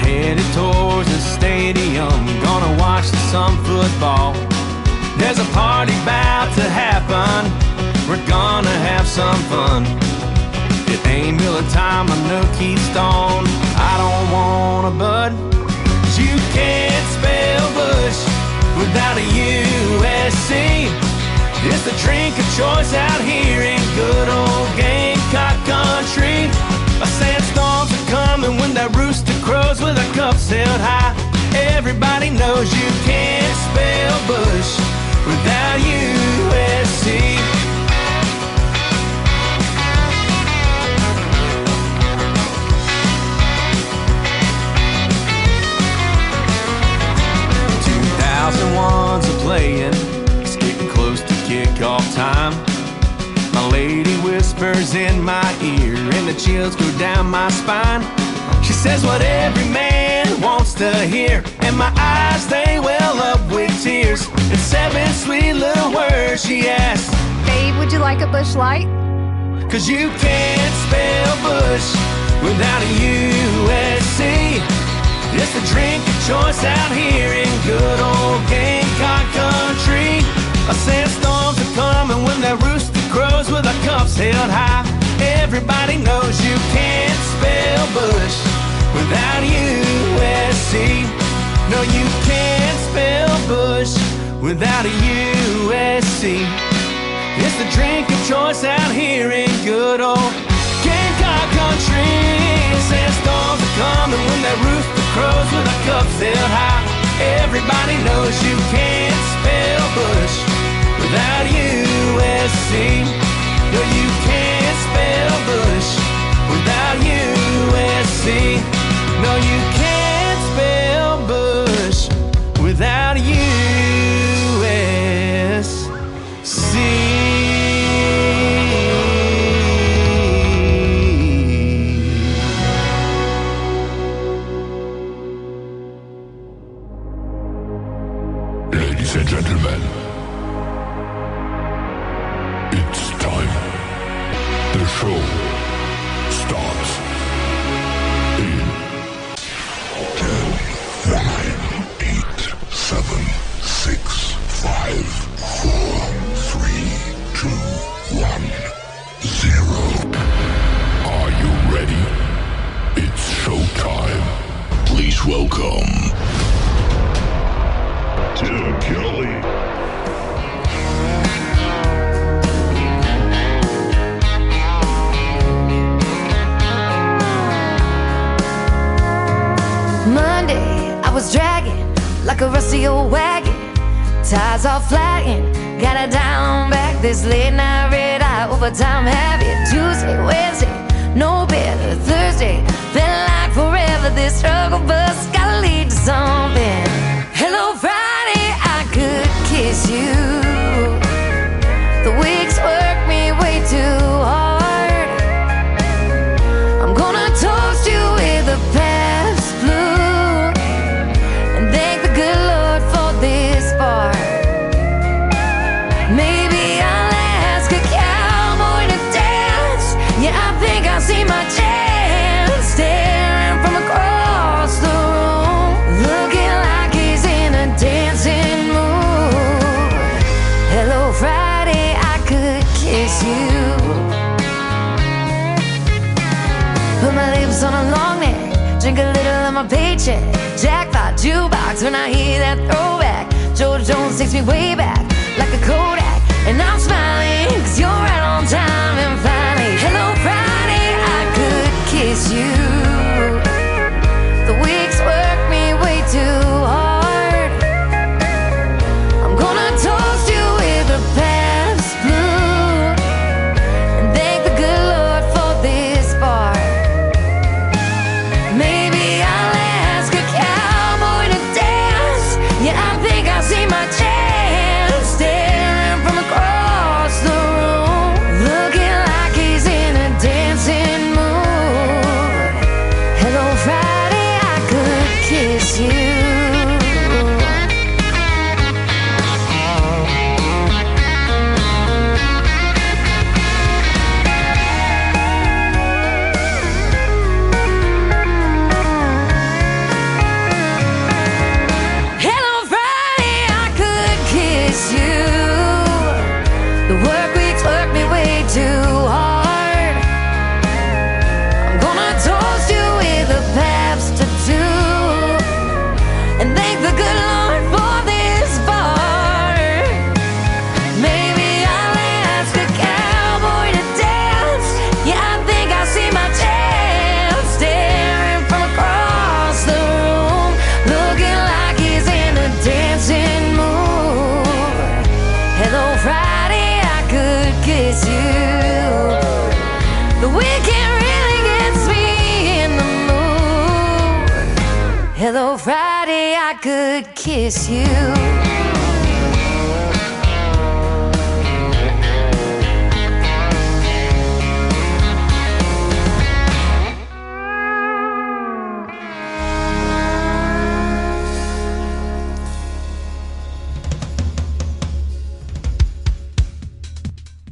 headed towards the stadium, gonna watch some football. There's a party about to happen, we're gonna have some fun. It ain't Miller time, I know Keith Stone, I don't want a bud. 'Cause you can't spell Bush without a USC. It's the drink of choice out here in good old Gamecock country. A sandstorms are coming when that rooster crows with our cups held high. Everybody knows you can't spell Bush without USC. 2001's a playing, it's getting close to kickoff time. My lady whispers in my ear and the chills go down my spine. She says what every man wants to hear, and my eyes, they well up with tears. In 7 sweet little words she asks, Babe, would you like a Bush Light? 'Cause you can't spell Bush without a USC. It's the drink of choice out here in good old Gamecock country. A sandstorms are coming when that rooster crows with our cups held high. Everybody knows you can't spell Bush without USC. No, you can't spell Bush without a USC. It's the drink of choice out here in good old Gamecock country. Sandstorms are coming when that rooster crows with our cups held high. Everybody knows you can't spell Bush without USC. No, you can't spell Bush without USC. No, you can't spell Bush without USC. Ladies and gentlemen, it's time. The show starts in 10, 9, 8, 7, 6, 5, 4, 3, 2, 1, 0. Are you ready? It's showtime. Please welcome Tim Kelly. Monday, I was dragging like a rusty old wagon. Tires all flagging, gotta down back this late night red eye overtime habit. Tuesday, Wednesday, no better. Thursday, felt like forever. This struggle bus gotta lead to something. Hello, Friday, I could kiss you. The weeks work me way too hard. I'm gonna toast you with a past blue and thank the good Lord for this part. Maybe I'll ask a cowboy to dance. Yeah, I think I see my chance staring from across the room, looking like he's in a dancing mood. Hello, Friday, I could kiss you. Put my lips on a long neck, drink a little of my paycheck. Jackpot jukebox when I hear that throwback. George Jones takes me way back like a Kodak, and I'm smiling 'cause you're right on time. And finally, hello, Friday, I could kiss you. The weeks work me way too hard. I'm gonna toast you with a past blue and thank the good Lord for this part. Maybe I'll ask a cowboy to dance. Yeah, I think I see my chance staring from across the room, looking like he's in a dancing mood. Friday I could kiss you.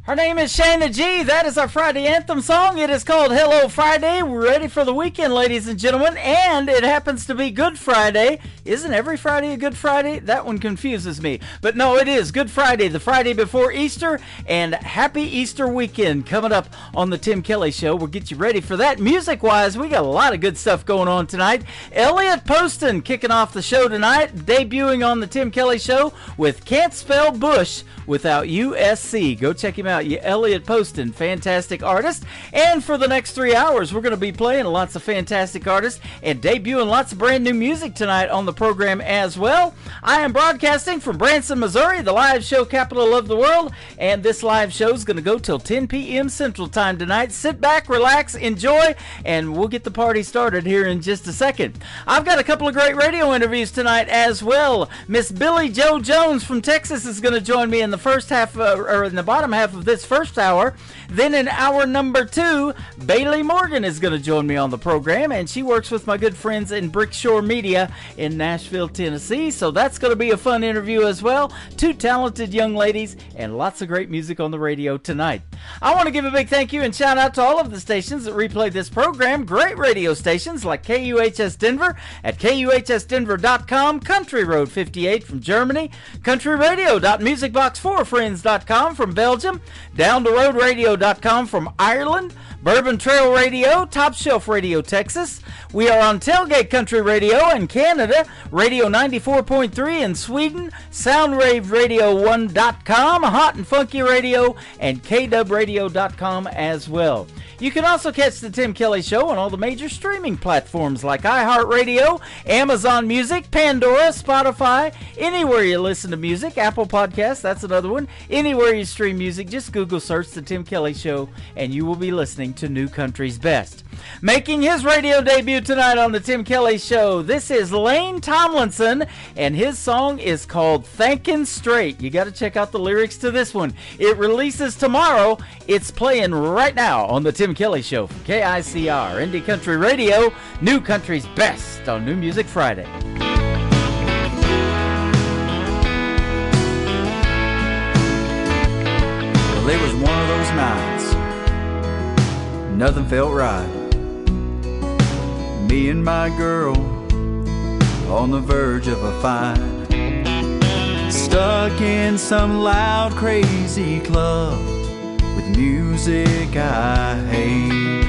Her name is Shayna G. That is our Friday anthem song. It is called Hello Friday. We're ready for the weekend, ladies and gentlemen, and it happens to be Good Friday. Isn't every Friday a Good Friday? That one confuses me. But no, it is Good Friday, the Friday before Easter, and happy Easter weekend coming up on the Tim Kelly Show. We'll get you ready for that. Music-wise, we got a lot of good stuff going on tonight. Elliot Poston kicking off the show tonight, debuting on the Tim Kelly Show with Can't Spell Bush Without USC. Go check him out. Elliot Poston, fantastic artist. And for the next 3 hours, we're going to be playing lots of fantastic artists and debuting lots of brand new music tonight on the program as well. I am broadcasting from Branson, Missouri, the live show capital of the world, and this live show is going to go till 10 p.m. Central Time tonight. Sit back, relax, enjoy, and we'll get the party started here in just a second. I've got a couple of great radio interviews tonight as well. Miss Billy Joe Jones from Texas is going to join me in the first half, or in the bottom half of this first hour. Then in hour number 2, Bailey Morgan is going to join me on the program, and she works with my good friends in Brickshore Media in Nashville, Tennessee. So that's going to be a fun interview as well. 2 talented young ladies and lots of great music on the radio tonight. I want to give a big thank you and shout out to all of the stations that replay this program. Great radio stations like KUHS Denver at KUHSdenver.com, Country Road 58 from Germany, countryradio.musicbox4friends.com from Belgium, downtheroadradio.com from Ireland, Bourbon Trail Radio, Top Shelf Radio Texas. We are on Tailgate Country Radio in Canada, Radio 94.3 in Sweden, SoundWaveRadio1.com, Hot and Funky Radio, and KWRadio.com as well. You can also catch the Tim Kelly Show on all the major streaming platforms like iHeartRadio, Amazon Music, Pandora, Spotify, anywhere you listen to music, Apple Podcasts, that's another one. Anywhere you stream music, just Google search the Tim Kelly Show and you will be listening to New Country's Best. Making his radio debut tonight on the Tim Kelly Show, this is Lane Tomlinson, and his song is called Thankin' Straight. You got to check out the lyrics to this one. It releases tomorrow. It's playing right now on the Tim Kelly Show from KICR, Indie Country Radio, New Country's Best on New Music Friday. Well, it was one of those nights. Nothing felt right. Me and my girl on the verge of a fight, stuck in some loud, crazy club with music I hate.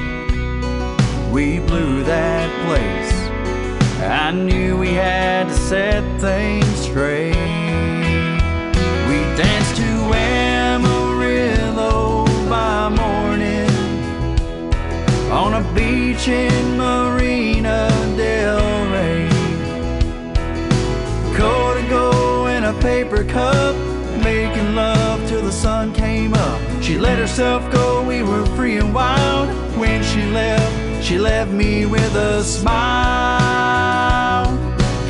We blew that place. I knew we had to set things straight. We danced to Amarillo by morning on a beach in Marina Del Rey. Codigo in a paper cup, making love till the sun came up. She let herself go, we were free and wild. When she left me with a smile.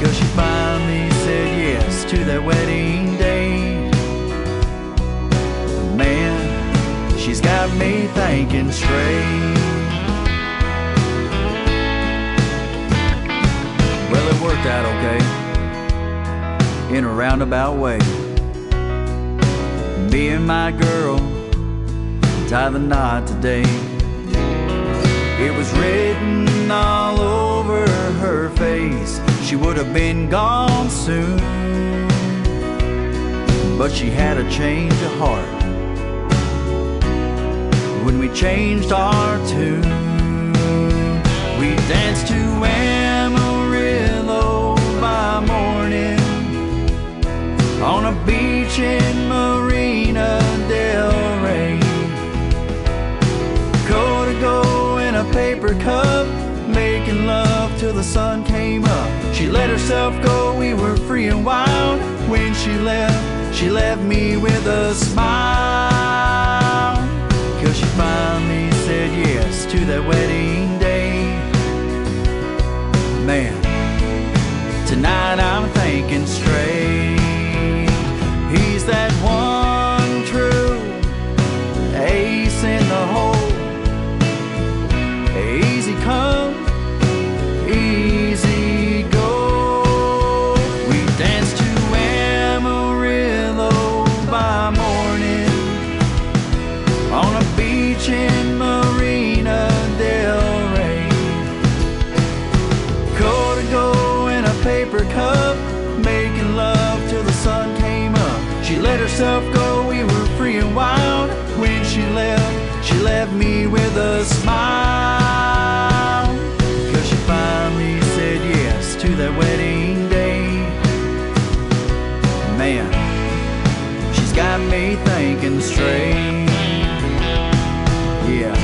'Cause she finally said yes to that wedding day. Man, she's got me thinking straight. Well, it worked out okay, in a roundabout way. Me and my girl tie the knot today. It was written all over her face. She would have been gone soon, but she had a change of heart when we changed our tune. We danced to Amarillo by morning on a beach in Marina Del Rey. Codigo in a paper cup, making love till the sun came up. She let herself go, we were free and wild. When she left me with a smile. 'Cause she finally said yes to that wedding day. Man, Tonight I'm thinking straight. He's that one true ace in the hole. Easy come, easy go. We danced to Amarillo by morning on a beach in Marina del Rey. Codigo in a paper cup, making love till the sun came up. She let herself go, we were free and wild. When she left me with a smile. 'Cause she finally said yes to that wedding day. Man, she's got me thinking straight. Yeah,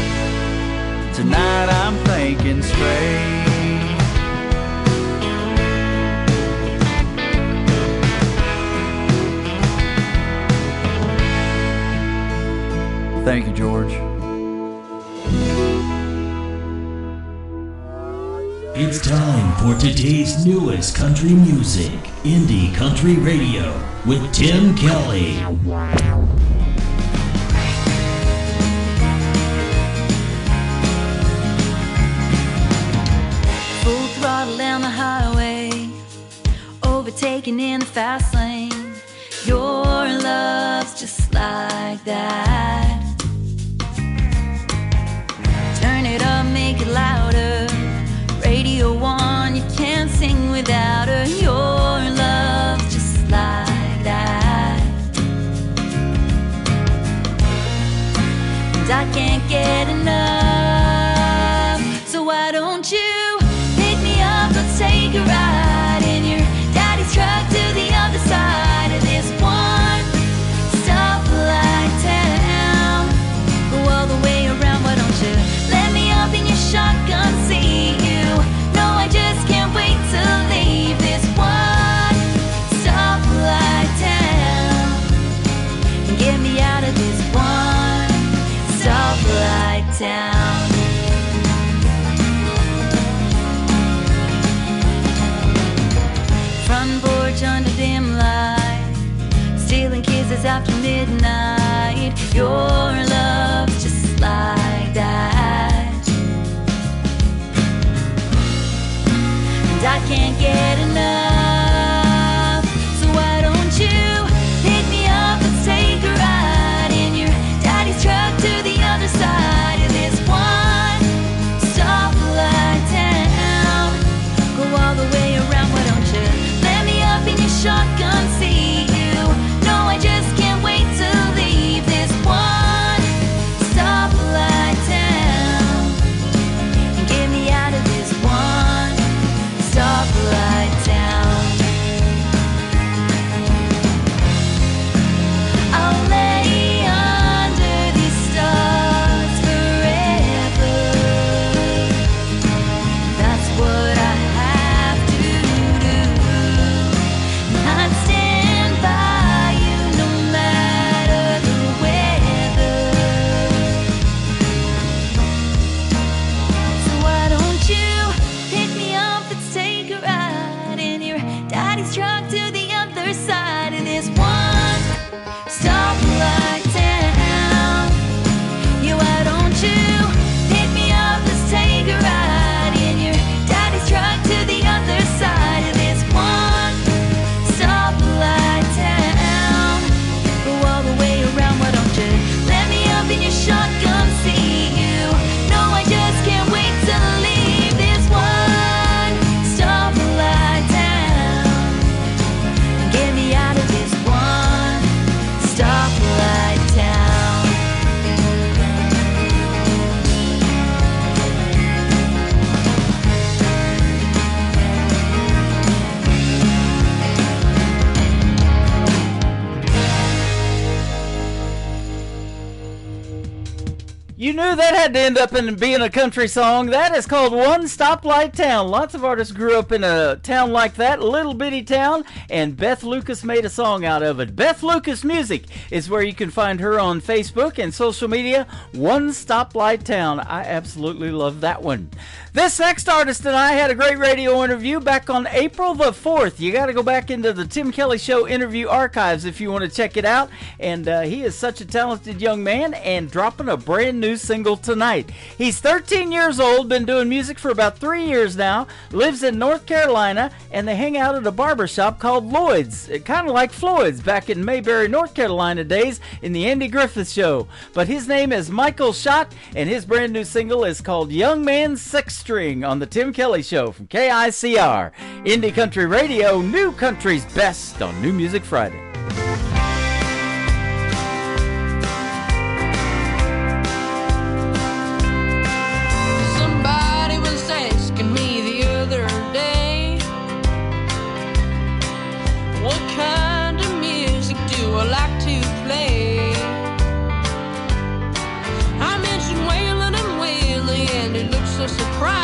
tonight I'm thinking straight. Thank you, George. It's time for today's newest country music, Indie Country Radio, with Tim Kelly. Full throttle down the highway, overtaking in the fast lane. Your love's just like that. Turn it up, make it louder. Radio on, you can't sing without her. Your love's just like that. And I can't get enough. So why don't you pick me up, let's take a ride in your daddy's truck to the other side of this one stoplight town. Go all the way around, why don't you let me up in your shotgun seat? You know I just can't wait to leave this one stoplight town and get me out of this one stoplight town. Front porch under dim light, stealing kisses after midnight. Your love's just like that. And I can't get enough. So why don't you pick me up, let's take a ride in your daddy's truck to the other side of this one stoplight town. Go all the way around, why don't you let me up in your shotgun seat? You know I just can't wait to leave this one stoplight town and get me out of this one stoplight town. I'll lay under these stars forever. That's what I have to do. I'd stand by you no matter the weather. So why don't you pick me up, let's take a ride in your daddy's truck to the other side of this one stoplight town. Yeah, why don't you pick me up, let's take a ride in your daddy's truck to the other side of this one stoplight town. Go all the way around, why don't you let me up in your shotgun seat? You know I just can't wait to leave this one stoplight town and get me out of this one stoplight town. You knew that had to end up in being a country song. That is called One Stoplight Town. Lots of artists grew up in a town like that, a little bitty town, and Beth Lucas made a song out of it. Beth Lucas Music is where you can find her on Facebook and social media. One Stoplight Town. I absolutely love that one. This next artist and I had a great radio interview back on April the 4th. You got to go back into the Tim Kelly Show interview archives if you want to check it out. And he is such a talented young man and dropping a brand new single tonight. He's 13 years old, been doing music for about 3 years now, lives in North Carolina, and they hang out at a barbershop called Lloyd's. Kind of like Floyd's back in Mayberry, North Carolina days in the Andy Griffith Show. But his name is Michael Schott, and his brand new single is called Young Man's Six String on the Tim Kelly Show from KICR. Indie Country Radio, New Country's best on New Music Friday. Somebody was asking me the other day, what kind of music do I like to play? I mentioned Waylon and Willie, and he looked so surprised.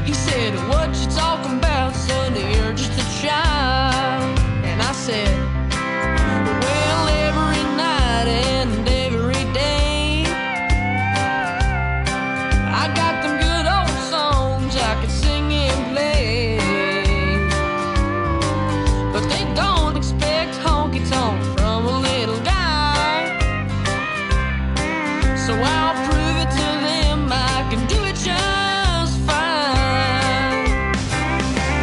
He said, what you talking about, son? You're just a child. And I said, well, every night and every day, I got them good old songs I can sing and play. But they don't expect honky-tonk from a little guy. So I'll prove it to them I can do it just fine.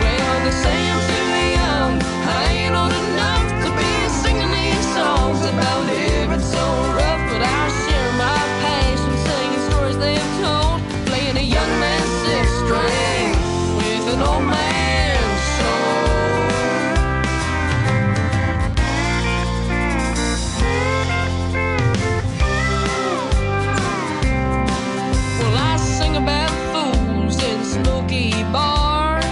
Well, they say I'm too young, I ain't old enough to be singing these songs about living so rough, but I'll share my passion singing stories they've told, playing a young man's six string with an old man's soul. Well, I sing about fools in smoky bars,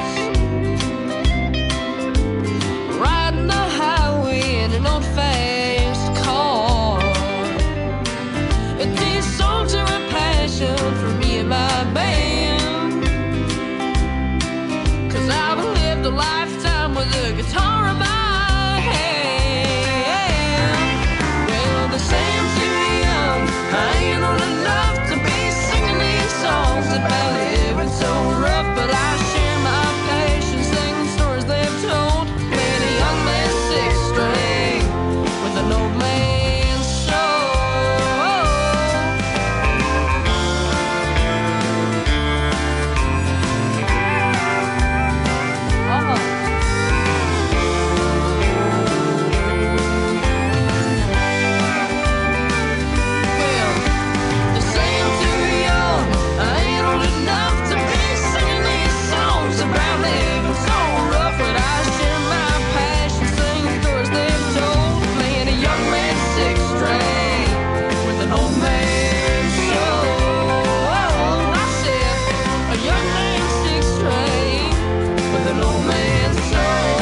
riding the highway in an old fast car. These songs are a passion for me and my band, 'cause I've lived a lifetime with a guitar in my hand. Well, they say I'm too young, I ain't old enough to be singing these songs about living so rough, but I share my passion singing stories they've told, playing a young man's six string with an old man's soul. Well, they say I'm too young, I ain't old enough to be singing these songs about living so rough, but I share my passion singing stories they've told, playing a young man's six string with an old man's soul. I said a young man's six string with an old man's soul.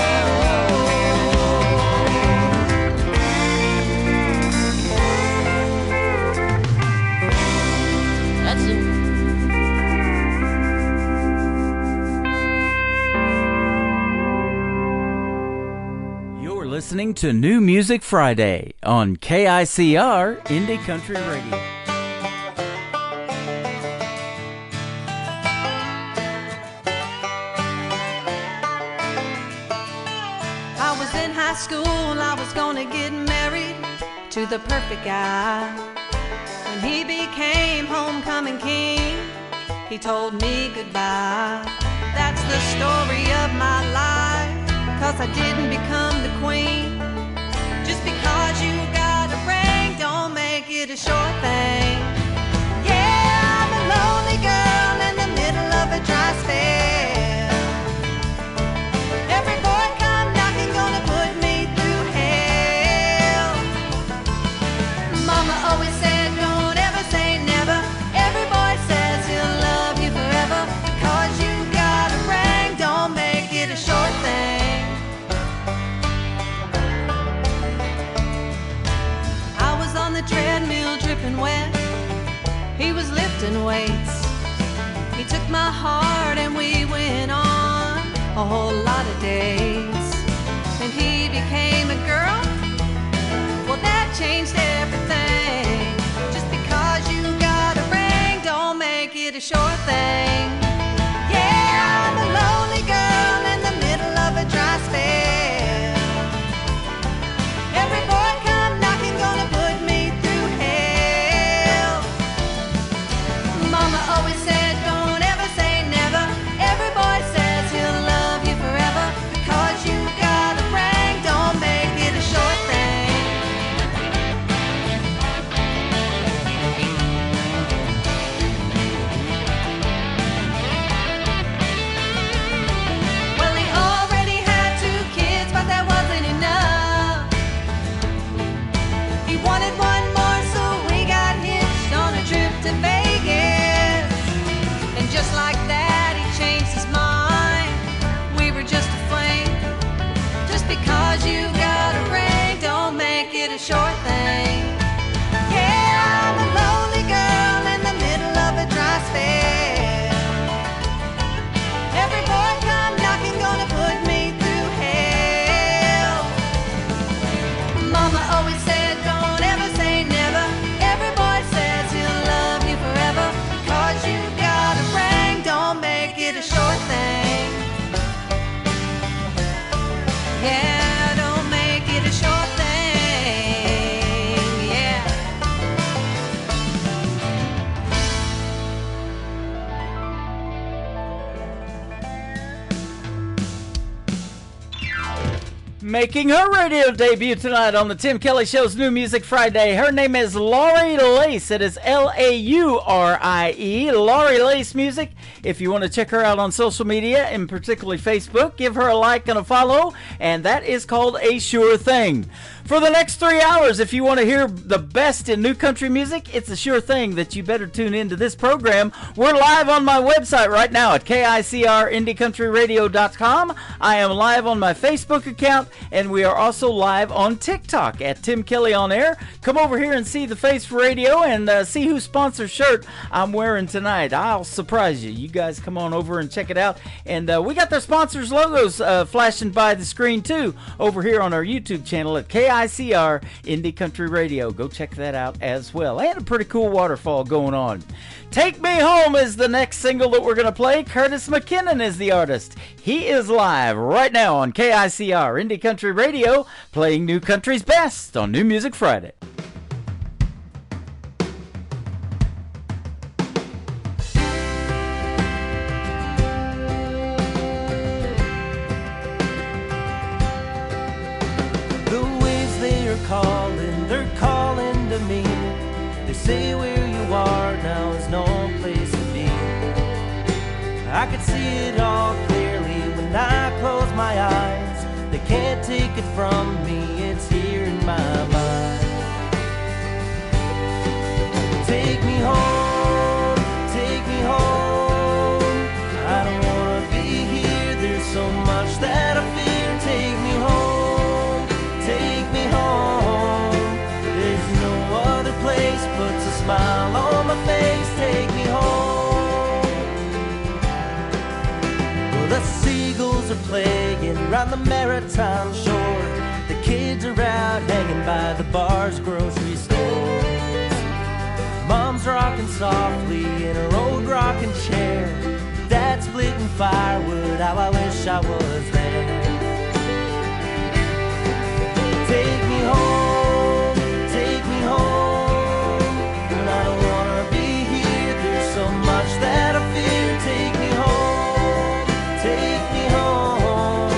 That's it. You're listening to New Music Friday on KICR Indie Country Radio. I was in high school, I was gonna get married to the perfect guy. When he became homecoming king, he told me goodbye. That's the story of my life, 'cause I didn't become the queen. Just because you got a ring don't make it a sure thing. Yeah, I'm a lonely girl in the middle of a dry spell. Every boy come knocking gonna put me through hell. Mama always said don't ever say never. Every boy says he'll love you forever. Because you got a ring don't make it a sure thing. I was on the treadmill dripping wet. He was lifting weights. He took my heart and we went on a whole lot of days. And he became a girl. Well, that changed everything. Just because you got a ring don't make just like that, he changed his mind. We were just a flame. Just because you got a ring, don't make it a short thing. Yeah, I'm a lonely girl in the middle of a dry spell. Every boy come knocking, gonna put me through hell. Mama always said, don't ever say never. Every boy says he'll love you forever. Cause you got a ring, don't make it a short thing. Yeah, don't make it a short thing. Yeah. Making her radio debut tonight on the Tim Kelly Show's New Music Friday. Her name is Laurie Lace. It is Laurie. Laurie Lace Music. If you want to check her out on social media, and particularly Facebook, give her a like and a follow, and that is called A Sure Thing. For the next 3 hours, if you want to hear the best in new country music, it's a sure thing that you better tune into this program. We're live on my website right now at KICRIndieCountryRadio.com. I am live on my Facebook account, and we are also live on TikTok at Tim Kelly On Air. Come over here and see the face for radio and see whose sponsor shirt I'm wearing tonight. I'll surprise you. You guys come on over and check it out. And we got their sponsors' logos flashing by the screen, too, over here on our YouTube channel at KICR Indie Country Radio. Go check that out as well. And a pretty cool waterfall going on. Take Me Home is the next single that we're going to play. Curtis McKinnon is the artist. He is live right now on KICR Indie Country Radio, playing New Country's best on New Music Friday. They're calling to me. They say where you are now is no place to be. I could see it all clearly when I close my eyes. They can't take it from me, it's here in my mind. Take me home, take me home. I don't wanna be here, there's so much that I fear. Take me home, take me home. There's no other place, puts a smile on my face. Take me home. Well, the seagulls are playing around the maritime shore. The kids are out hanging by the bar's grocery stores. Mom's rocking softly in her old rocking chair. Dad's splitting firewood, how I wish I was there. Take me home, take me home. And I don't wanna be here, there's so much that I fear. Take me home, take me home.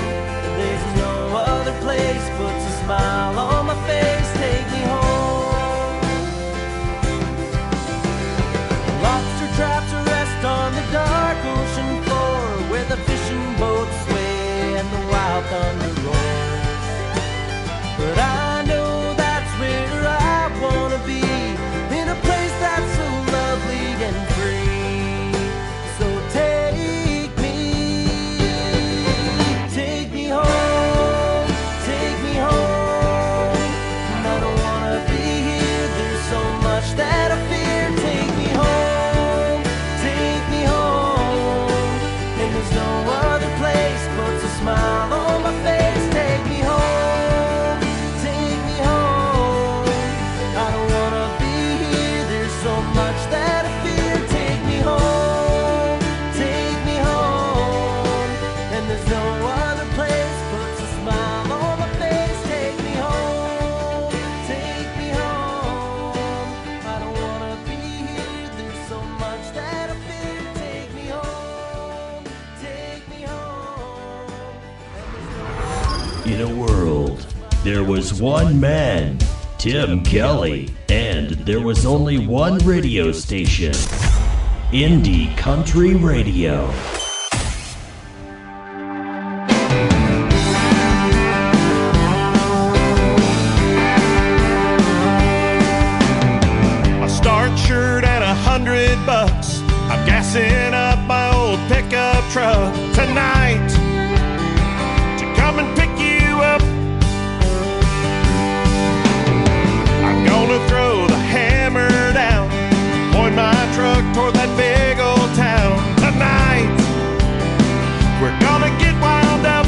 There's no other place, puts a smile on my face. Take me home. Lobster traps rest on the dark ocean floor, where the fishing boats sway and the wild thunder roars. But I know that's where I wanna be, in a place that's so lovely and free. So take me home, take me home. And I don't wanna be here, there's so much that I fear. Take me home, take me home. And there's no other place, puts a smile on my face. Take me home, take me home. I don't wanna be here, there's so much that I fear. Take me home, take me home. And there's no other place, puts a smile on my face. Take me home, take me home. I don't wanna be here, there's so much that I fear. Take me home, take me home. In a world, there was one man, Tim Kelly, and there was only one radio station, Indie Country Radio. A starch shirt and $100. I'm gassing up my pickup truck tonight to come and pick you up. I'm gonna throw the hammer down, point my truck toward that big old town tonight. We're gonna get wound up.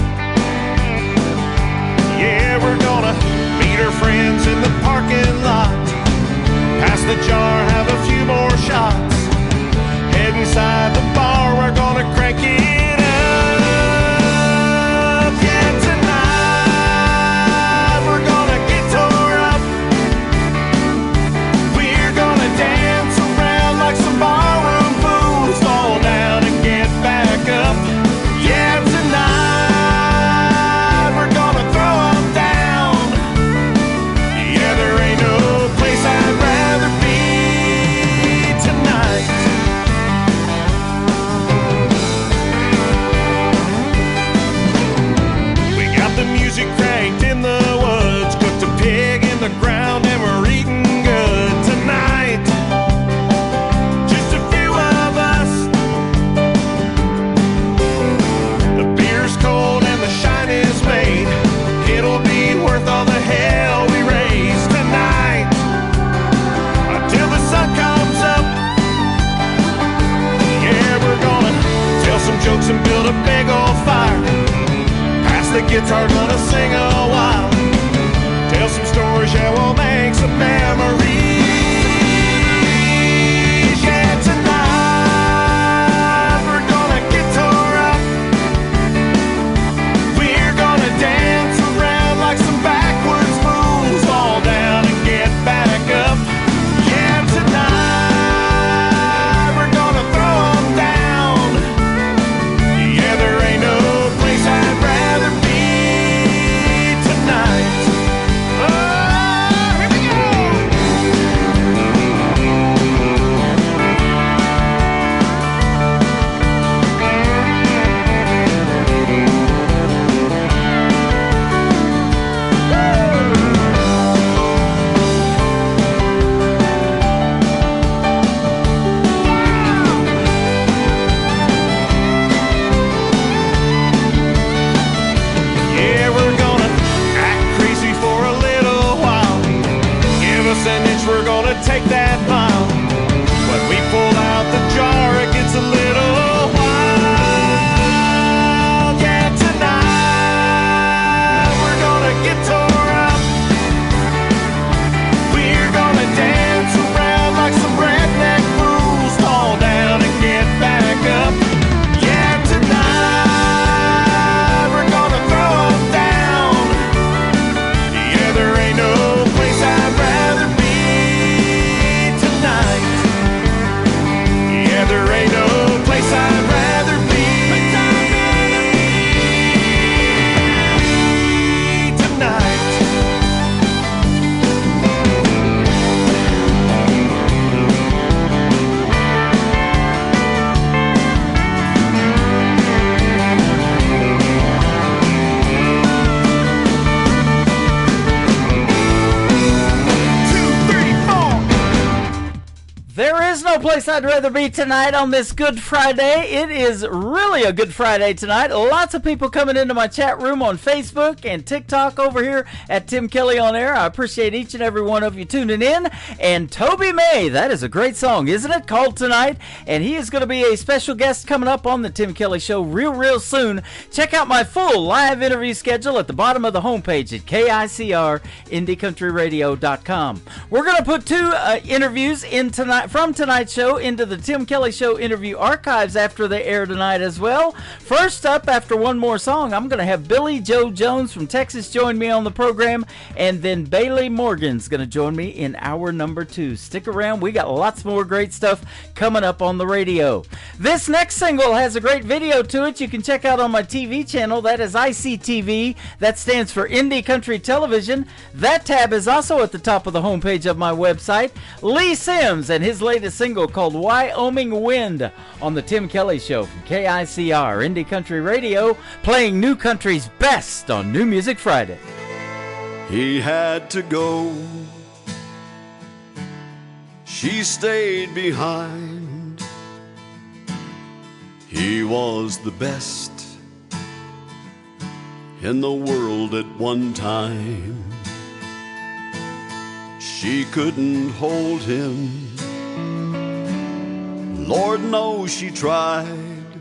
Yeah, we're gonna meet our friends in the parking lot, pass the jar, have a few more shots, head inside the bar, we're gonna crank it up. Yeah, tonight we're gonna get tore up. We're gonna dance around like some barroom fools, fall down and get back up. Yeah, tonight we're gonna throw them down. Yeah, there ain't no place I'd rather be tonight. We got the music cranked in the woods, cooked a pig in the ground, and we're eating good tonight. Just a few of us. The beer's cold and the shine is made. It'll be worth all the hell we raise tonight, until the sun comes up. Yeah, we're gonna tell some jokes and build a big old fire. Pass the guitar, gonna sing a while. Tell some stories, yeah, we'll make some memories. Yeah, tonight we're gonna get tore up. We're gonna dance around like some backwoods fools, fall down and get back up. Yeah, tonight we're gonna throw them down. Yeah, there ain't no place I'd rather be tonight. Oh, here we go. Yeah, we're gonna act crazy for a little while. Give us an inch, we're gonna take that mile. When we pull out the jar, it gets a little wild. Yeah, tonight we're gonna get tore up. We're gonna dance around like some redneck fools, fall down and get back up. Yeah, tonight we're gonna throw them down. Yeah, there ain't no place I'd rather be tonight. Yeah, there ain't no place I'd rather be tonight. Two, three, four. There is no place I'd rather be tonight on this Good Friday. It is really a Good Friday tonight. Lots of people coming into my chat room on Facebook and TikTok over here at Tim Kelly On Air. I appreciate each and every one of you tuning in. And Toby May, that is a great song, isn't it? Called Tonight. And he is going to be a special guest coming up on the Tim Kelly Show real soon. Check out my full live interview schedule at the bottom of the homepage at KICRIndieCountryRadio.com. We're going to put two interviews in tonight from tonight's show into the Tim Kelly Show interview archives after they air tonight as well. First up, after one more song, I'm going to have Billy Joe Jones from Texas join me on the program, and then Bailey Morgan's going to join me in hour number 2. Stick around. We got lots more great stuff coming up on the radio. This next single has a great video to it you can check out on my TV channel. That is ICTV. That stands for Indie Country Television. That tab is also at the top of the homepage of my website. Lee Sims and his latest single called Wyoming Wind on the Tim Kelly Show from KICR Indie Country Radio, playing new country's best on New Music Friday. He had to go, she stayed behind. He was the best in the world at one time. She couldn't hold him. Lord knows she tried.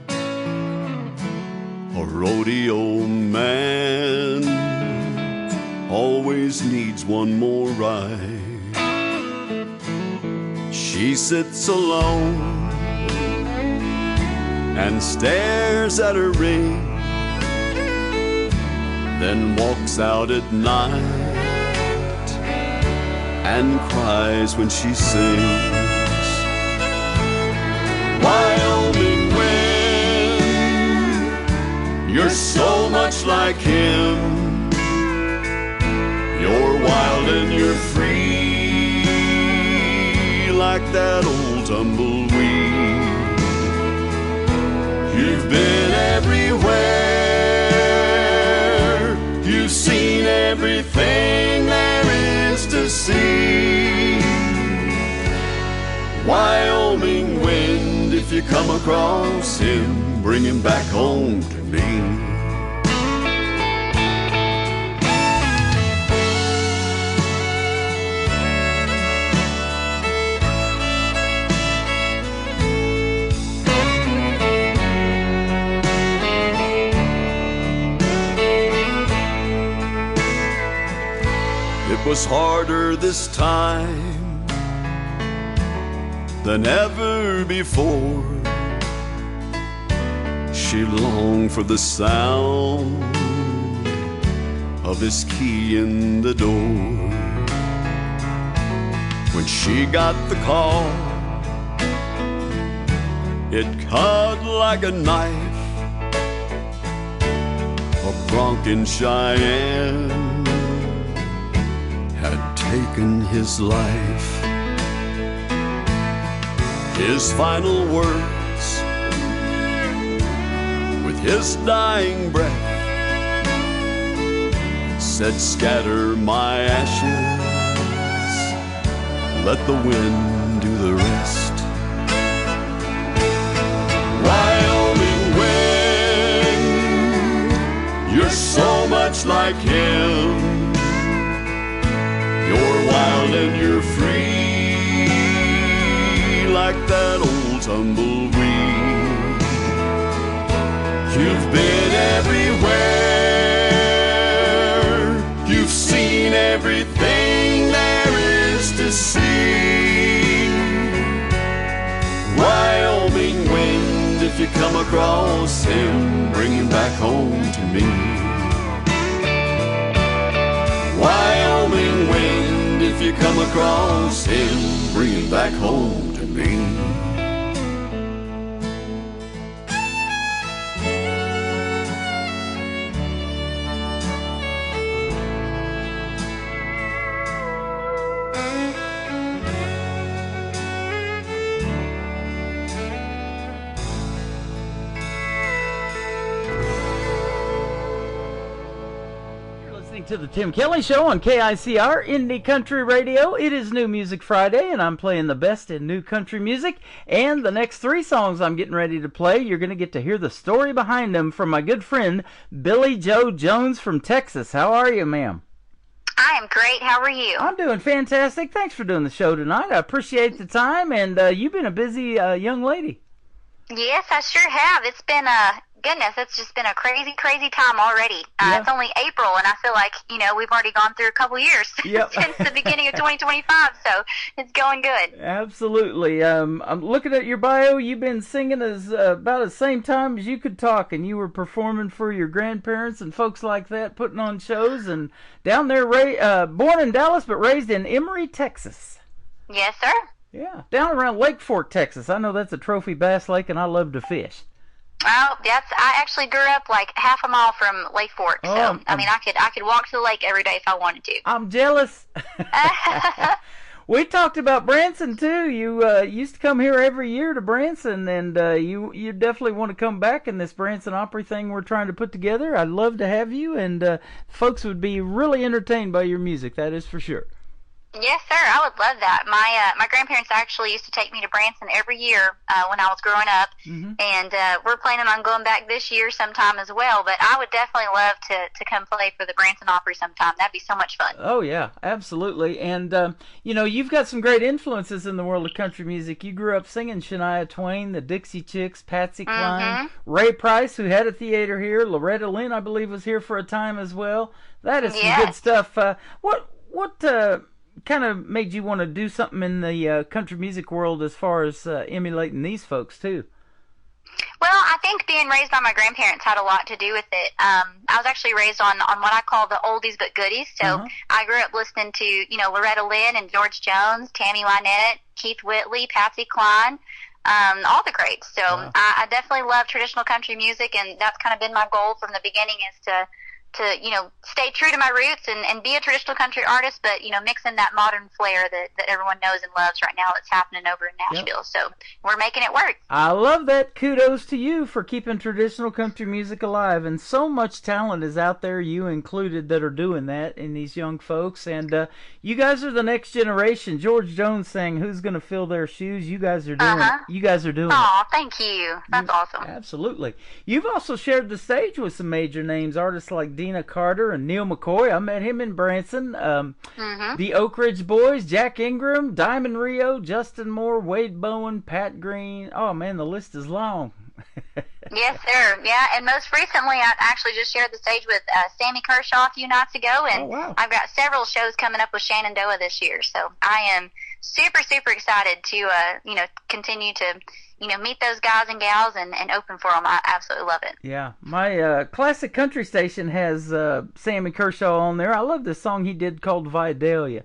A rodeo man always needs one more ride. She sits alone and stares at her ring, then walks out at night and cries when she sings. Wyoming wind, you're so much like him. You're wild and you're free, like that old tumbleweed. You've been everywhere, you've seen everything there is to see. Wyoming wind, if you come across him, bring him back home to me. It was harder this time than ever before. She longed for the sound of his key in the door. When she got the call, it cut like a knife. A Bronco Cheyenne had taken his life. His final words, with his dying breath, said, scatter my ashes, let the wind do the rest. Wyoming wind, you're so much like him. You're wild and you're free, like that old tumbleweed. You've been everywhere, you've seen everything there is to see. Wyoming wind, if you come across him, bring him back home to me. Wyoming wind, if you come across him, bring him back home to me. To the Tim Kelly Show on KICR Indie Country Radio. It is New Music Friday, and I'm playing the best in new country music. And the next three songs I'm getting ready to play, you're going to get to hear the story behind them from my good friend Billy Joe Jones from Texas. How are you, ma'am? I am great. How are you? I'm doing fantastic. Thanks for doing the show tonight. I appreciate the time, and you've been a busy young lady. Yes, I sure have. It's been goodness, it's just been a crazy, crazy time already. Yeah. It's only April, and I feel like, we've already gone through a couple years Yep. since the beginning of 2025, so it's going good. Absolutely. I'm looking at your bio. You've been singing as about the same time as you could talk, and you were performing for your grandparents and folks like that, putting on shows, and down there, born in Dallas, but raised in Emory, Texas. Yes, sir. Yeah, down around Lake Fork, Texas. I know that's a trophy bass lake, and I love to fish. Oh, I actually grew up like half a mile from Lake Fork, so I could walk to the lake every day if I wanted to. I'm jealous. We talked about Branson too. You used to come here every year to Branson, and you definitely want to come back in this Branson Opry thing we're trying to put together. I'd love to have you, and folks would be really entertained by your music. That is for sure. Yes, sir. I would love that. My grandparents actually used to take me to Branson every year when I was growing up, and we're planning on going back this year sometime as well. But I would definitely love to come play for the Branson Opry sometime. That'd be so much fun. Oh yeah, absolutely. And you know, you've got some great influences in the world of country music. You grew up singing Shania Twain, the Dixie Chicks, Patsy Cline, Ray Price, who had a theater here. Loretta Lynn, I believe, was here for a time as well. That is some good stuff. What kind of made you want to do something in the country music world as far as emulating these folks too? Well, I think being raised by my grandparents had a lot to do with it. I was actually raised on what I call the oldies but goodies. So I grew up listening to, you know, Loretta Lynn and George Jones, Tammy Wynette, Keith Whitley, Patsy Cline, all the greats. So I definitely love traditional country music, and that's kind of been my goal from the beginning, is to you know, stay true to my roots and be a traditional country artist, but, you know, mix in that modern flair that everyone knows and loves right now that's happening over in Nashville. So we're making it work. I love that. Kudos to you for keeping traditional country music alive. And so much talent is out there, you included, that are doing that in these young folks. And you guys are the next generation. George Jones sang, "Who's Gonna Fill Their Shoes?" You guys are doing it. You guys are doing it. Oh, thank you. That's awesome. Absolutely. You've also shared the stage with some major names, artists like Dina Carter and Neil McCoy. I met him in Branson. The Oak Ridge Boys, Jack Ingram, Diamond Rio, Justin Moore, Wade Bowen, Pat Green. Oh man, the list is long. Yes, sir. Yeah, and most recently I actually just shared the stage with Sammy Kershaw a few nights ago, and I've got several shows coming up with Shenandoah this year. So I am super, super excited to, you know, continue to, you know, meet those guys and gals and open for them. I absolutely love it. Yeah, my classic country station has Sammy Kershaw on there. I love this song he did called Vidalia.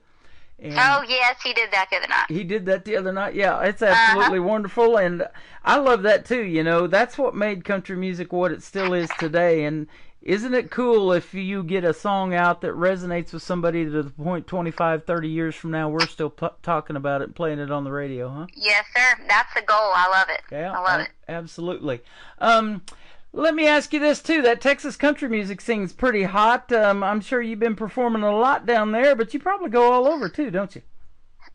And oh, yes, he did that the other night. He did that the other night. Yeah, it's absolutely wonderful, and I love that too. You know, that's what made country music what it still is today. And isn't it cool if you get a song out that resonates with somebody to the point 25, 30 years from now, we're still talking about it and playing it on the radio, huh? Yes, sir. That's the goal. I love it. Yeah, I love it. Absolutely. Let me ask you this, too. That Texas country music scene's pretty hot. I'm sure you've been performing a lot down there, but you probably go all over, too, don't you?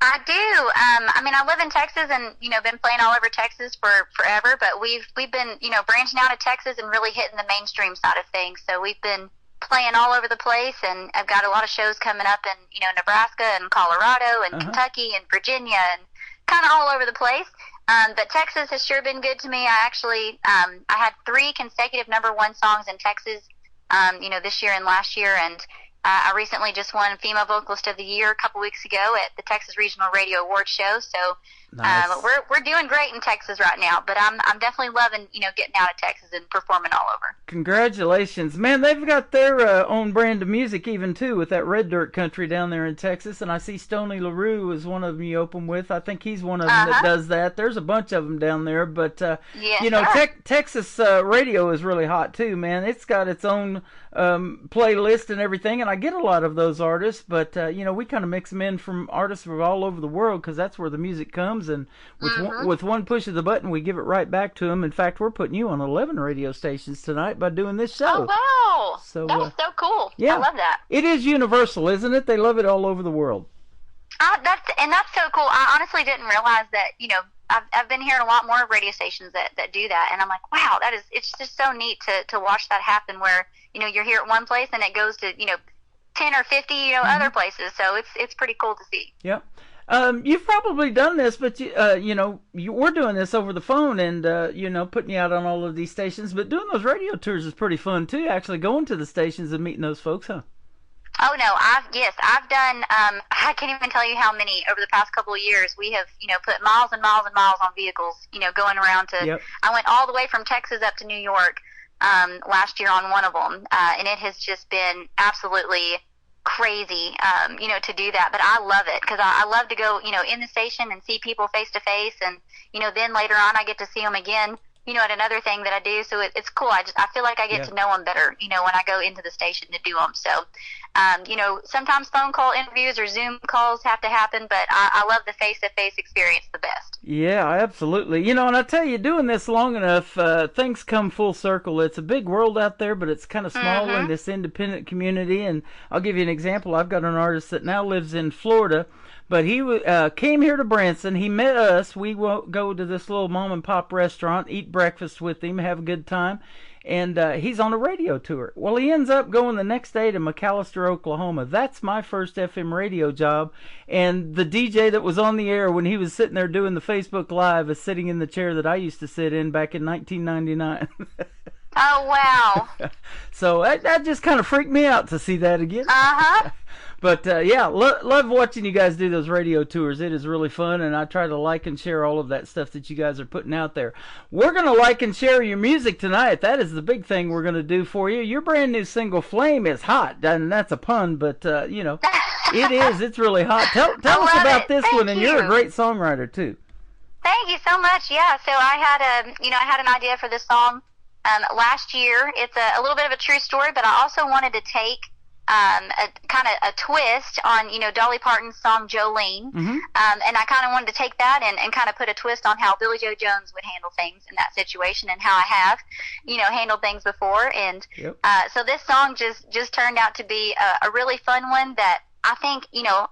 I do. I mean, I live in Texas and, you know, been playing all over Texas for forever, but we've been, you know, branching out of Texas and really hitting the mainstream side of things. So we've been playing all over the place, and I've got a lot of shows coming up in, you know, Nebraska and Colorado and Kentucky and Virginia and kind of all over the place. But Texas has sure been good to me. I actually, I had 3 consecutive #1 songs in Texas, you know, this year and last year, and I recently just won Female Vocalist of the Year a couple weeks ago at the Texas Regional Radio Awards show. So we're doing great in Texas right now. But I'm definitely loving, you know, getting out of Texas and performing all over. Congratulations, man! They've got their own brand of music even too with that red dirt country down there in Texas. And I see Stoney LaRue is one of them you open with. I think he's one of them that does that. There's a bunch of them down there, but you know, Texas radio is really hot too, man. It's got its own playlist and everything, and I get a lot of those artists, but you know, we kind of mix them in from artists from all over the world because that's where the music comes, and with one push of the button we give it right back to them. In fact, we're putting you on 11 radio stations tonight by doing this show. Oh wow, so that was so cool. Yeah, I love that. It is universal, isn't it? They love it all over the world. That's so cool. I honestly didn't realize that, you know, I've been hearing a lot more radio stations that do that, and I'm like, wow, it's just so neat to watch that happen where, you know, you're here at one place and it goes to, you know, 10 or 50, you know, other places. So it's pretty cool to see. Yep. You've probably done this, but you know, we're doing this over the phone and you know, putting you out on all of these stations. But doing those radio tours is pretty fun too. Actually going to the stations and meeting those folks, huh? Oh no, I've done. I can't even tell you how many over the past couple of years we have, you know, put miles and miles and miles on vehicles, you know, going around to. Yep. I went all the way from Texas up to New York last year on one of them, and it has just been absolutely crazy, you know, to do that. But I love it because I love to go, you know, in the station and see people face to face, and you know, then later on I get to see them again, at another thing that I do. So it's cool. I feel like I get to know them better, when I go into the station to do them. So, sometimes phone call interviews or Zoom calls have to happen, but I love the face-to-face experience the best. Yeah, absolutely. And I tell you, doing this long enough, things come full circle. It's a big world out there, but it's kind of small in this independent community. And I'll give you an example. I've got an artist that now lives in Florida, but he came here to Branson. He met us. We go to this little mom-and-pop restaurant, eat breakfast with him, have a good time. And he's on a radio tour. Well, he ends up going the next day to McAlester, Oklahoma. That's my first FM radio job. And the DJ that was on the air when he was sitting there doing the Facebook Live is sitting in the chair that I used to sit in back in 1999. Oh, wow. So that just kind of freaked me out to see that again. Uh-huh. But, love watching you guys do those radio tours. It is really fun, and I try to like and share all of that stuff that you guys are putting out there. We're going to like and share your music tonight. That is the big thing we're going to do for you. Your brand new single, Flame, is hot, and that's a pun, but, it is. It's really hot. Tell us about this one, and you're a great songwriter, too. Thank you so much. Yeah, so I had an idea for this song last year. It's a little bit of a true story, but I also wanted to take a twist on, Dolly Parton's song Jolene. And I kind of wanted to take that and kind of put a twist on how Billy Joe Jones would handle things in that situation and how I have, handled things before. And so this song just turned out to be a really fun one that I think,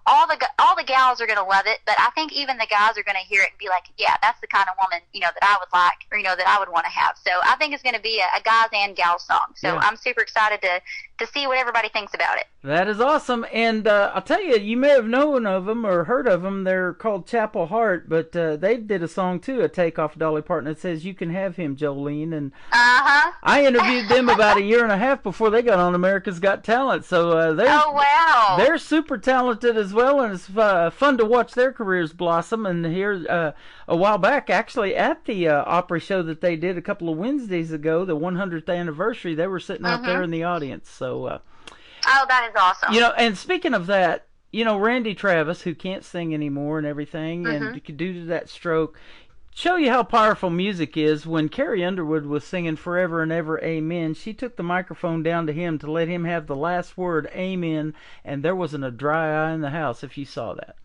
all the gals are going to love it, but I think even the guys are going to hear it and be like, yeah, that's the kind of woman, that I would like, or, that I would want to have. So I think it's going to be a guys and gals song. So I'm super excited to see what everybody thinks about it. That is awesome. And I'll tell you, you may have known of them or heard of them. They're called Chapel Heart, but they did a song, too, a takeoff of Dolly Parton that says, "You Can Have Him, Jolene." And I interviewed them about a year and a half before they got on America's Got Talent. So they're super talented as well, and it's fun to watch their careers blossom. And here a while back, actually, at the Opry show that they did a couple of Wednesdays ago, the 100th anniversary, they were sitting out there in the audience. So, that is awesome. And speaking of that, Randy Travis, who can't sing anymore and everything, and due to that stroke, show you how powerful music is. When Carrie Underwood was singing Forever and Ever Amen, she took the microphone down to him to let him have the last word, Amen, and there wasn't a dry eye in the house if you saw that.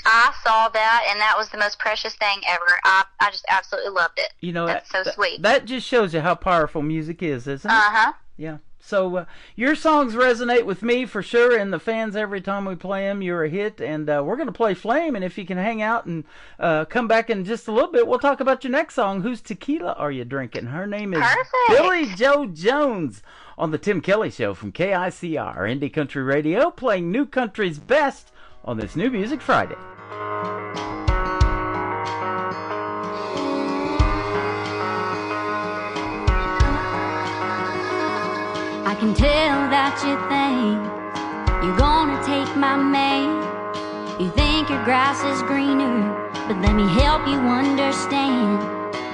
I saw that, and that was the most precious thing ever. I just absolutely loved it. That's so sweet. That just shows you how powerful music is, isn't it? Yeah. So your songs resonate with me for sure, and the fans every time we play them. You're a hit, and we're going to play Flame, and if you can hang out and come back in just a little bit, we'll talk about your next song, Whose Tequila Are You Drinking? Her name is Billy Joe Jones on the Tim Kelly Show from KICR, Indie Country Radio, playing New Country's best on this New Music Friday. I can tell that you think you're gonna take my man. You think your grass is greener, but let me help you understand.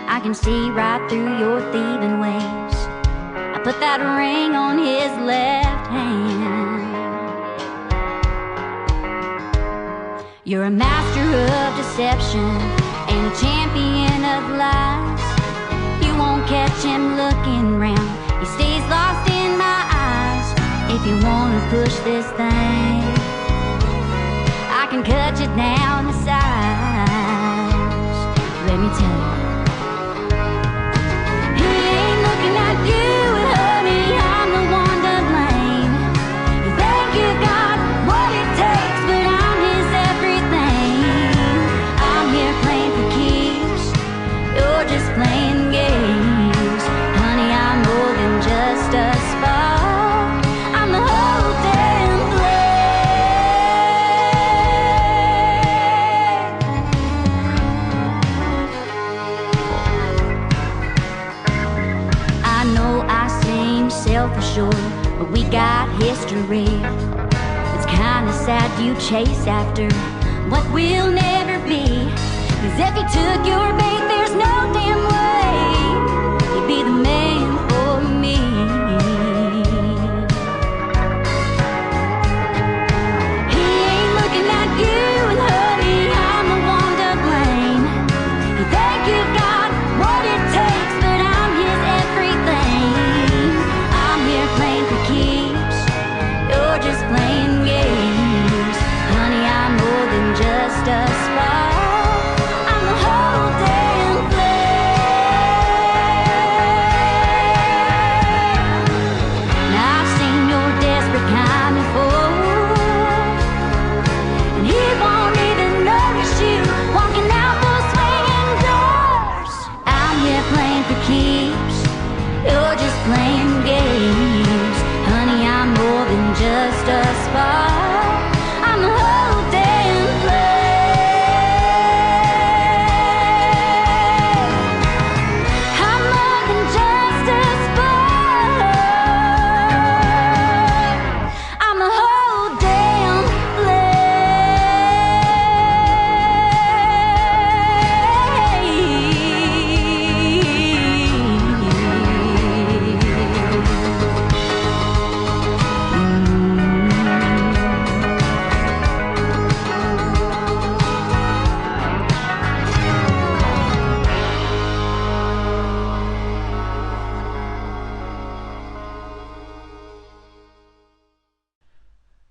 I can see right through your thieving ways. I put that ring on his left hand. You're a master of deception and a champion of lies. You won't catch him looking round. He stays lost in my eyes. If you wanna push this thing, I can cut you down to size. Let me tell you, he ain't looking at you, honey, I'm the one to blame. You think you got what it takes, but I'm his everything. I'm here playing for keeps, you're just playing games. Honey, I'm more than just a spark, I'm the whole damn I know I seem self-assured, but we got history. It's kinda sad you chase after what will never be. 'Cause if he took your bait, there's no damn way he'd be the man for me. He ain't looking at you, and honey, I'm the one to blame. You think you've got what it takes, but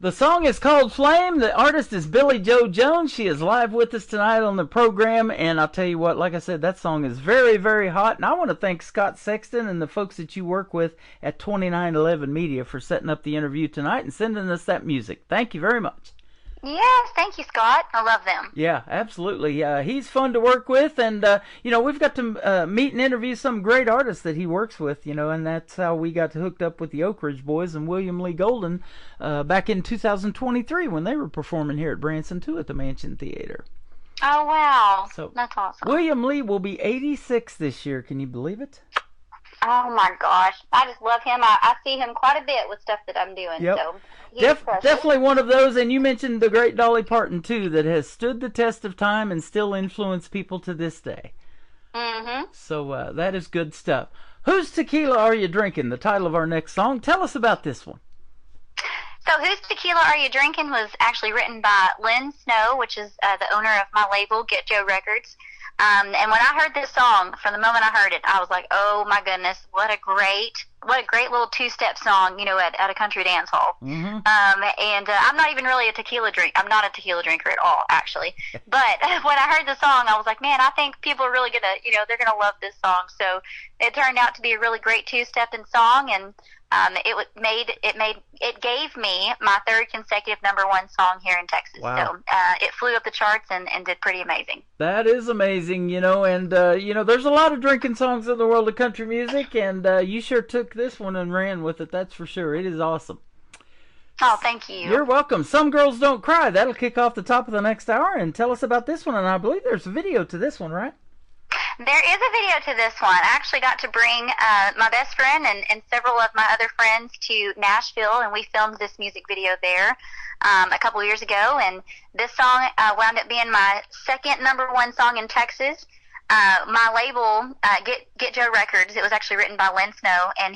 The song is called Flame. The artist is Billy Joe Jones. She is live with us tonight on the program. And I'll tell you what, like I said, that song is very, very hot. And I want to thank Scott Sexton and the folks that you work with at 2911 Media for setting up the interview tonight and sending us that music. Thank you very much. Yes, thank you, Scott. I love them. Yeah, absolutely. He's fun to work with, and we've got to meet and interview some great artists that he works with, and that's how we got hooked up with the Oak Ridge Boys and William Lee Golden back in 2023 when they were performing here at Branson too at the Mansion Theater. Oh wow, so that's awesome. William Lee will be 86 this year. Can you believe it? Oh my gosh, I just love him. I see him quite a bit with stuff that I'm doing. Yep. So definitely one of those. And you mentioned the great Dolly Parton too, that has stood the test of time and still influence people to this day. Mm-hmm. So that is good stuff. Whose Tequila Are You Drinking? The title of our next song. Tell us about this one. So Whose Tequila Are You Drinking was actually written by Lynn Snow, which is the owner of my label, Get Joe Records. And when I heard this song, from the moment I heard it, I was like, oh my goodness, what a great little two-step song, at a country dance hall. Mm-hmm. And I'm not even really I'm not a tequila drinker at all, actually. But when I heard the song, I was like, man, I think people are really gonna, they're gonna love this song. So it turned out to be a really great two-stepping song, and it gave me my third consecutive #1 song here in Texas. Wow. So it flew up the charts and did pretty amazing. That is amazing, and there's a lot of drinking songs in the world of country music, and you sure took this one and ran with it, that's for sure. It is awesome. Oh, thank you. You're welcome. Some Girls Don't Cry. That'll kick off the top of the next hour, and tell us about this one. And I believe there's a video to this one, right? There is a video to this one. I actually got to bring my best friend and several of my other friends to Nashville, and we filmed this music video there a couple of years ago. And this song wound up being my second #1 song in Texas. My label, Get Joe Records, it was actually written by Lynn Snow, and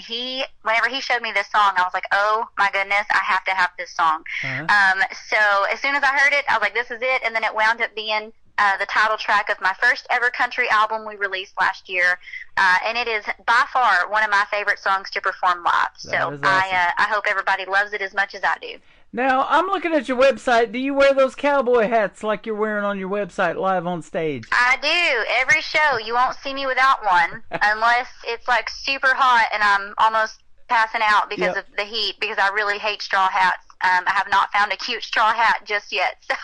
whenever he showed me this song, I was like, oh my goodness, I have to have this song. Uh-huh. So as soon as I heard it, I was like, this is it, and then it wound up being the title track of my first ever country album we released last year, and it is by far one of my favorite songs to perform live. So awesome. I hope everybody loves it as much as I do. Now, I'm looking at your website. Do you wear those cowboy hats like you're wearing on your website live on stage? I do. Every show, you won't see me without one unless it's like super hot and I'm almost passing out because of the heat, because I really hate straw hats. I have not found a cute straw hat just yet. So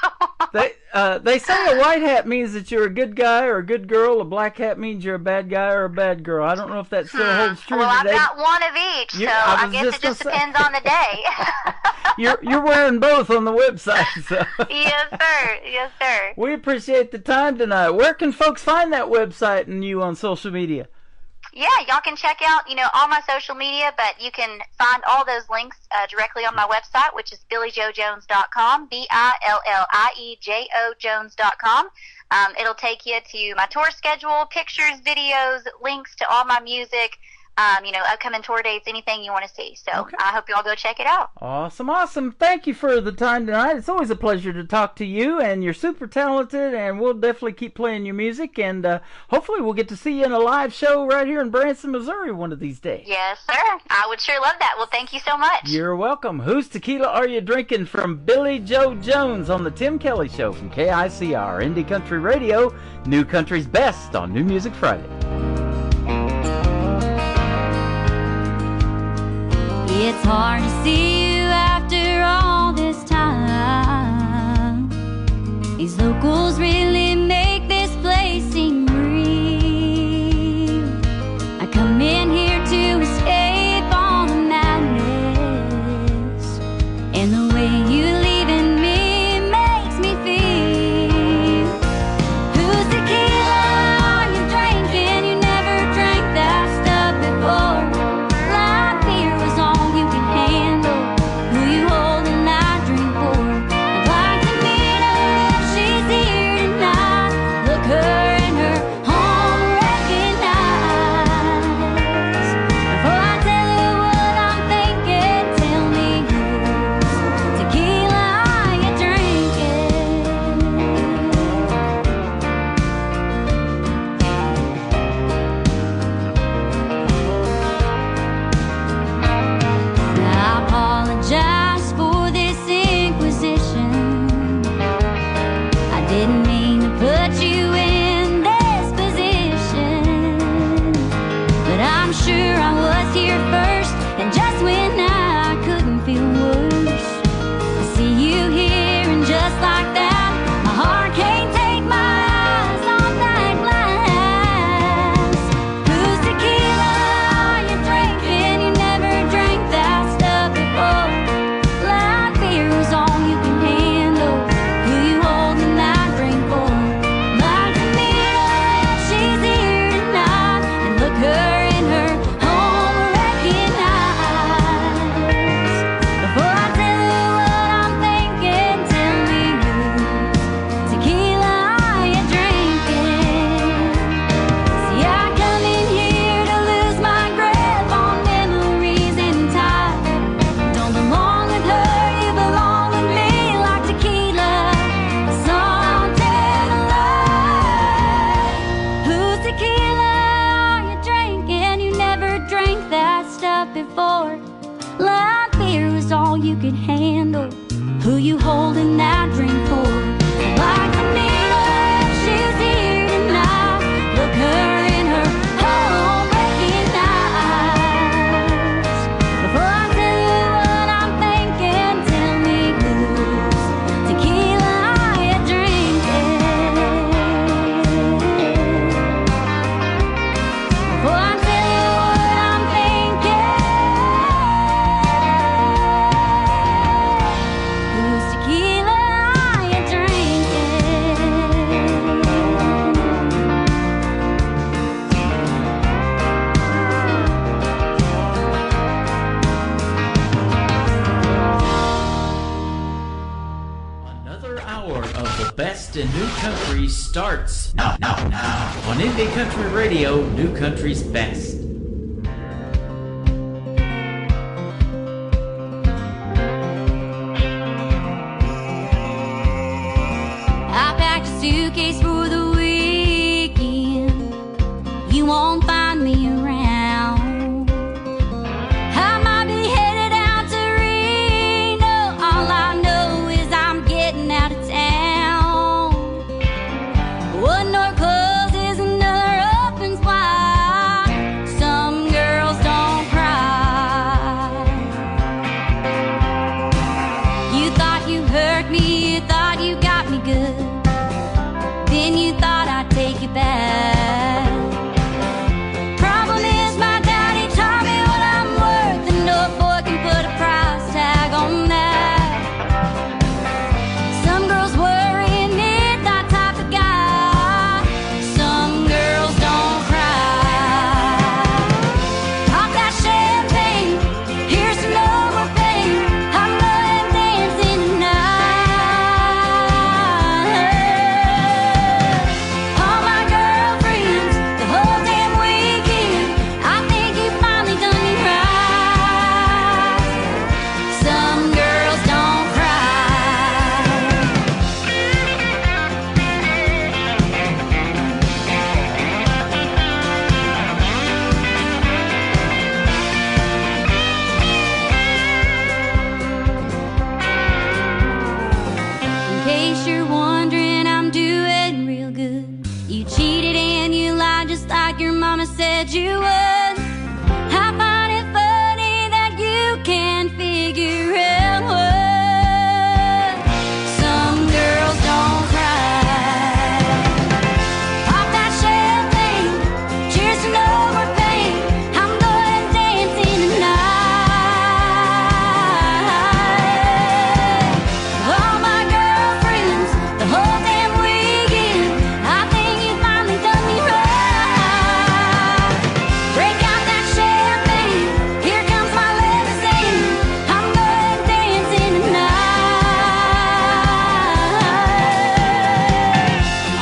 they say a white hat means that you're a good guy or a good girl. A black hat means you're a bad guy or a bad girl. I don't know if that still holds true well, today. I've got one of each, so I guess it just depends on the day. You're wearing both on the website. So. Yes, sir. Yes, sir. We appreciate the time tonight. Where can folks find that website and you on social media? Yeah, y'all can check out, all my social media, but you can find all those links directly on my website, which is BillieJoeJones.com, BILLIEJO Jones.com. It'll take you to my tour schedule, pictures, videos, links to all my music, upcoming tour dates, anything you want to see. So okay. I hope you all go check it out. Awesome. Thank you for the time tonight. It's always a pleasure to talk to you, and you're super talented, and we'll definitely keep playing your music, and hopefully we'll get to see you in a live show right here in Branson, Missouri one of these days. Yes, sir. I would sure love that. Well, thank you so much. You're welcome. Whose Tequila Are You Drinking? From Billy Joe Jones on the Tim Kelly Show from KICR, Indie Country Radio, New Country's best on New Music Friday. It's hard to see you after all this time. These locals really make this place seem real. I come in here to escape all the madness, and the way you leaving me makes me feel. Whose tequila are you drinking? You never drank that stuff before. Light beer was all you can handle. like before. Like fear is all you could handle. Who you holding that drink for? Like Camila, if she's here tonight, look her in her heartbreaking eyes. Before I tell you what I'm thinking, tell me whose tequila you're drinking. Before I tell you what I'm thinking, whose tequila you're Another hour of the best in new country starts now on Indie Country Radio, New Country's best. I packed a suitcase for the weekend. You won't find me around. I might be headed out to Reno. All I know is I'm getting out of town. One door closes, another opens wide. Some girls don't cry. You thought you hurt me, you thought you got me good. Then you thought I'd take you back. Problem is my daddy taught me what I'm worth, and no boy can put a price tag on that. Some girls worry and need that type of guy. Some girls don't cry. Pop that champagne, here's some more pain. I'm going dancing tonight. All my girlfriends, the whole damn weekend, I think you finally done me right. Some girls don't cry. In case you're wondering, I'm doing real good. You cheated and you lied just like your mama said you would. I find it funny that you can't figure out what some girls don't cry. Pop that champagne, cheers to no more pain. I'm going dancing tonight. All my girlfriends, the whole damn weekend, I think you finally done me right. Break out that champagne, here comes my limousine. I'm going dancing tonight.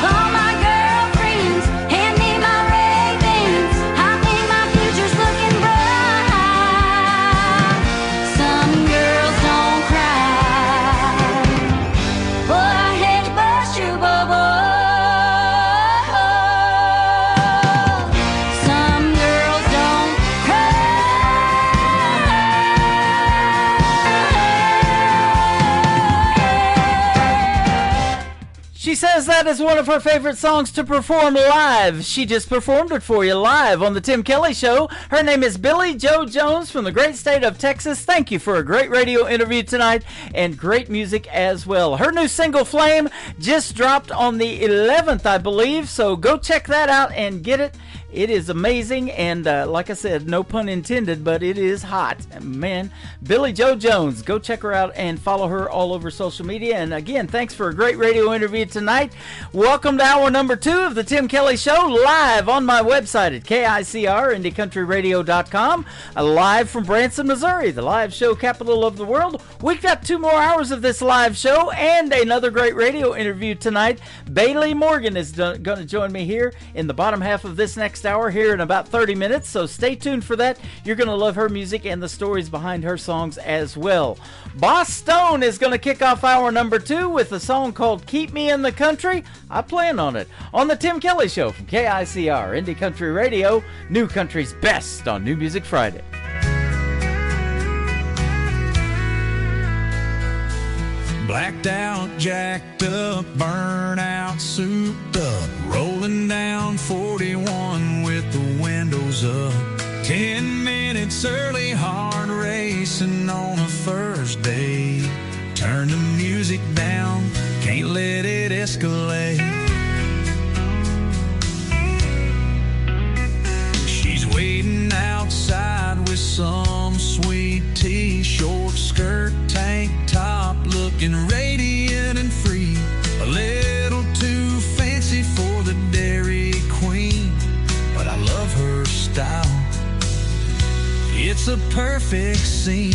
All my girlfriends, hand me my Ray-Bans. I think my future's looking bright. Some girls don't cry. Boy, I hate to bust your bubble. Some girls don't cry. She says that is one of her favorite songs to perform live. She just performed it for you live on the Tim Kelly Show. Her name is Billy Joe Jones from the great state of Texas. Thank you for a great radio interview tonight and great music as well. Her new single, Flame, just dropped on the 11th, I believe, so go check that out and get it. It is amazing, and like I said, no pun intended, but it is hot. Man, Billy Joe Jones, go check her out and follow her all over social media. And again, thanks for a great radio interview tonight. Welcome to hour number 2 of the Tim Kelly Show, live on my website at KICR, IndieCountryRadio.com, live from Branson, Missouri, the live show capital of the world. We've got 2 more hours of this live show and another great radio interview tonight. Bailey Morgan is going to join me here in the bottom half of this next hour here in about 30 minutes, so stay tuned for that. You're going to love her music and the stories behind her songs as well. Boss Stone is going to kick off hour number 2 with a song called Keep Me in the Country. I plan on it on the Tim Kelly Show from KICR, Indie Country Radio, New Country's best on New Music Friday. Blacked out, jacked up, burnout, souped up, rolling down 41 with the windows up. 10 minutes early, hard racing on a Thursday. Turn the music down, can't let it escalate. She's waiting outside with some sweet tea, short skirt, tank top, looking radiant and free. A little too fancy for the Dairy Queen, but I love her style. It's a perfect scene.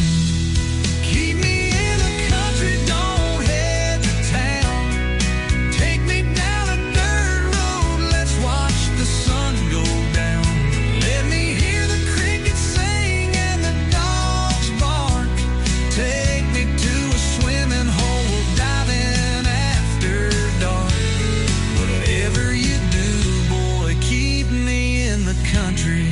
Keep me in the country, don't head to town. Take me down a dirt road, let's watch the sun go down. Let me hear the crickets sing and the dogs bark. Take me to a swimming hole, we'll dive in after dark. Whatever you do, boy, keep me in the country.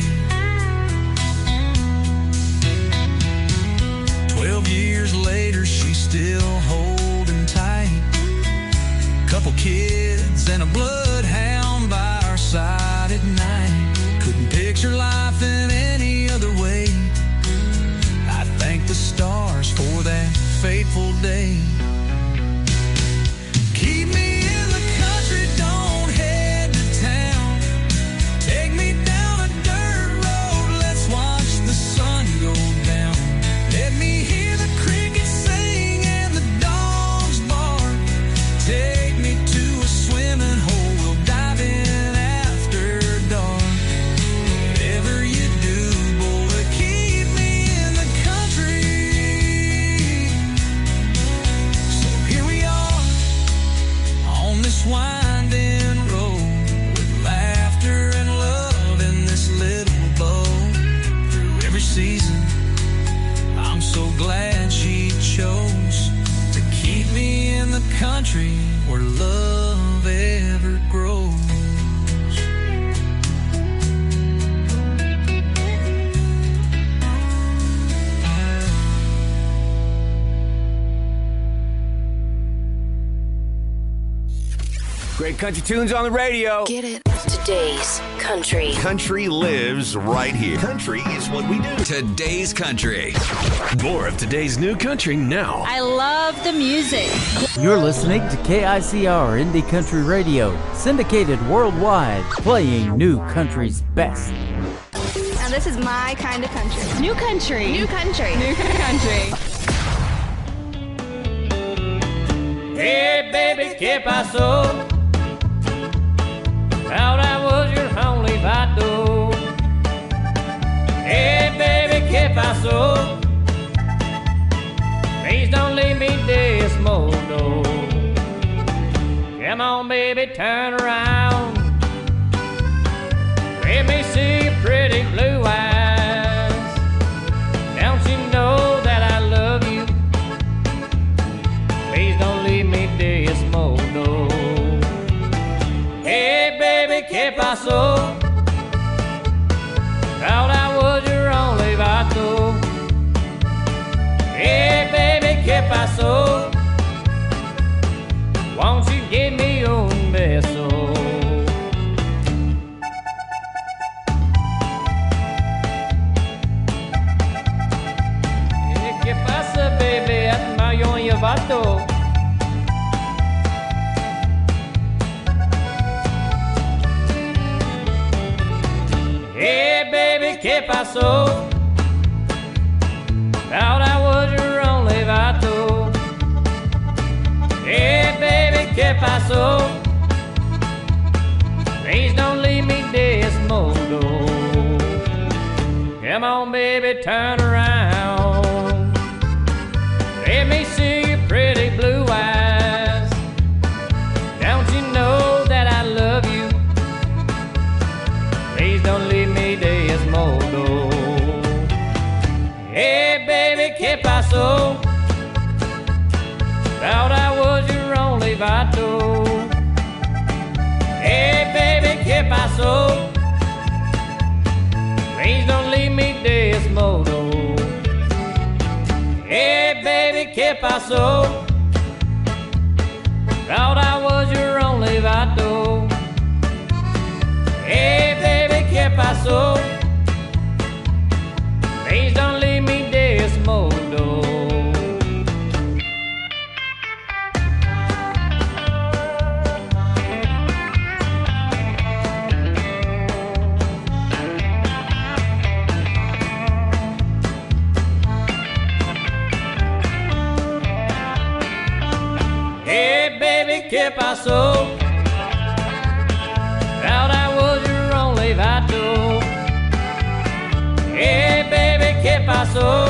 12 years later, she's still holding tight. Couple kids and a bloodhound by our side at night. Couldn't picture life in any other way. I thank the stars for that fateful day. Keep me in the country, don't head to town. Take me down a dirt road, let's watch the sun go down. Let me hear the crickets sing and the dogs bark. Take me to a swimming hole, we'll dive in after dark. Whatever you do, boy, keep me in the country. So here we are on this winding road, with laughter and love in this little boat. Through every season, I'm so glad she chose to keep me in the country where love ever grows. Great country tunes on the radio. Get it? Today's country. Country lives right here. Country is what we do. Today's country. More of today's new country now. I love the music. You're listening to KICR Indie Country Radio, syndicated worldwide, playing new country's best. Now this is my kind of country. New country. New country. New country. Hey, baby, ¿qué pasó? Thought I was your only vato. Hey, baby, ¿qué pasó? Please don't leave me this modo. Come on, baby, turn around. Let me see your pretty blue eyes. Don't you know that I love you? Please don't leave me this modo. Hey, baby, ¿qué pasó? Thought I was your only vato. Hey, baby, ¿qué pasó? Won't you give me un beso? Hey, ¿qué pasa, baby? I'm yo en your vato. Hey, baby, ¿qué pasó? Thought I was your only vato. Hey, baby, ¿qué pasó? Please don't leave me this modo. Come on, baby, turn around. Let me see your pretty blue eyes. Don't you know that I love you? Please don't leave me this modo. Hey, baby, ¿qué pasó? Thought I was your only vato. Hey, baby, ¿qué pasó? Please don't leave me this modo. Hey, baby, ¿qué pasó? Thought I was your only vato. Hey, baby, ¿qué pasó? Please don't leave me desmodo. Hey, baby, ¿qué pasó? Thought I was your only vato. Hey, baby, ¿qué pasó?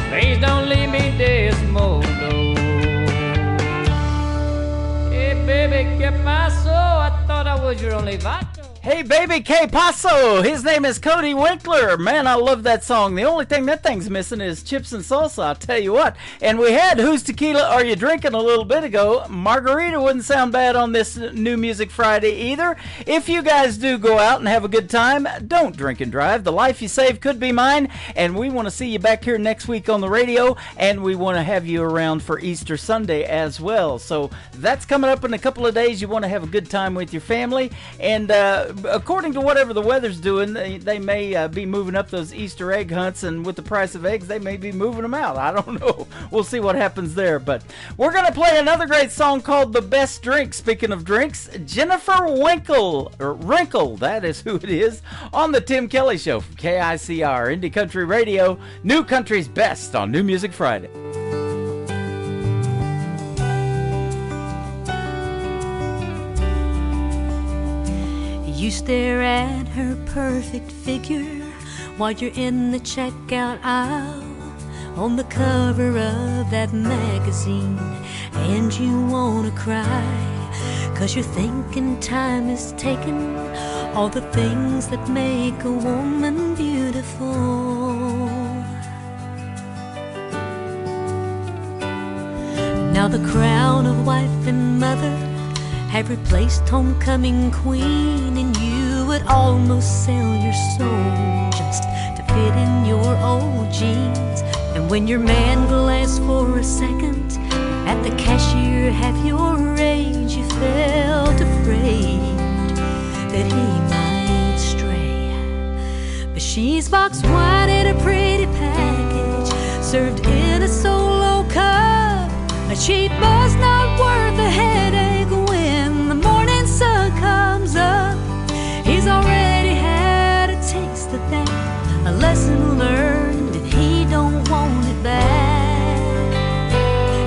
Please don't leave me desmodo. Hey, baby, ¿qué pasó? I thought I was your only vato. Hey, baby, que paso? His name is Cody Winkler. Man, I love that song. The only thing that thing's missing is chips and salsa, I'll tell you what. And we had Whose Tequila Are You Drinking a little bit ago. Margarita wouldn't sound bad on this New Music Friday either. If you guys do go out and have a good time, don't drink and drive. The life you save could be mine. And we want to see you back here next week on the radio. And we want to have you around for Easter Sunday as well. So that's coming up in a couple of days. You want to have a good time with your family. And according to whatever the weather's doing, they may be moving up those Easter egg hunts, and with the price of eggs, they may be moving them out. I don't know. We'll see what happens there. But we're going to play another great song called The Best Drink. Speaking of drinks, Jennifer Wrinkle, that is who it is, on the Tim Kelly Show from KICR, Indie Country Radio, New Country's Best on New Music Friday. You stare at her perfect figure while you're in the checkout aisle on the cover of that magazine, and you wanna cry 'cause you're thinking time is taking all the things that make a woman beautiful. Now the crown of wife and mother have replaced homecoming queen, and you would almost sell your soul just to fit in your old jeans. And when your man glanced for a second at the cashier half your age, you felt afraid that he might stray. But she's boxed wine in a pretty package, served in a solo cup, a cheap buzz not worth a headache. When the morning sun comes up, he's already had a taste of that, a lesson learned, and he don't want it back.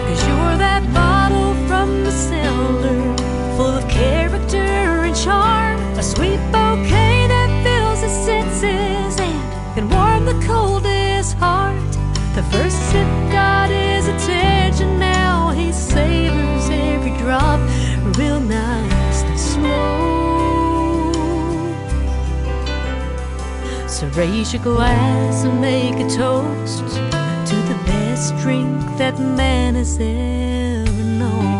'Cause you're that bottle from the cellar, full of character and charm, a sweet bouquet that fills the senses and can warm the coldest heart. The first sip got his attention, now he savors every drop real nice and slow. So raise your glass and make a toast to the best drink that man has ever known.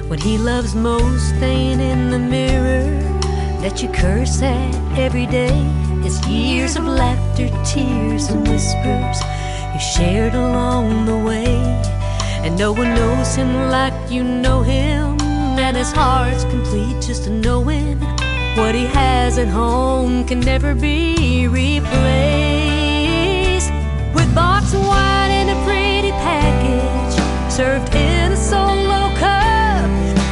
What he loves most ain't in the mirror that you curse at every day. It's years of laughter, tears, and whispers you shared along the way. And no one knows him like you know him, and his heart's complete just to knowing what he has at home can never be replaced. With box of wine in a pretty package, served in a solo cup,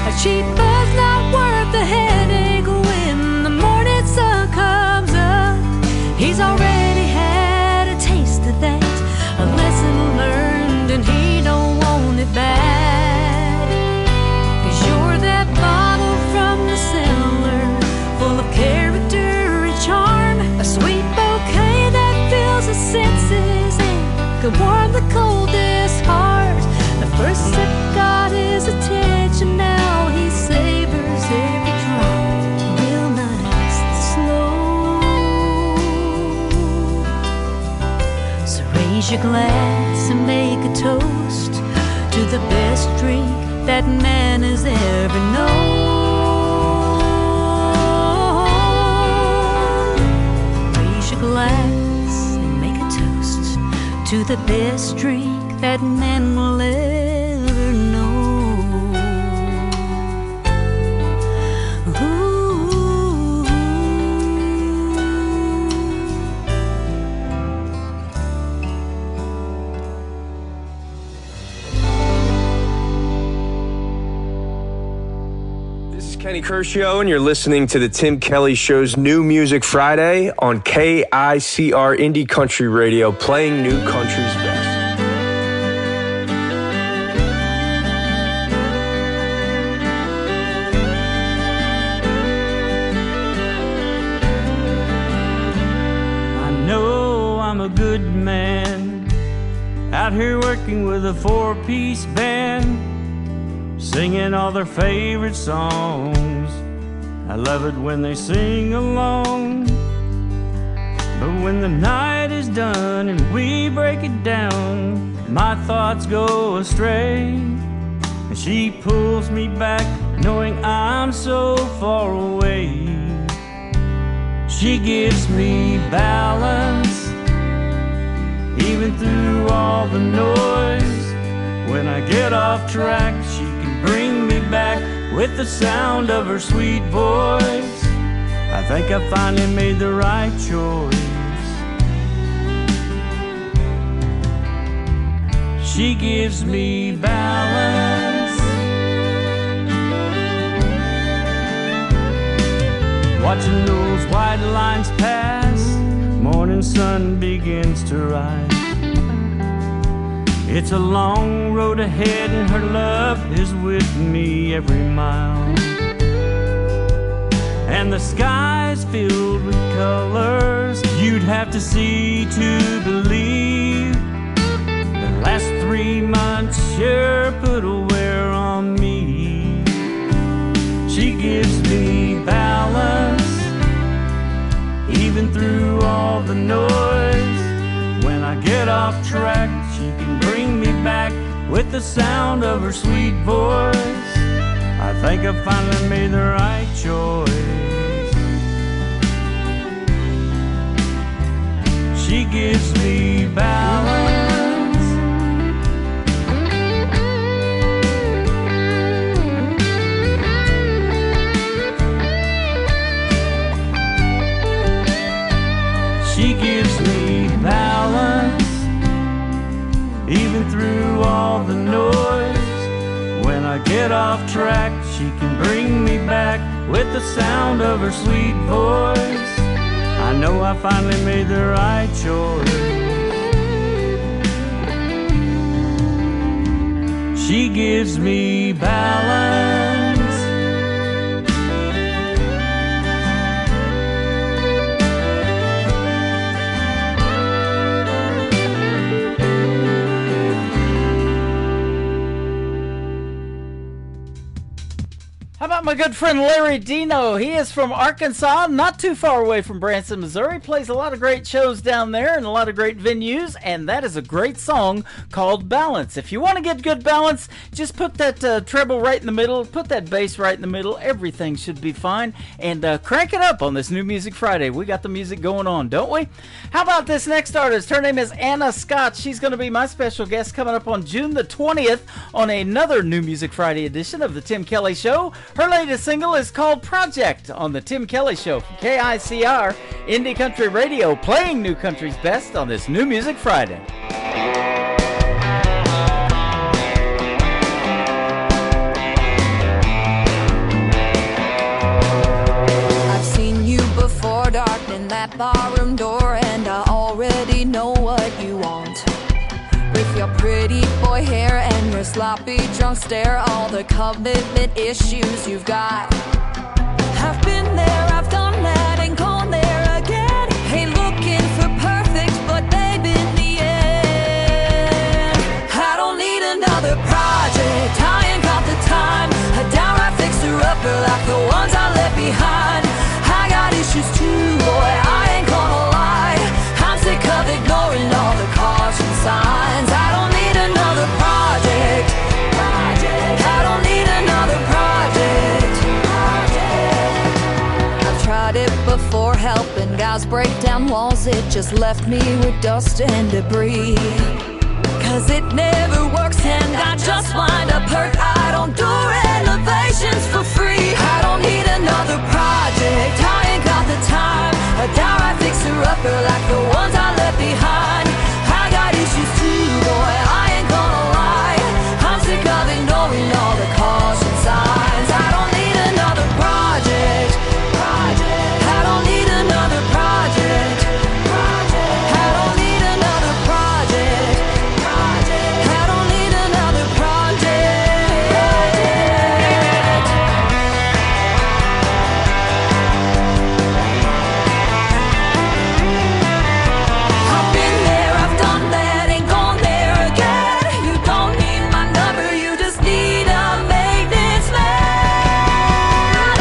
a cheap buzz not worth the headache. When the morning sun comes up, he's already had a taste of that, a lesson learned, and he don't want it back. 'Cause you're that bottle from the cellar, full of character and charm, a sweet bouquet that fills the senses and can warm the coldest heart. The first sip got his attention, now he savors every drop real nice and slow. So raise your glass and make a toast to the best drink that man has ever known. Raise your glass and make a toast to the best drink that man will ever know. Kenny Kershaw, and you're listening to the Tim Kelly Show's New Music Friday on KICR Indie Country Radio, playing new country's best. I know I'm a good man, out here working with a four-piece band, singing all their favorite songs. I love it when they sing along. But when the night is done and we break it down, my thoughts go astray, and she pulls me back knowing I'm so far away. She gives me balance even through all the noise. When I get off track, she can bring me back with the sound of her sweet voice. I think I finally made the right choice. She gives me balance. Watching those white lines pass, morning sun begins to rise. It's a long road ahead and her love is with me every mile. And the sky's filled with colors you'd have to see to believe. The last 3 months sure put a wear on me. She gives me balance even through all the noise. When I get off track, she can bring me back with the sound of her sweet voice. I think I finally made the right choice. She gives me balance. She gives me balance even through all the noise. When I get off track, she can bring me back with the sound of her sweet voice. I know I finally made the right choice. She gives me balance. How about my good friend Larry Dino? He is from Arkansas, not too far away from Branson, Missouri. Plays a lot of great shows down there and a lot of great venues, and that is a great song called Balance. If you want to get good balance, just put that treble right in the middle, put that bass right in the middle. Everything should be fine, and crank it up on this New Music Friday. We got the music going on, don't we? How about this next artist? Her name is Anna Scott. She's going to be my special guest coming up on June the 20th on another New Music Friday edition of The Tim Kelly Show. Her latest single is called Project on The Tim Kelly Show from KICR Indie Country Radio, playing new country's best on this New Music Friday. I've seen you before, darkening that barroom door, and I already know what you want. With your pretty boy hair and your sloppy drunk stare, all the commitment issues you've got. I've been there, I've done that, and gone there again. Ain't looking for perfect, but babe, in the end, I don't need another project. I ain't got the time. A downright fixer-upper like the ones I left behind. I got issues too, boy, I ain't gonna lie. I'm sick of ignoring all the caution signs. I don't need another project. I don't need another project. I've tried it before. for help, and guys break down walls. It just left me with dust and debris. Cause it never works and I just wind up hurt. I don't do renovations for free. I don't need another project, I ain't got the time. A downright fixer-upper like the ones I left behind. I got issues too, boy, I ain't gonna lie. I'm sick of ignoring all the caution signs. I don't need another project. I don't need another project. I don't need another project. I don't need another project. I've been there, I've done that, ain't gone there again. You don't need my number, you just need a maintenance man. I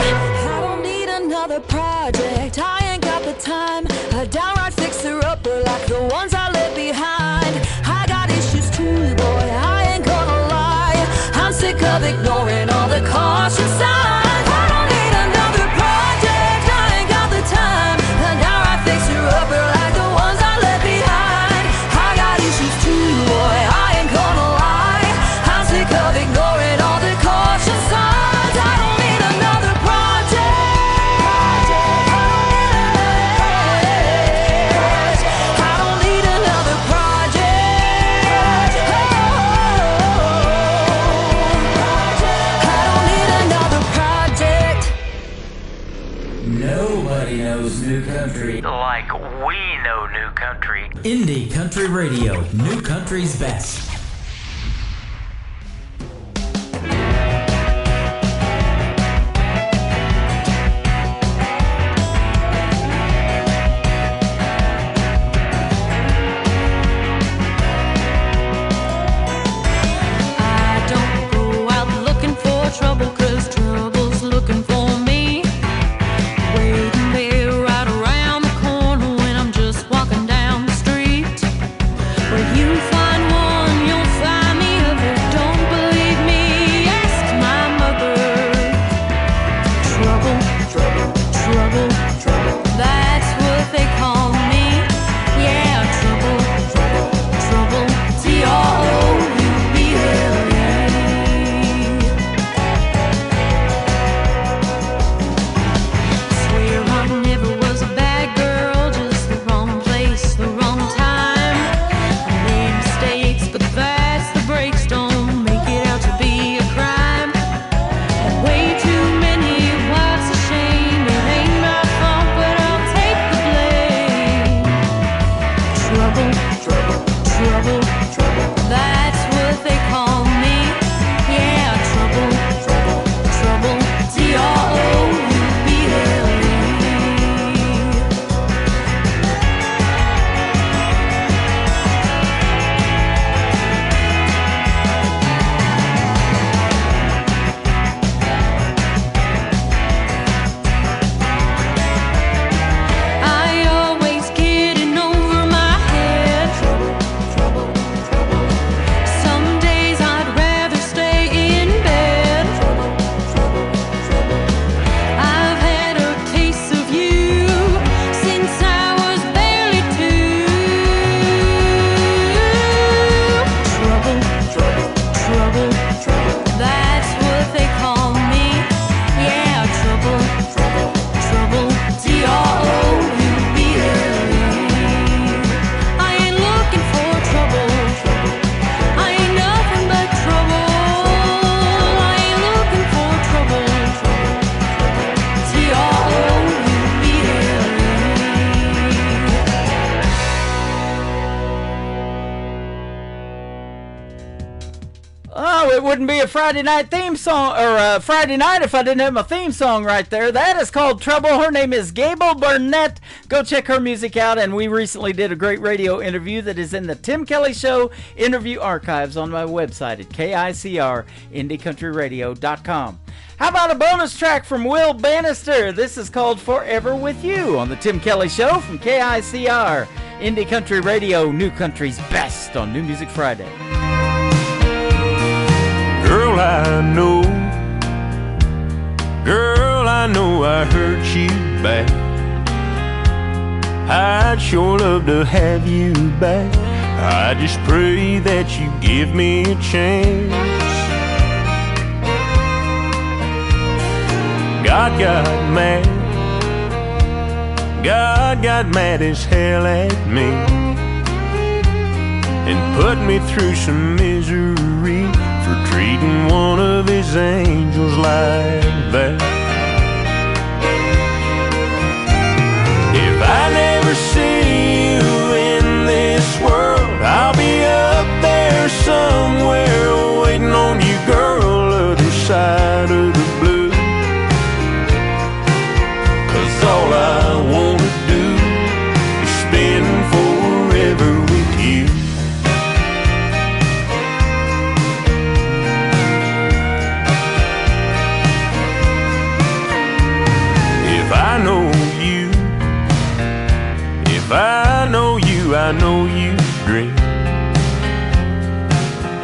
don't need another project, I ain't got the time. A downright fixer-upper like the ones I left behind. I got issues too, boy, I ain't gonna lie. I'm sick of ignoring all the caution signs. I don't need another project, I ain't got the time. A downright fixer-upper like the ones I left behind. I got issues too, boy, I ain't gonna lie. I'm sick of ignoring all the caution signs. I don't need another project. I don't need another project. I don't need another project. Nobody knows new country Like we know new country. Indie Country Radio, new country's best. I don't go out looking for trouble, 'cause trouble's looking for me. Waiting there right around the corner when I'm just walking down the street. Where you find one, you'll find the other. Don't believe me, ask my mother. Trouble, trouble, trouble, trouble. That's what they call me. Yeah, trouble, trouble, trouble. Trouble. Swear I never was a bad girl, just the wrong place, the wrong time. I made mistakes, but that's the breaks. Don't make it out to be a crime. Had way too many, what's a shame. It ain't my fault, but I'll take the blame. Trouble, trouble, trouble, trouble. That's what they call me. Yeah, trouble, trouble, trouble. Trouble. I always getting over my head. Trouble, trouble, trouble. Some days I'd rather stay in bed. Trouble, trouble, trouble. I've had a taste of you since I was barely 2. Trouble, trouble, trouble, trouble. That's what they call me. Yeah, trouble, trouble, trouble. Trouble. I ain't looking for trouble. I ain't nothing but trouble. I ain't looking for trouble. Oh, it wouldn't be a Friday night theme song, or a Friday night if I didn't have my theme song right there. That is called Trouble. Her name is Gable Burnett. Go check her music out, and we recently did a great radio interview that is in the Tim Kelly Show interview archives on my website at KICRIndieCountryRadio.com. How about a bonus track from Will Bannister? This is called Forever With You on the Tim Kelly Show from KICR, Indie Country Radio, New Country's best on New Music Friday. Girl, I know I hurt you bad. I'd sure love to have you back. I just pray that you give me a chance. God got mad. God got mad as hell at me and put me through some misery for treating one of his angels like that. If I never see you in this world, I'll be up there somewhere waiting on you, girl, other side of the blue. 'Cause all I wanna do is spend forever with you. If I know you, if I know you, I know you dream.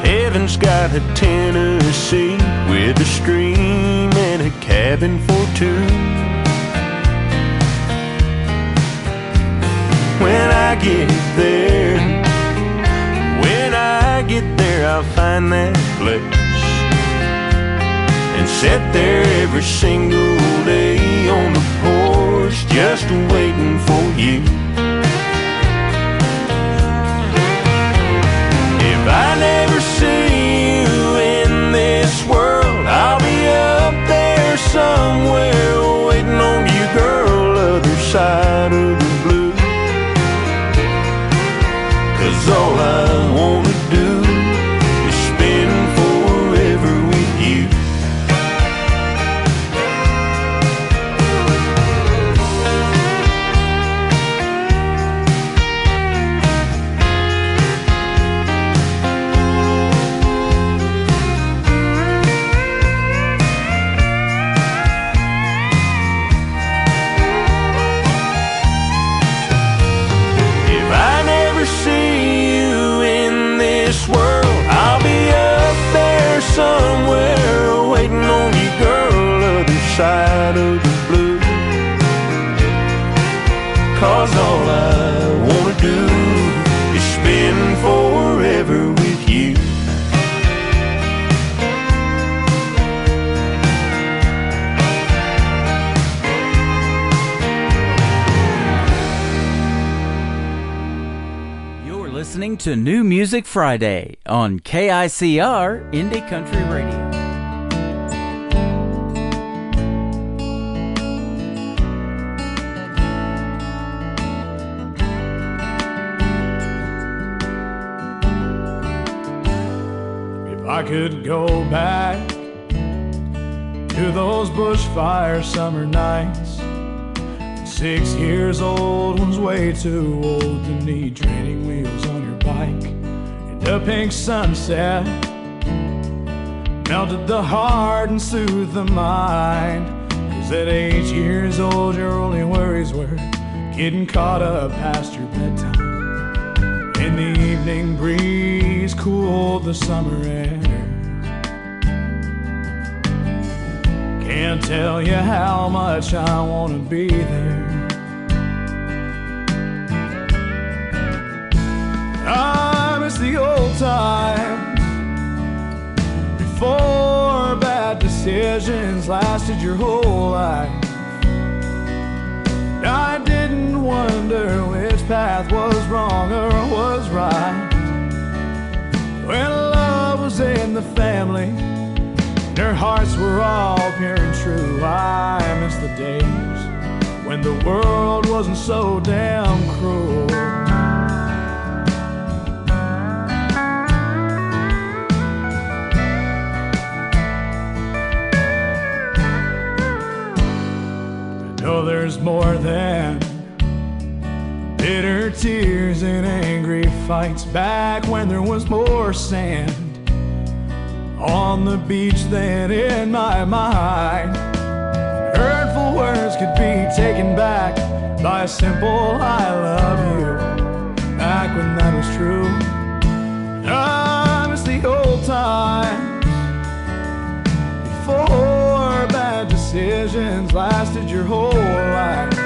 Heaven's got a Tennessee with a stream and a cabin for two. When I get there, I'll find that place and sit there every single day on the porch just waiting for you. If I never see you in this world, I'll be up there somewhere waiting on you, girl, other side of the blue. 'Cause all I wanna do is spend forever with you. Somewhere waiting on you, girl, other side of the blue. 'Cause all I wanna do is spend forever with you. Listening to New Music Friday on KICR Indie Country Radio. If I could go back to those bushfire summer nights, 6 years old was way too old to need training wheels on your bike. And the pink sunset melted the heart and soothed the mind. 'Cause at 8 years old your only worries were getting caught up past your bedtime. And the evening breeze cooled the summer air. Can't tell you how much I want to be there. I miss the old times before bad decisions lasted your whole life. I didn't wonder which path was wrong or was right. When love was in the family, their hearts were all pure and true. I miss the days when the world wasn't so damn cruel. I know there's more than bitter tears and angry fights back when there was more sand on the beach than in my mind. Hurtful words could be taken back by a simple I love you, back when that was true. I miss the old times before bad decisions lasted your whole life.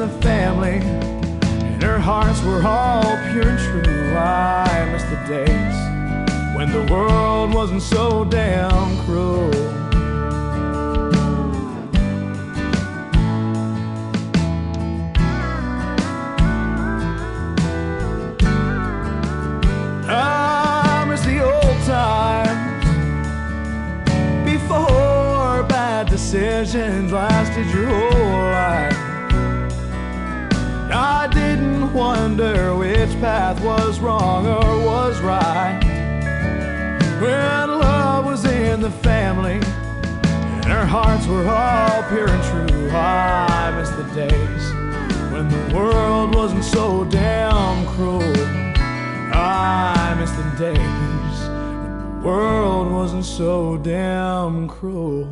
in the family, and her hearts were all pure and true. I miss the days when the world wasn't so damn cruel. I miss the old times before bad decisions lasted your whole life. I didn't wonder which path was wrong or was right. When love was in the family and our hearts were all pure and true. I miss the days when the world wasn't so damn cruel. I miss the days when the world wasn't so damn cruel.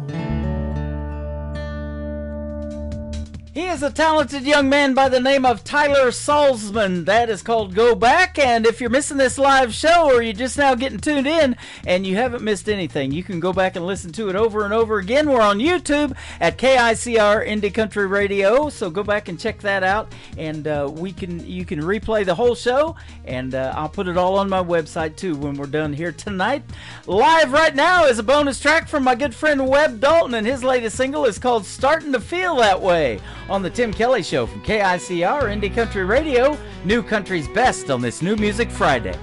He is a talented young man by the name of Tyler Salzman. That is called Go Back. And if you're missing this live show or you're just now getting tuned in and you haven't missed anything, you can go back and listen to it over and over again. We're on YouTube at KICR Indie Country Radio, so go back and check that out. And you can replay the whole show, and I'll put it all on my website too when we're done here tonight. Live right now is a bonus track from my good friend Webb Dalton, and his latest single is called Starting to Feel That Way, on the Tim Kelly Show from KICR Indie Country Radio, New Country's best on this New Music Friday.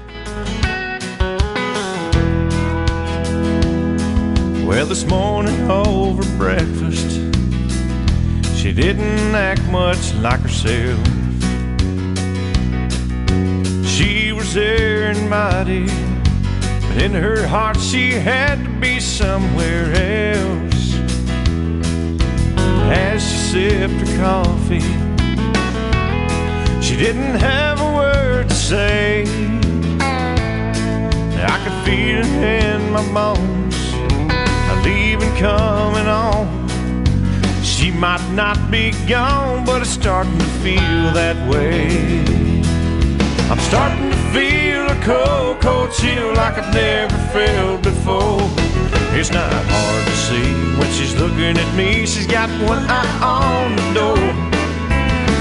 Well, this morning over breakfast, she didn't act much like herself. She was there invited, but in her heart she had to be somewhere else. As she sipped her coffee, she didn't have a word to say. I could feel it in my bones, a leaving coming on. She might not be gone, but it's starting to feel that way. I'm starting to feel a cold, cold chill like I've never felt before. It's not hard to see when she's looking at me. She's got one eye on the door.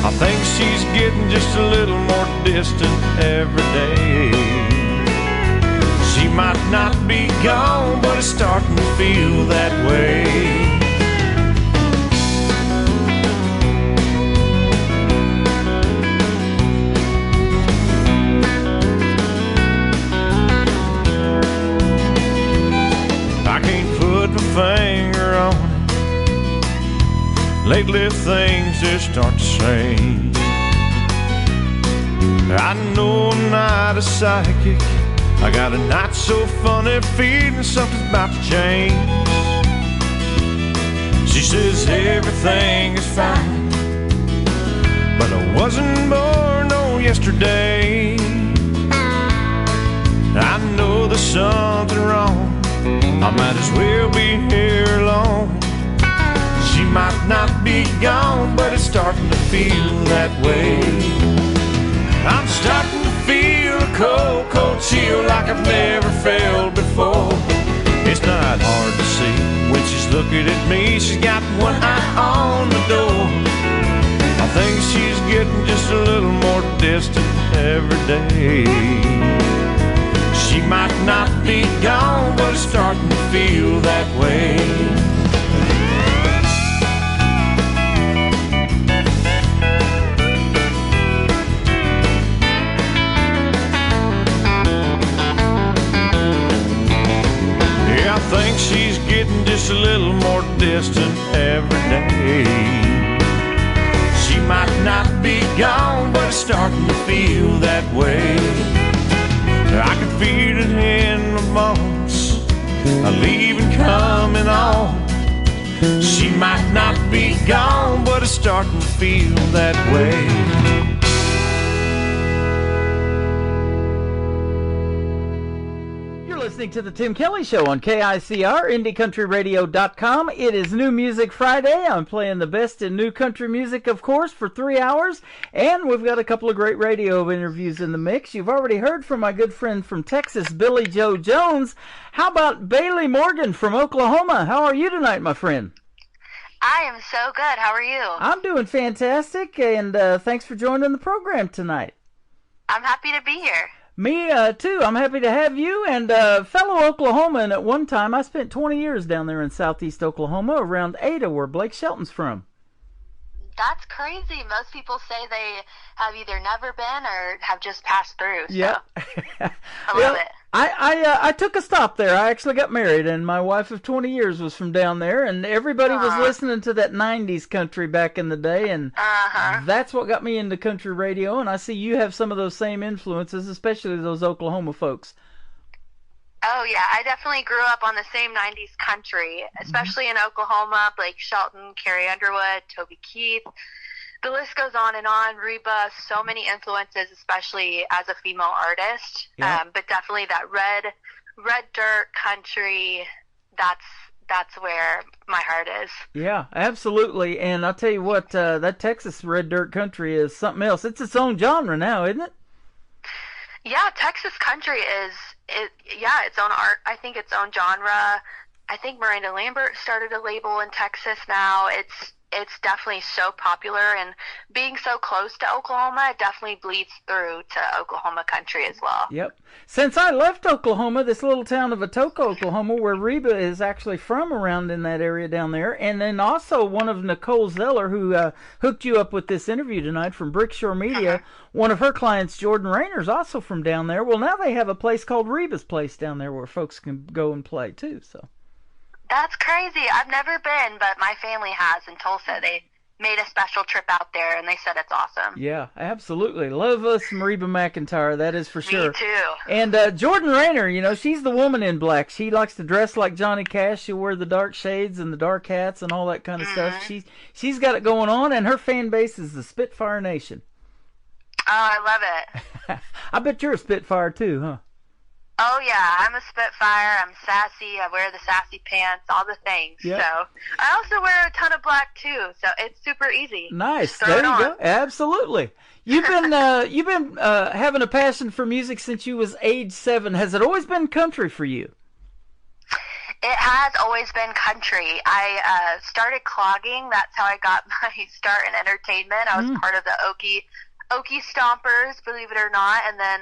I think she's getting just a little more distant every day. She might not be gone, but it's starting to feel that way. Finger on it. Lately things just start to change. I know I'm not a psychic. I got a not so funny feeling something's about to change. She says everything is fine, but I wasn't born on yesterday. I know there's something wrong. I might as well be here alone. She might not be gone, but it's starting to feel that way. I'm starting to feel a cold, cold chill like I've never felt before. It's not hard to see when she's looking at me. She's got one eye on the door. I think she's getting just a little more distant every day. She might not be gone, but it's starting to feel that way. Yeah, I think she's getting just a little more distant every day. She might not be gone, but it's starting to feel that way. I can feel it in my bones, a leaving coming on. She might not be gone, but it's starting to feel that way. Listening to the Tim Kelly Show on KICR, IndieCountryRadio.com. It is New Music Friday. I'm playing the best in new country music, of course, for 3 hours. And we've got a couple of great radio interviews in the mix. You've already heard from my good friend from Texas, Billy Joe Jones. How about Bailey Morgan from Oklahoma? How are you tonight, my friend? I am so good. How are you? I'm doing fantastic, and thanks for joining the program tonight. I'm happy to be here. Me, too. I'm happy to have you, and fellow Oklahoman. At one time, I spent 20 years down there in southeast Oklahoma, around Ada, where Blake Shelton's from. That's crazy. Most people say they have either never been or have just passed through. So. Yeah. I love it. I took a stop there. I actually got married, and my wife of 20 years was from down there, and everybody was listening to that 90s country back in the day, and that's what got me into country radio, and I see you have some of those same influences, especially those Oklahoma folks. Oh, yeah. I definitely grew up on the same 90s country, especially in Oklahoma. Blake Shelton, Carrie Underwood, Toby Keith. The list goes on and on. Reba, so many influences, especially as a female artist. Yeah. But definitely that red dirt country, that's where my heart is. Yeah, absolutely. And I'll tell you what, that Texas red dirt country is something else. It's its own genre now, isn't it? Yeah, Texas country is its own art. I think its own genre. I think Miranda Lambert started a label in Texas now. It's definitely so popular, and being so close to Oklahoma, it definitely bleeds through to Oklahoma country as well. Yep. Since I left Oklahoma, this little town of Atoka, Oklahoma, where Reba is actually from, around in that area down there, and then also one of Nicole Zeller, who hooked you up with this interview tonight from Brickshore Media, one of her clients, Jordan Rayner's also from down there. Well, now they have a place called Reba's Place down there where folks can go and play, too, so... That's crazy. I've never been, but my family has in Tulsa. They made a special trip out there, and they said it's awesome. Yeah, absolutely. Love us some Reba McEntire, that is for sure. Me too. And Jordan Rayner, she's the woman in black. She likes to dress like Johnny Cash. She'll wear the dark shades and the dark hats and all that kind of stuff. She's got it going on, and her fan base is the Spitfire Nation. Oh, I love it. I bet you're a Spitfire too, huh? Oh, yeah, I'm a Spitfire. I'm sassy. I wear the sassy pants, all the things. Yep. So I also wear a ton of black, too, so it's super easy. Nice. There you go. Absolutely. You've been having a passion for music since you was age 7. Has it always been country for you? It has always been country. I started clogging. That's how I got my start in entertainment. I was part of the Okie Stompers, believe it or not, and then...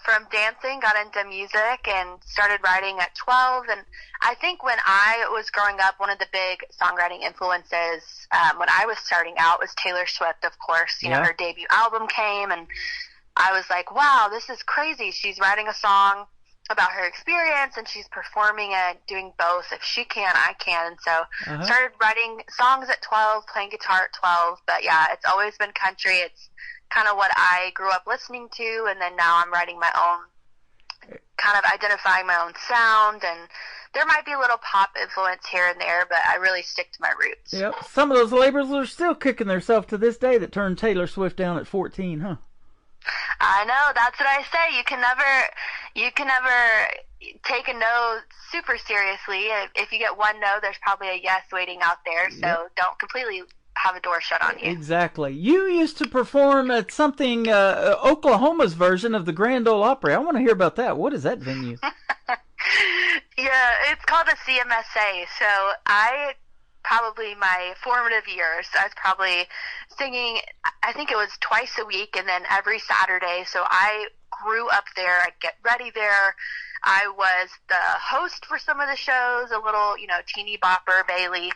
from dancing, got into music and started writing at 12. And I think when I was growing up, one of the big songwriting influences when I was starting out was Taylor Swift, of course. You know, her debut album came, and I was like, wow, this is crazy. She's writing a song about her experience, and she's performing it, doing both. If she can, I can. And so started writing songs at 12, playing guitar at 12. But, yeah, it's always been country. It's kind of what I grew up listening to, and then now I'm writing my own, kind of identifying my own sound, and there might be a little pop influence here and there, but I really stick to my roots. Yep. Some of those labels are still kicking themselves to this day that turned Taylor Swift down at 14, huh? I know, that's what I say. You can never take a no super seriously. If you get one no, there's probably a yes waiting out there, so don't completely have a door shut on you. Exactly. You used to perform at something, Oklahoma's version of the Grand Ole Opry. I want to hear about that. What is that venue? Yeah, it's called the CMSA. So probably my formative years, I was probably singing, I think it was twice a week and then every Saturday. So I grew up there. I'd get ready there. I was the host for some of the shows, a little, teeny bopper, Bailey,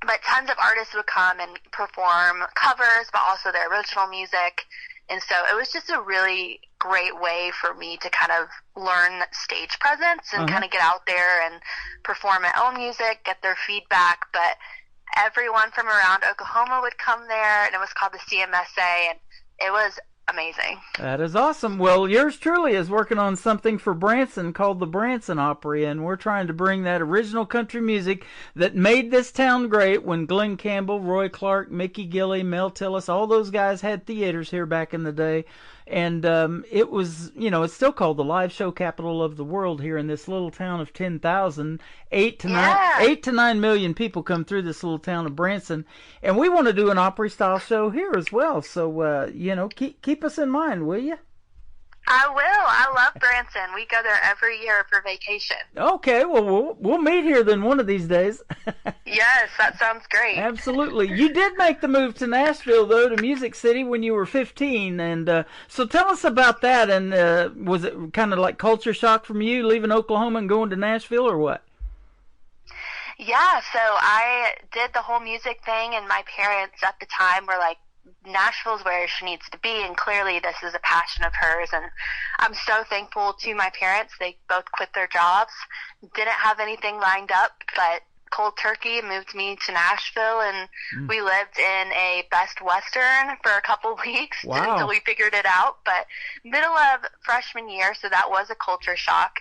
but tons of artists would come and perform covers, but also their original music. And so it was just a really great way for me to kind of learn stage presence and kind of get out there and perform my own music, get their feedback. But everyone from around Oklahoma would come there, and it was called the CMSA, and it was amazing. That is awesome. Well, yours truly is working on something for Branson called the Branson Opry, and we're trying to bring that original country music that made this town great when Glenn Campbell, Roy Clark, Mickey Gilley, Mel Tillis, all those guys had theaters here back in the day. And it was, it's still called the live show capital of the world here in this little town of 10,000. 8 to 9 million people come through this little town of Branson. And we want to do an Opry-style show here as well. So, keep us in mind, will you? I will. I love Branson. We go there every year for vacation. Okay, well, we'll meet here then one of these days. Yes, that sounds great. Absolutely. You did make the move to Nashville, though, to Music City when you were 15. And so tell us about that. And was it kind of like culture shock from you, leaving Oklahoma and going to Nashville, or what? Yeah, so I did the whole music thing, and my parents at the time were like, Nashville's where she needs to be, and clearly this is a passion of hers, and I'm so thankful to my parents. They both quit their jobs, didn't have anything lined up, but cold turkey moved me to Nashville, and we lived in a Best Western for a couple weeks until we figured it out. But middle of freshman year, so that was a culture shock.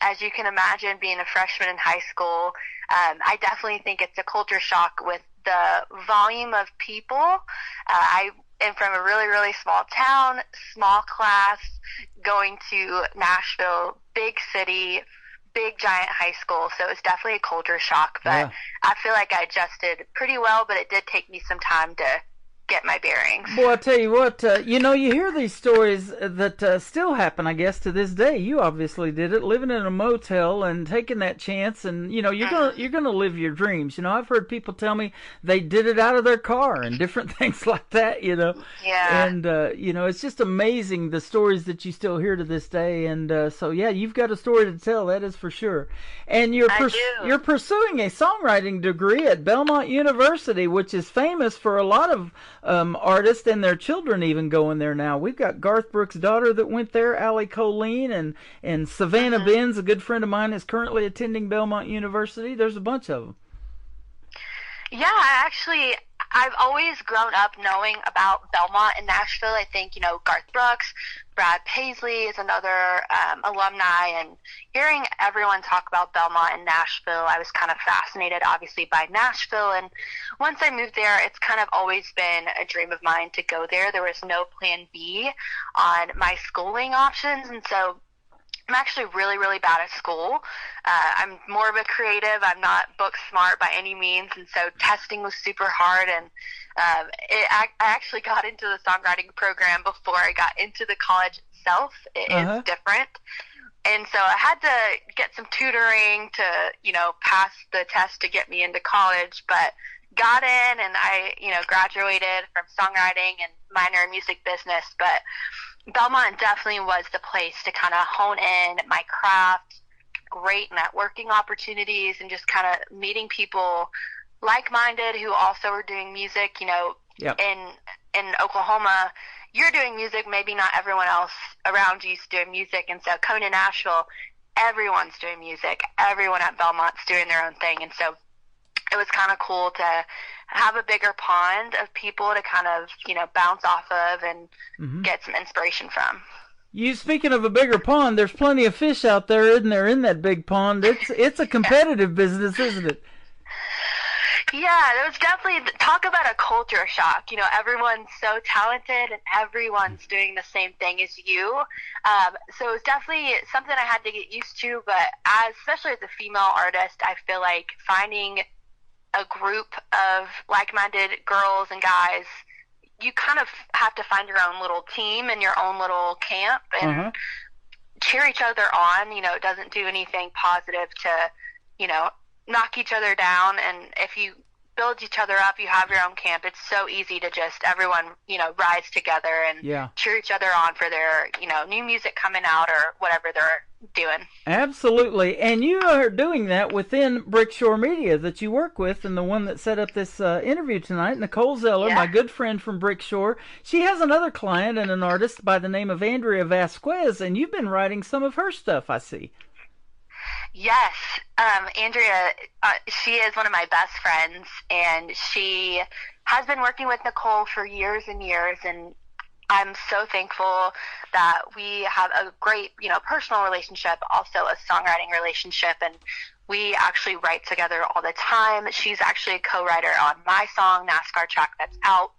As you can imagine, being a freshman in high school, I definitely think it's a culture shock with the volume of people. I am from a really, really small town, small class, going to Nashville, big city, big giant high school, so it was definitely a culture shock, but I feel like I adjusted pretty well, but it did take me some time to get my bearings. Boy, I tell you what, you hear these stories that still happen, I guess, to this day. You obviously did it, living in a motel and taking that chance, and you're gonna live your dreams. I've heard people tell me they did it out of their car and different things like that. Yeah. And it's just amazing the stories that you still hear to this day. And so yeah, you've got a story to tell, that is for sure. And you're pursuing a songwriting degree at Belmont University, which is famous for a lot of artists and their children even going there now. We've got Garth Brooks' daughter that went there, Allie Colleen, and Savannah Benz, a good friend of mine, is currently attending Belmont University. There's a bunch of them. Yeah, I've always grown up knowing about Belmont and Nashville. I think, Garth Brooks, Brad Paisley is another alumni, and hearing everyone talk about Belmont and Nashville, I was kind of fascinated, obviously, by Nashville. And once I moved there, it's kind of always been a dream of mine to go there. There was no plan B on my schooling options, and so I'm actually really, really bad at school. I'm more of a creative. I'm not book smart by any means, and so testing was super hard. And I actually got into the songwriting program before I got into the college itself. It is different. And so I had to get some tutoring to, pass the test to get me into college, but got in, and I, graduated from songwriting and minor in music business. But Belmont definitely was the place to kind of hone in my craft, great networking opportunities, and just kind of meeting people like-minded who also are doing music. In Oklahoma, you're doing music, maybe not everyone else around you is doing music, and so coming to Nashville, everyone's doing music. Everyone at Belmont's doing their own thing, and so it was kind of cool to have a bigger pond of people to kind of, bounce off of and get some inspiration from. Speaking of a bigger pond, there's plenty of fish out there, isn't there, in that big pond? It's a competitive business, isn't it? Yeah, there was definitely, talk about a culture shock. Everyone's so talented and everyone's doing the same thing as you. So it was definitely something I had to get used to, but especially as a female artist, I feel like finding a group of like-minded girls and guys, you kind of have to find your own little team and your own little camp and cheer each other on. It doesn't do anything positive to, knock each other down. And if you build each other up, you have your own camp. It's so easy to just everyone, rise together and cheer each other on for their, new music coming out or whatever they're doing. Absolutely. And you are doing that within Brickshore Media that you work with, and the one that set up this interview tonight, Nicole Zeller, my good friend from Brickshore. She has another client and an artist by the name of Andrea Vasquez, and you've been writing some of her stuff, I see. Yes. Andrea, she is one of my best friends, and she has been working with Nicole for years and years, and I'm so thankful that we have a great, personal relationship, also a songwriting relationship, and we actually write together all the time. She's actually a co-writer on my song, NASCAR track that's out.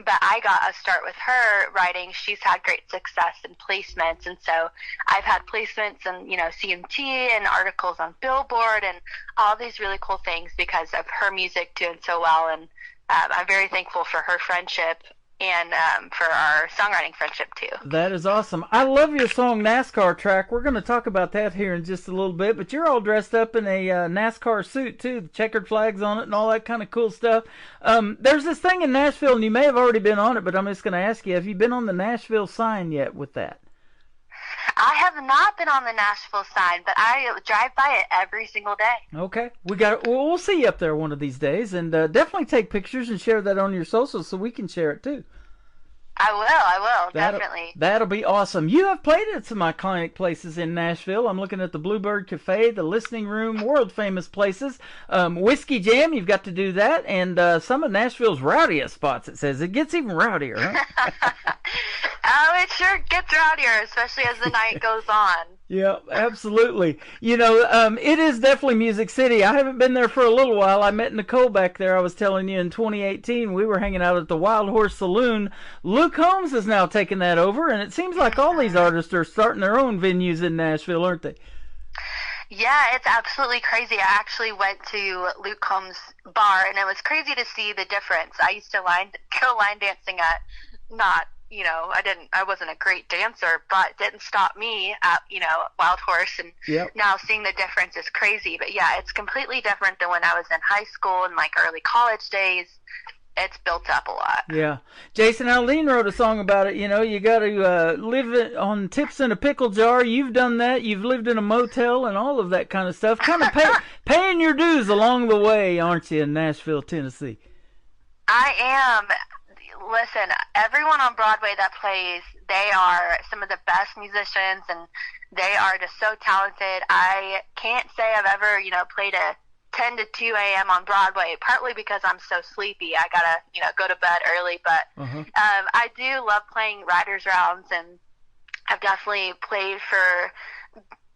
But I got a start with her writing. She's had great success in placements, and so I've had placements in, CMT and articles on Billboard and all these really cool things because of her music doing so well, and I'm very thankful for her friendship and for our songwriting friendship too. That is awesome. I love your song NASCAR Track. We're going to talk about that here in just a little bit, but you're all dressed up in a NASCAR suit too, the checkered flags on it and all that kind of cool stuff. There's this thing in Nashville, and you may have already been on it, but I'm just going to ask you, have you been on the Nashville sign yet with that? I have not been on the Nashville sign, but I drive by it every single day. Okay. We'll see you up there one of these days, and definitely take pictures and share that on your socials so we can share it too. I will, definitely. That'll be awesome. You have played at some iconic places in Nashville. I'm looking at the Bluebird Cafe, the Listening Room, world-famous places. Whiskey Jam, you've got to do that, and some of Nashville's rowdiest spots, it says. It gets even rowdier, huh? Oh, it sure gets rowdier, especially as the night goes on. Yeah, absolutely. You know, it is definitely Music City. I haven't been there for a little while. I met Nicole back there. I was telling you in 2018, we were hanging out at the Wild Horse Saloon. Luke Combs has now taken that over, and it seems like all these artists are starting their own venues in Nashville, aren't they? Yeah, it's absolutely crazy. I actually went to Luke Combs' bar, and it was crazy to see the difference. I used to go line dancing at I wasn't a great dancer, but it didn't stop me at, Wild Horse, and now seeing the difference is crazy. But yeah, it's completely different than when I was in high school and like early college days. It's built up a lot. Yeah. Jason Aldean wrote a song about it. You know, you got to live on tips in a pickle jar. You've done that. You've lived in a motel and all of that kind of stuff. Kind of paying your dues along the way, aren't you, in Nashville, Tennessee? I am. Listen, everyone on Broadway that plays, they are some of the best musicians, and they are just so talented. I can't say I've ever, played a 10 to 2 a.m. on Broadway, partly because I'm so sleepy. I gotta, go to bed early, but I do love playing Writers' Rounds, and I've definitely played for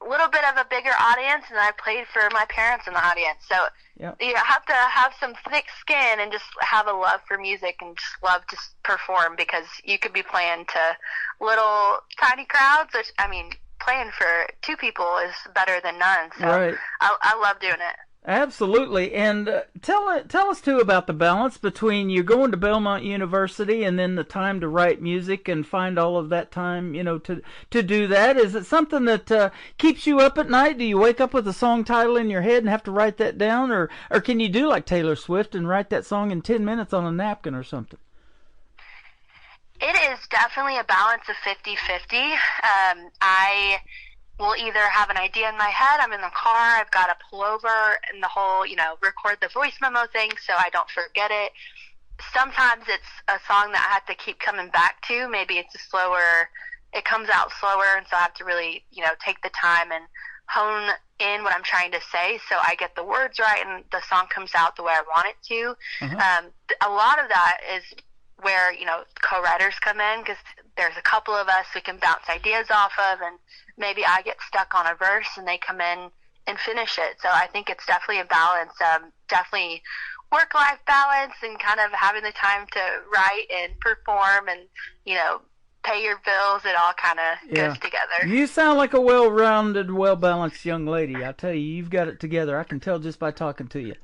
a little bit of a bigger audience, and I played for my parents in the audience. So you have to have some thick skin and just have a love for music and just love to perform, because you could be playing to little tiny crowds, which, playing for 2 people is better than none. So right. I love doing it. Absolutely. And tell us, too, about the balance between you going to Belmont University and then the time to write music and find all of that time, to do that. Is it something that keeps you up at night? Do you wake up with a song title in your head and have to write that down? Or can you do like Taylor Swift and write that song in 10 minutes on a napkin or something? It is definitely a balance of 50-50. I will either have an idea in my head, I'm in the car, I've got to pull over and the whole, record the voice memo thing so I don't forget it. Sometimes it's a song that I have to keep coming back to. Maybe it comes out slower, and so I have to really, take the time and hone in what I'm trying to say so I get the words right and the song comes out the way I want it to. A lot of that is where, co-writers come in, because there's a couple of us we can bounce ideas off of, and maybe I get stuck on a verse and they come in and finish it. So I think it's definitely a balance, definitely work-life balance, and kind of having the time to write and perform and, pay your bills. It all kind of goes together. You sound like a well-rounded, well-balanced young lady. I tell you, you've got it together. I can tell just by talking to you.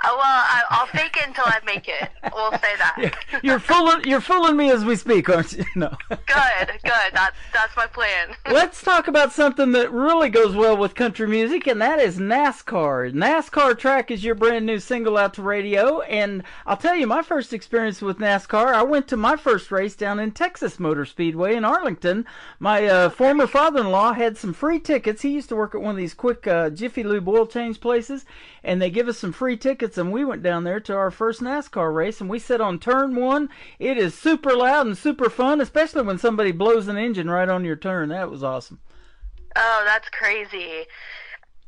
Well, I'll fake it until I make it. We'll say that. You're fooling me as we speak, aren't you? No. Good. That's my plan. Let's talk about something that really goes well with country music, and that is NASCAR. NASCAR Track is your brand new single out to radio, and I'll tell you, my first experience with NASCAR, I went to my first race down in Texas Motor Speedway in Arlington. My former father-in-law had some free tickets. He used to work at one of these quick Jiffy Lube oil change places, and they give us some free tickets, and we went down there to our first NASCAR race, and we sat on turn 1. It is super loud and super fun, especially when somebody blows an engine right on your turn. That was awesome. Oh, that's crazy.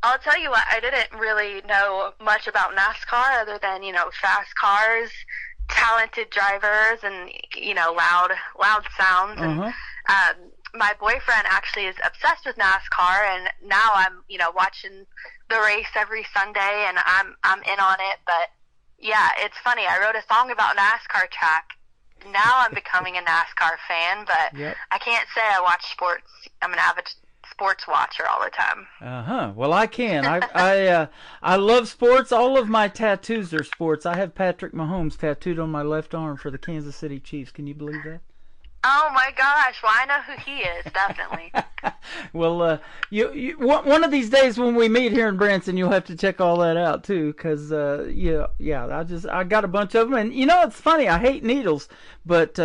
I'll tell you what, I didn't really know much about NASCAR other than, fast cars, talented drivers, and, loud sounds. And, my boyfriend actually is obsessed with NASCAR, and now I'm, watching the race every Sunday, and I'm in on it. But yeah, it's funny. I wrote a song about NASCAR Track. Now I'm becoming a NASCAR fan, but I can't say I watch sports. I'm an avid sports watcher all the time. Well, I can. I love sports. All of my tattoos are sports. I have Patrick Mahomes tattooed on my left arm for the Kansas City Chiefs. Can you believe that? Oh my gosh! Well, I know who he is, definitely. Well, you one of these days when we meet here in Branson, you'll have to check all that out too, because I got a bunch of them, and it's funny. I hate needles, but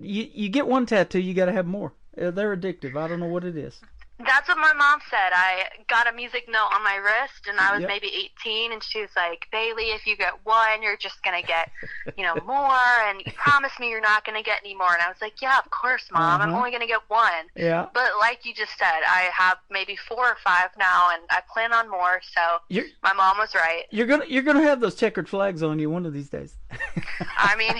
you get one tattoo, you got to have more. They're addictive. I don't know what it is. That's what my mom said. I got a music note on my wrist, and I was Yep. maybe 18, and she was like, Bailey, if you get one, you're just going to get, more, and you promised me you're not going to get any more. And I was like, yeah, of course, Mom. I'm Uh-huh. only going to get one. Yeah. But like you just said, I have maybe 4 or 5 now, and I plan on more, so my mom was right. You're gonna have those checkered flags on you one of these days. I mean,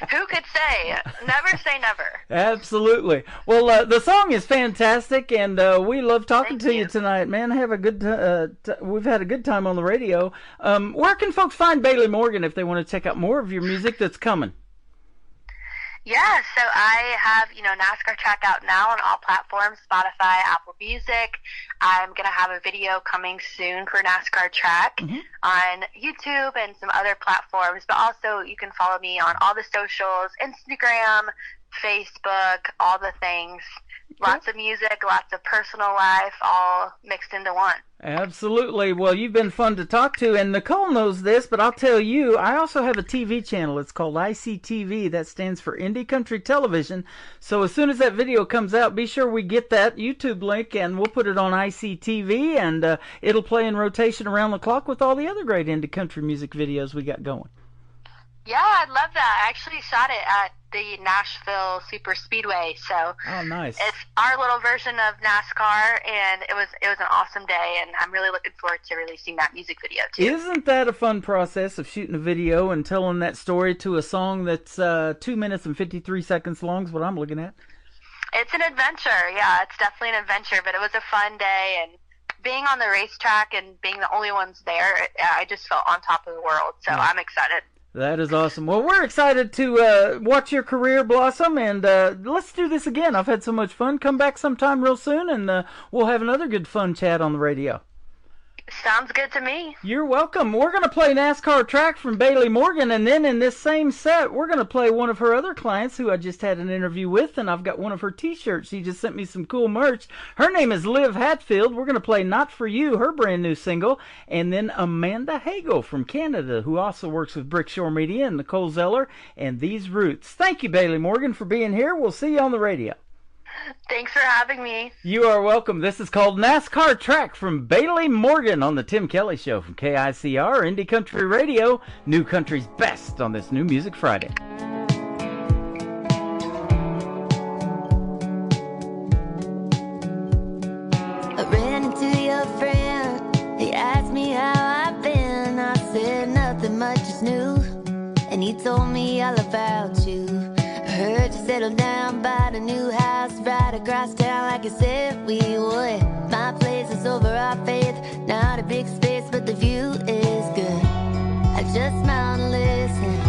who could say? Never say never. Absolutely. Well, the song is fantastic, and we love talking to you tonight, man. Have a good. We've had a good time on the radio. Where can folks find Bailey Morgan if they want to check out more of your music that's coming? Yeah, so I have, NASCAR Track out now on all platforms, Spotify, Apple Music. I'm going to have a video coming soon for NASCAR Track on YouTube and some other platforms, but also you can follow me on all the socials, Instagram, Facebook, all the things. Lots of music, lots of personal life, all mixed into one. Absolutely. Well, you've been fun to talk to, and Nicole knows this, but I'll tell you, I also have a TV channel. It's called ICTV. That stands for Indie Country Television. So as soon as that video comes out, be sure we get that YouTube link, and we'll put it on ICTV, and it'll play in rotation around the clock with all the other great indie country music videos we got going. Yeah, I'd love that. I actually shot it at the Nashville Super Speedway, so nice. It's our little version of NASCAR, and it was an awesome day, and I'm really looking forward to releasing that music video too. Isn't that a fun process of shooting a video and telling that story to a song that's 2 minutes and 53 seconds long is what I'm looking at? It's an adventure, yeah, it's definitely an adventure, but it was a fun day, and being on the racetrack and being the only ones there, I just felt on top of the world, so Yeah. I'm excited. That is awesome. Well, we're excited to watch your career blossom, and let's do this again. I've had so much fun. Come back sometime real soon, and we'll have another good fun chat on the radio. Sounds good to me. You're welcome. We're going to play NASCAR Track from Bailey Morgan, and then in this same set, we're going to play one of her other clients who I just had an interview with, and I've got one of her T-shirts. She just sent me some cool merch. Her name is Liv Hatfield. We're going to play Not For You, her brand new single, and then Amanda Hagel from Canada, who also works with Brickshore Media, and Nicole Zeller, and These Roots. Thank you, Bailey Morgan, for being here. We'll see you on the radio. Thanks for having me. You are welcome. This is called NASCAR Track from Bailey Morgan on the Tim Kelly Show from KICR, Indie Country Radio, New Country's best on this New Music Friday. I ran into your friend. He asked me how I've been. I said nothing much is new. And he told me all about you. I heard you settled down, bought a new house right across town like you said we would. My place is over our faith. Not a big space, but the view is good. I just smiled and listened.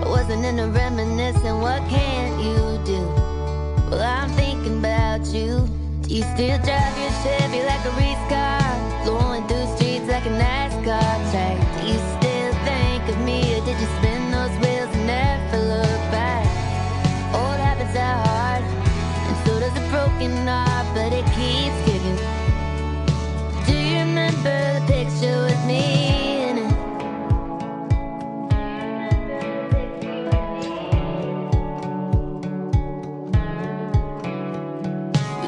I wasn't into reminiscing. What can't you do? Well, I'm thinking about you. Do you still drive your Chevy like a race car, going through streets like a NASCAR track? Do you still think of me, or did you spin those wheels and never look back? Old habits are hard, and so does a broken heart, but it keeps kicking. Do you remember the picture with me in it?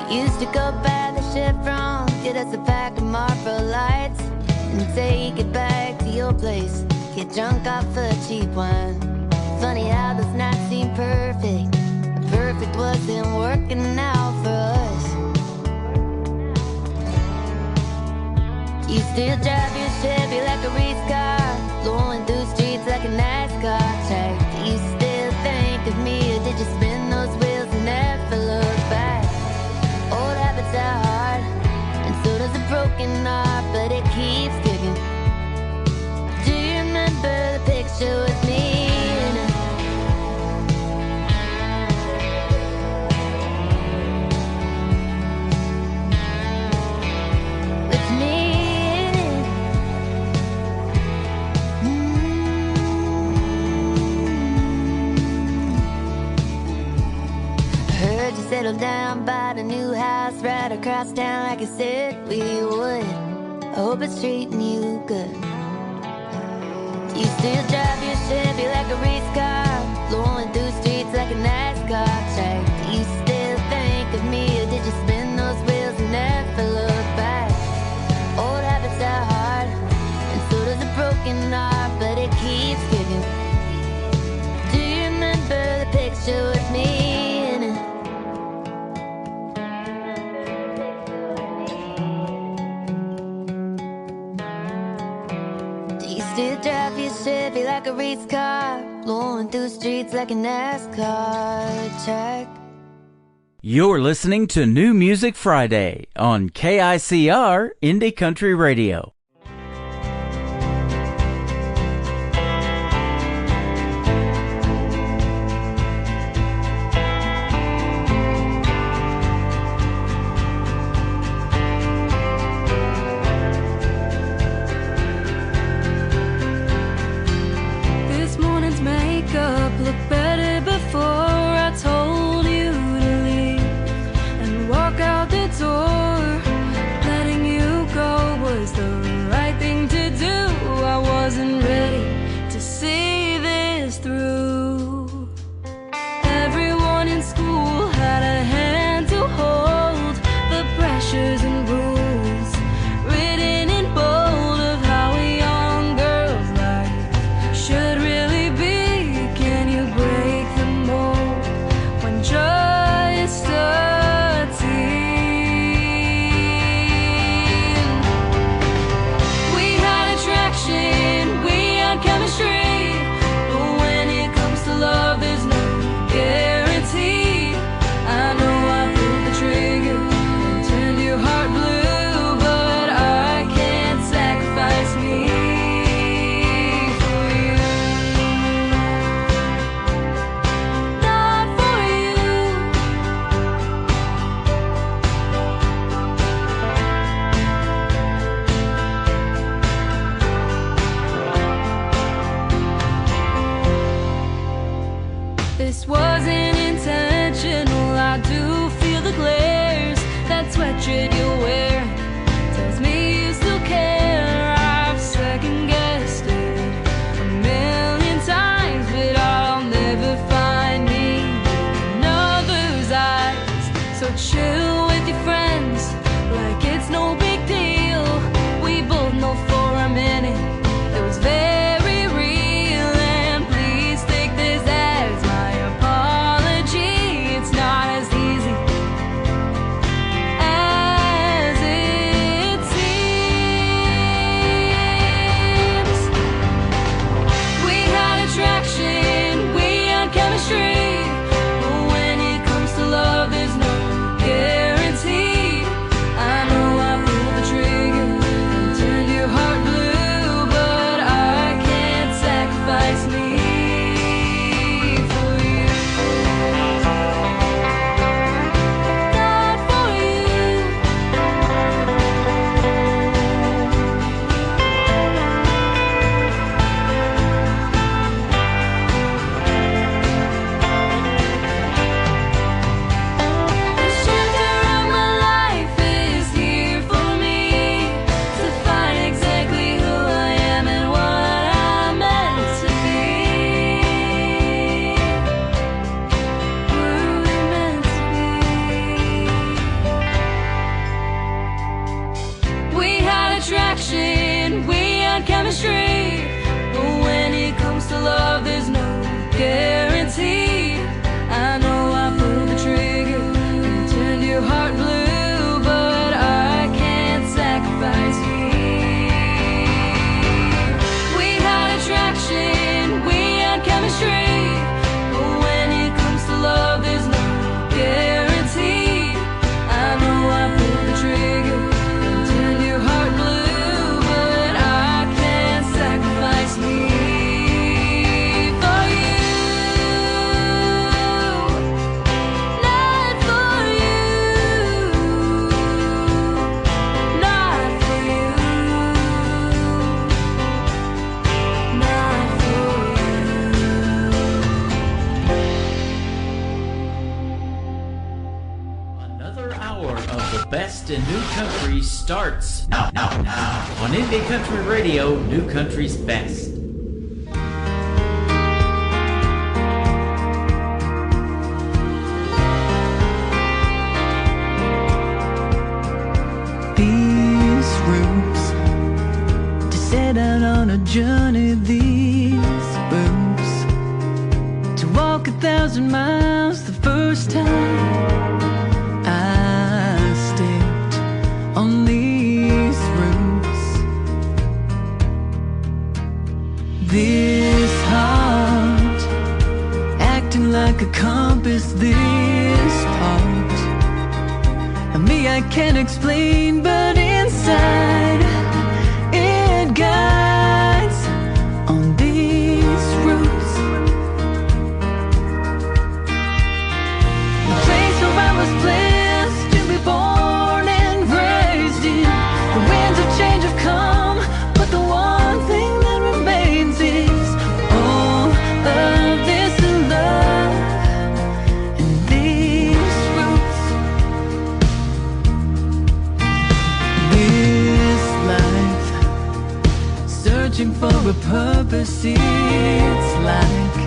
We used to go by the Chevron, get us a pack of Marlboro Lights, and take it back to your place. Get drunk off a cheap wine. Funny how those nights seem perfect. The perfect wasn't working out for us. You still drive your Chevy like a race car, going through streets like a NASCAR track. Do you still think of me, or did you spin those wheels and never look back? Old habits are hard, and so does a broken heart, but it keeps kicking. Do you remember the picture with me in it? across town like I said we would. I hope it's treating you good. Do you still drive your Chevy like a race car, blowing through streets like a NASCAR track? Do you still think of me, or did you spin those wheels and never look back? Old habits are hard, and so does a broken heart, but it keeps giving. Do you remember the picture with me in it? Do you still drive your Chevy like a race car, blowing through streets like a NASCAR track? You're listening to New Music Friday on KICR Indie Country Radio. This morning's makeup looked better before I told you to leave and walk out the door. Letting you go was the right thing to do. I wasn't ready to see this through. Everyone in school had a hand to hold the pressures and rules written in bold of how a young girl's life should really be. Can you break the mold when joy starts in? We had attraction, we had chemistry, but when it comes to love, there's no guarantee. I know I pulled the trigger and turned your heart blue. Country starts now. On Indie Country Radio, New Country's best. These roots to set out on a journey. These boots to walk 1,000 miles the first time I stepped on these roots. This heart acting like a compass. This part of me I can't explain, but inside it guides on these roots. The place where I was blessed to be born and raised in. The winds of change have come, but the one thing that remains is all of this love and these roots. This life, searching for a purpose, it's like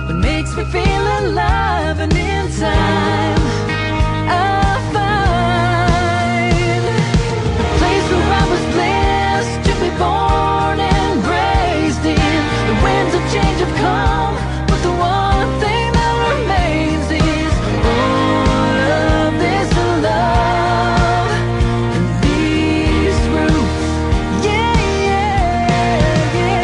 what makes me feel alive, and in time I'll find the place where I was blessed to be born and raised in. The winds of change have come, but the one thing that remains is all of this love and these roots. Yeah, yeah, yeah,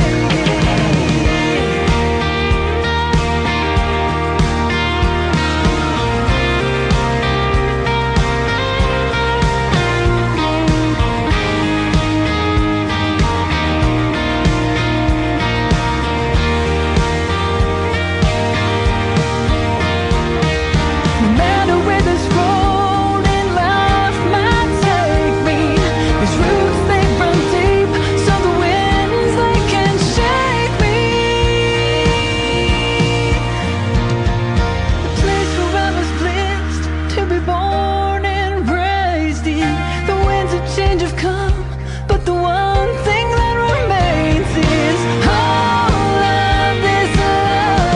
no matter where this road in life might take me, these roots they run deep, so the winds they can shake me. The place where I was blessed to be born and raised in. The winds of change have come, but the one thing that remains is all of this love.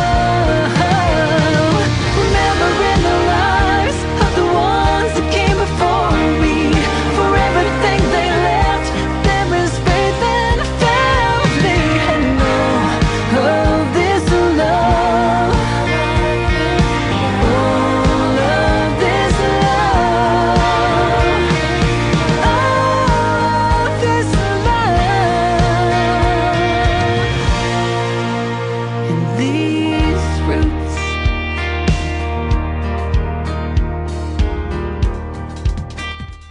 Remembering the lives of the ones that came before me. For everything they left, there is faith and family, and all of this love. All of this love. All of this love. And these roots.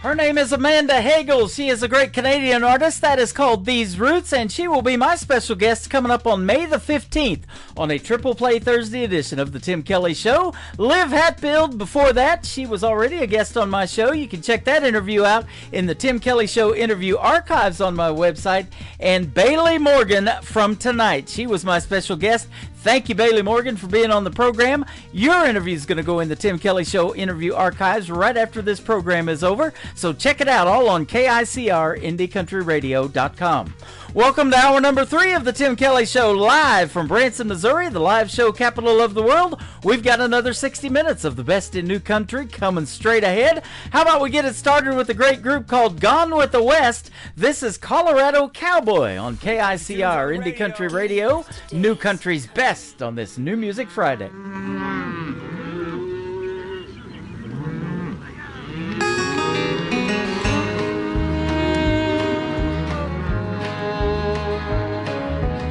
Her name is Amanda Hagel. She is a great Canadian artist that is called These Roots, and she will be my special guest coming up on May the 15th on a Triple Play Thursday edition of the Tim Kelly Show. Liv Hatfield, before that, she was already a guest on my show. You can check that interview out in the Tim Kelly Show interview archives on my website. And Bailey Morgan from tonight, she was my special guest. Thank you, Bailey Morgan, for being on the program. Your interview is going to go in the Tim Kelly Show interview archives right after this program is over. So check it out all on KICR, IndieCountryRadio.com. Welcome to hour number 3 of the Tim Kelly Show, live from Branson, Missouri, the live show capital of the world. We've got another 60 minutes of the best in new country coming straight ahead. How about we get it started with a great group called Gone with the West? This is Colorado Cowboy on KICR, Indie Country Radio, New Country's best on this New Music Friday.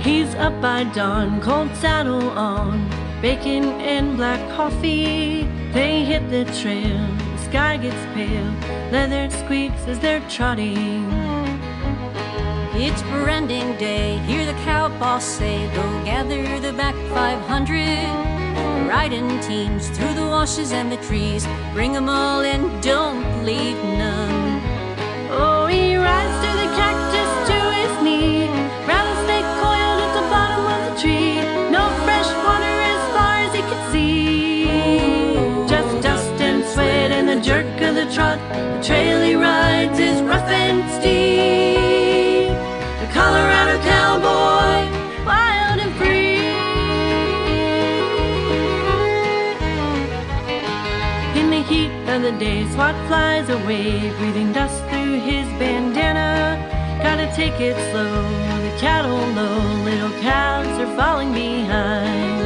He's up by dawn, cold saddle on, bacon and black coffee. They hit the trail, the sky gets pale, leather squeaks as they're trotting. It's branding day, hear the cow boss say, go gather the back 500. Ride in teams through the washes and the trees, bring 'em all and don't leave none. Oh, he rides to the cactus to his knee, rattlesnake coiled at the bottom of the tree. No fresh water as far as he could see, just dust and sweat and the jerk of the trot, the trail he rides day, SWAT flies away, breathing dust through his bandana. Gotta take it slow, the cattle low, little calves are falling behind.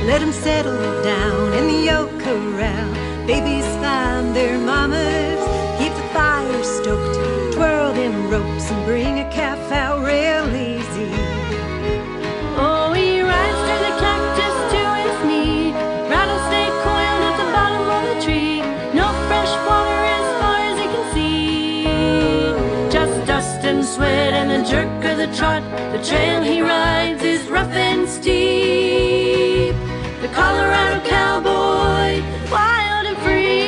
Let them settle down in the yoke corral. Babies find their mamas. Keep the fire stoked, twirl them ropes, and bring a calf out real easy. Oh, he rides through the cactus to his knee, rattlesnake coiled at the bottom of the tree. No fresh water as far as he can see, just dust and sweat and the jerk of the trot. The trail he rides is rough and steep. The Colorado cowboy, wild and free.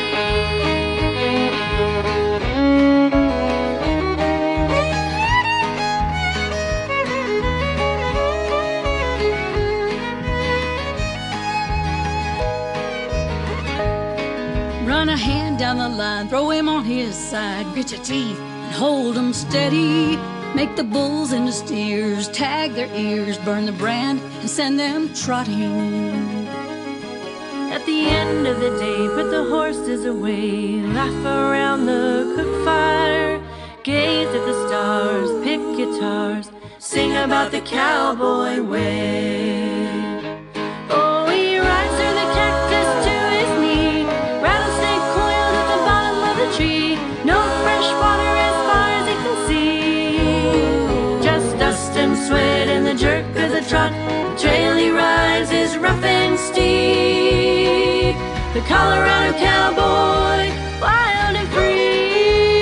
Run a hand down the line, throw him on his side, grit your teeth and hold him steady. Make the bulls into steers, tag their ears, burn the brand and send them trotting. At the end of the day, put the horses away, laugh around the cook fire, gaze at the stars, pick guitars, sing about the cowboy way. Oh, he rides through the cactus to his knee, rattlesnake coiled at the bottom of the tree. No fresh water as far as he can see, just dust and sweat and the jerk of the trot. The trail he rides is rough and steep. The Colorado cowboy, wild and free.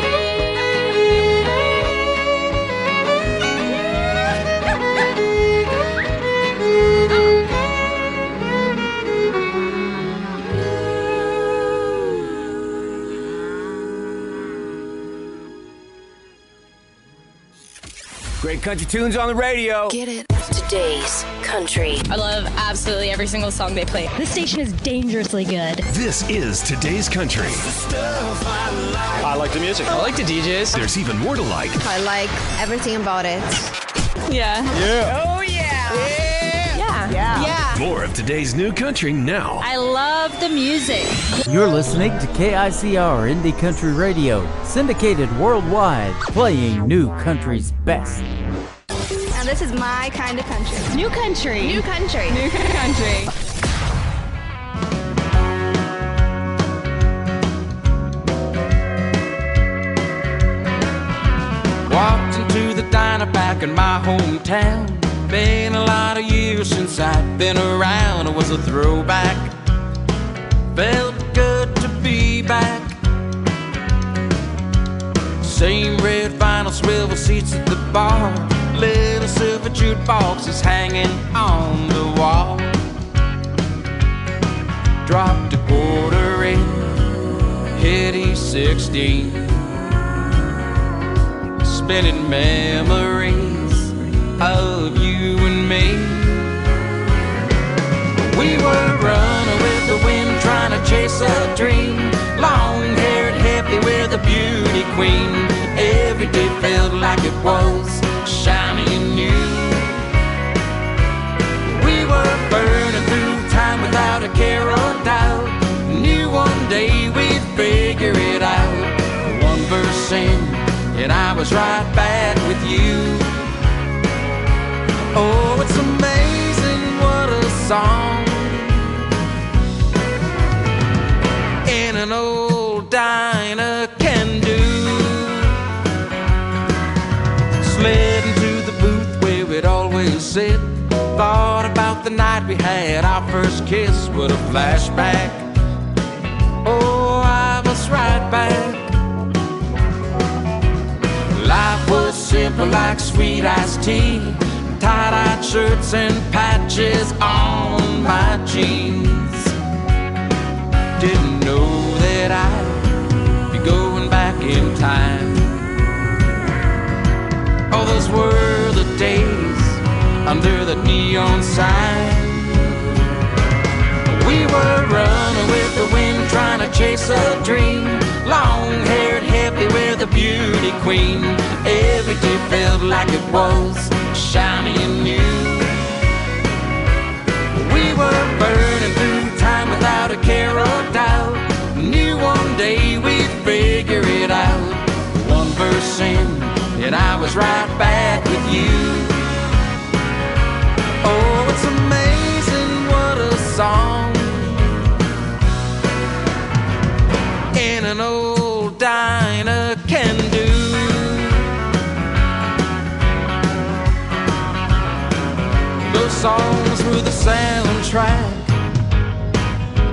Great country tunes on the radio. Get it? Today's country. I love absolutely every single song they play. This station is dangerously good. This is Today's Country. I like the music. I like the DJs. There's even more to like. I like everything about it. Yeah. Oh, yeah. More of today's new country now. I love the music. You're listening to KICR Indie Country Radio, syndicated worldwide, playing new country's best. Now this is my kind of country. New country. New country. New country. Walked into the diner back in my hometown. Been a lot of years since I've been around. It was a throwback. Felt good to be back. Same red vinyl swivel seats at the bar. Little silver jukebox is hanging on the wall. Dropped a quarter in, hit E16. Spinning memories of you and me. We were running with the wind, trying to chase a dream. Long-haired, happy with a beauty queen. Every day felt like it was shiny and new. We were burning through time without a care or doubt. Knew one day we'd figure it out. One verse in, and I was right back with you. Oh, it's amazing what a song in an old diner can do. Slid into the booth where we'd always sit. Thought about the night we had our first kiss. What a flashback. Oh, I was right back. Life was simple like sweet iced tea. Tie-dyed shirts and patches on my jeans. Didn't know that I'd be going back in time. Oh, those were the days under the neon sign. We were running with the wind, trying to chase a dream. Long-haired, happy with a beauty queen. Every day felt like it was shiny and new. We were burning through time without a care or doubt. Knew was right back with you. Oh, it's amazing what a song in an old diner can do. Those songs were the soundtrack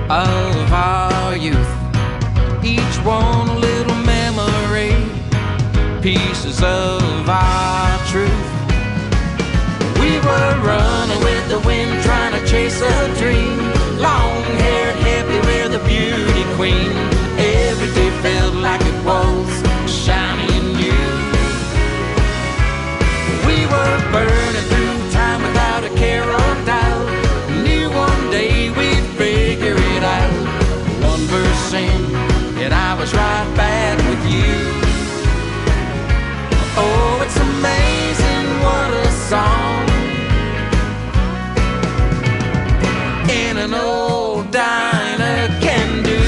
of our youth, each one a little memory, pieces of our truth. We were running with the wind, trying to chase a dream, long-haired, happy, we're the beauty queen. Every day felt like it was shiny and new. We were burning through time without a care or doubt. Knew one day we'd figure it out. One verse in, and I was right back with you. Oh, it's amazing what a song in an old diner can do.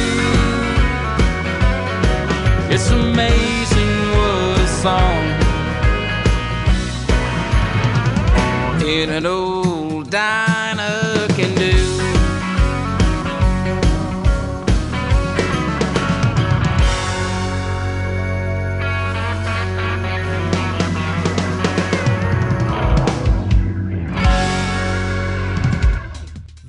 It's amazing what a song in an old diner can do.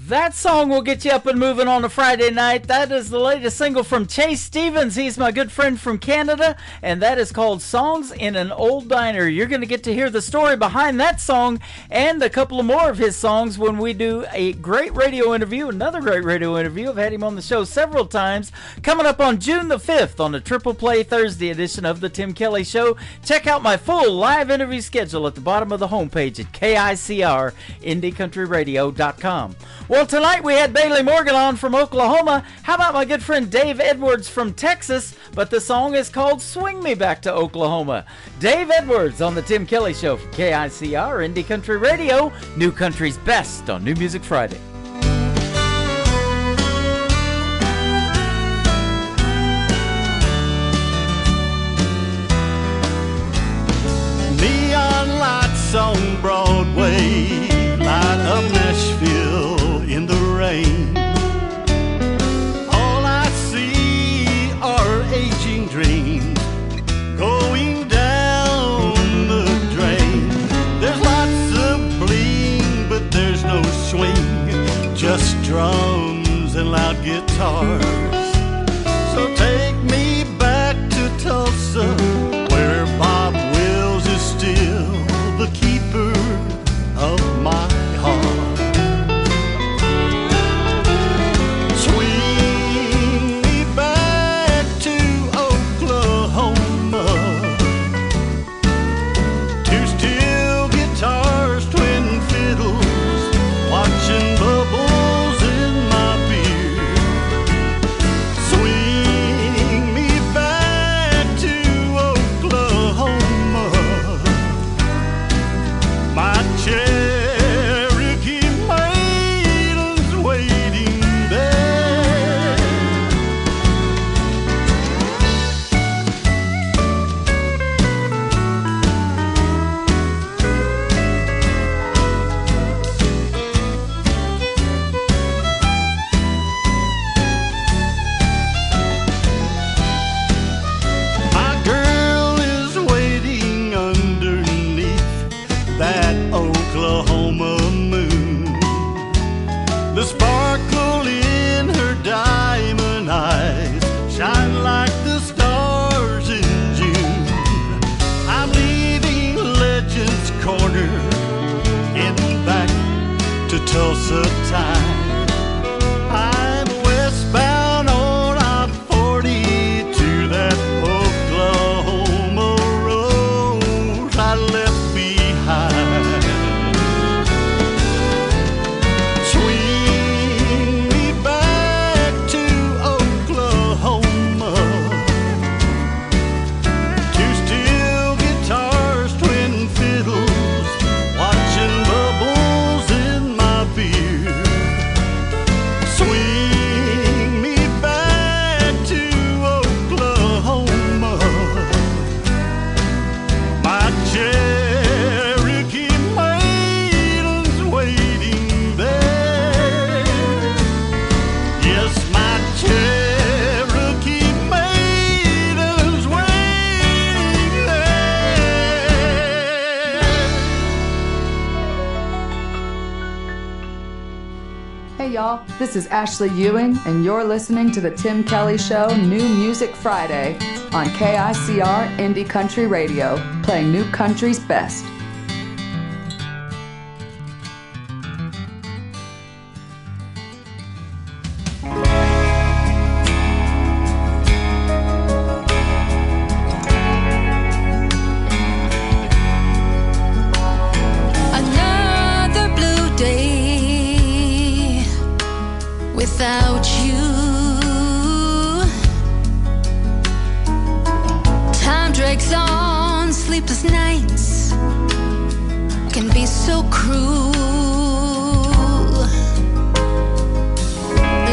That song will get you up and moving on a Friday night. That is the latest single from Chase Stevens. He's my good friend from Canada, and that is called Songs in an Old Diner. You're going to get to hear the story behind that song and a couple of more of his songs when we do a great radio interview, another great radio interview. I've had him on the show several times. Coming up on June the 5th on the Triple Play Thursday edition of The Tim Kelly Show. Check out my full live interview schedule at the bottom of the homepage at KICRIndieCountryRadio.com. Well, tonight we had Bailey Morgan on from Oklahoma. How about my good friend Dave Edwards from Texas? But the song is called Swing Me Back to Oklahoma. Dave Edwards on the Tim Kelly Show for KICR Indie Country Radio, New Country's best on New Music Friday. Neon lights on Broadway light up Nashville in the rain. All I see are aging dreams going down the drain. There's lots of bling, but there's no swing, just drums and loud guitars. So take me back to Tulsa, where Bob Wills is still the keeper of my heart. Swing me back to Oklahoma, two steel guitars, twin fiddles, watching bubbles in my beer. Swing me back to Oklahoma, my Cherokee maidens waiting there. My girl is waiting underneath that Oklahoma moon. The sparkle in her diamond eyes shine like the stars in June. I'm leaving Legends Corner, getting back to Tulsa time. I'm westbound on I-40 to that Oklahoma road I left behind. Swing me back to Oklahoma, two steel guitars, twin fiddles, watching bubbles in my beer. y'all. This is Ashley Ewing, and you're listening to The Tim Kelly Show New Music Friday on KICR Indie Country Radio, playing new country's best. Without you, time drags on, sleepless nights can be so cruel.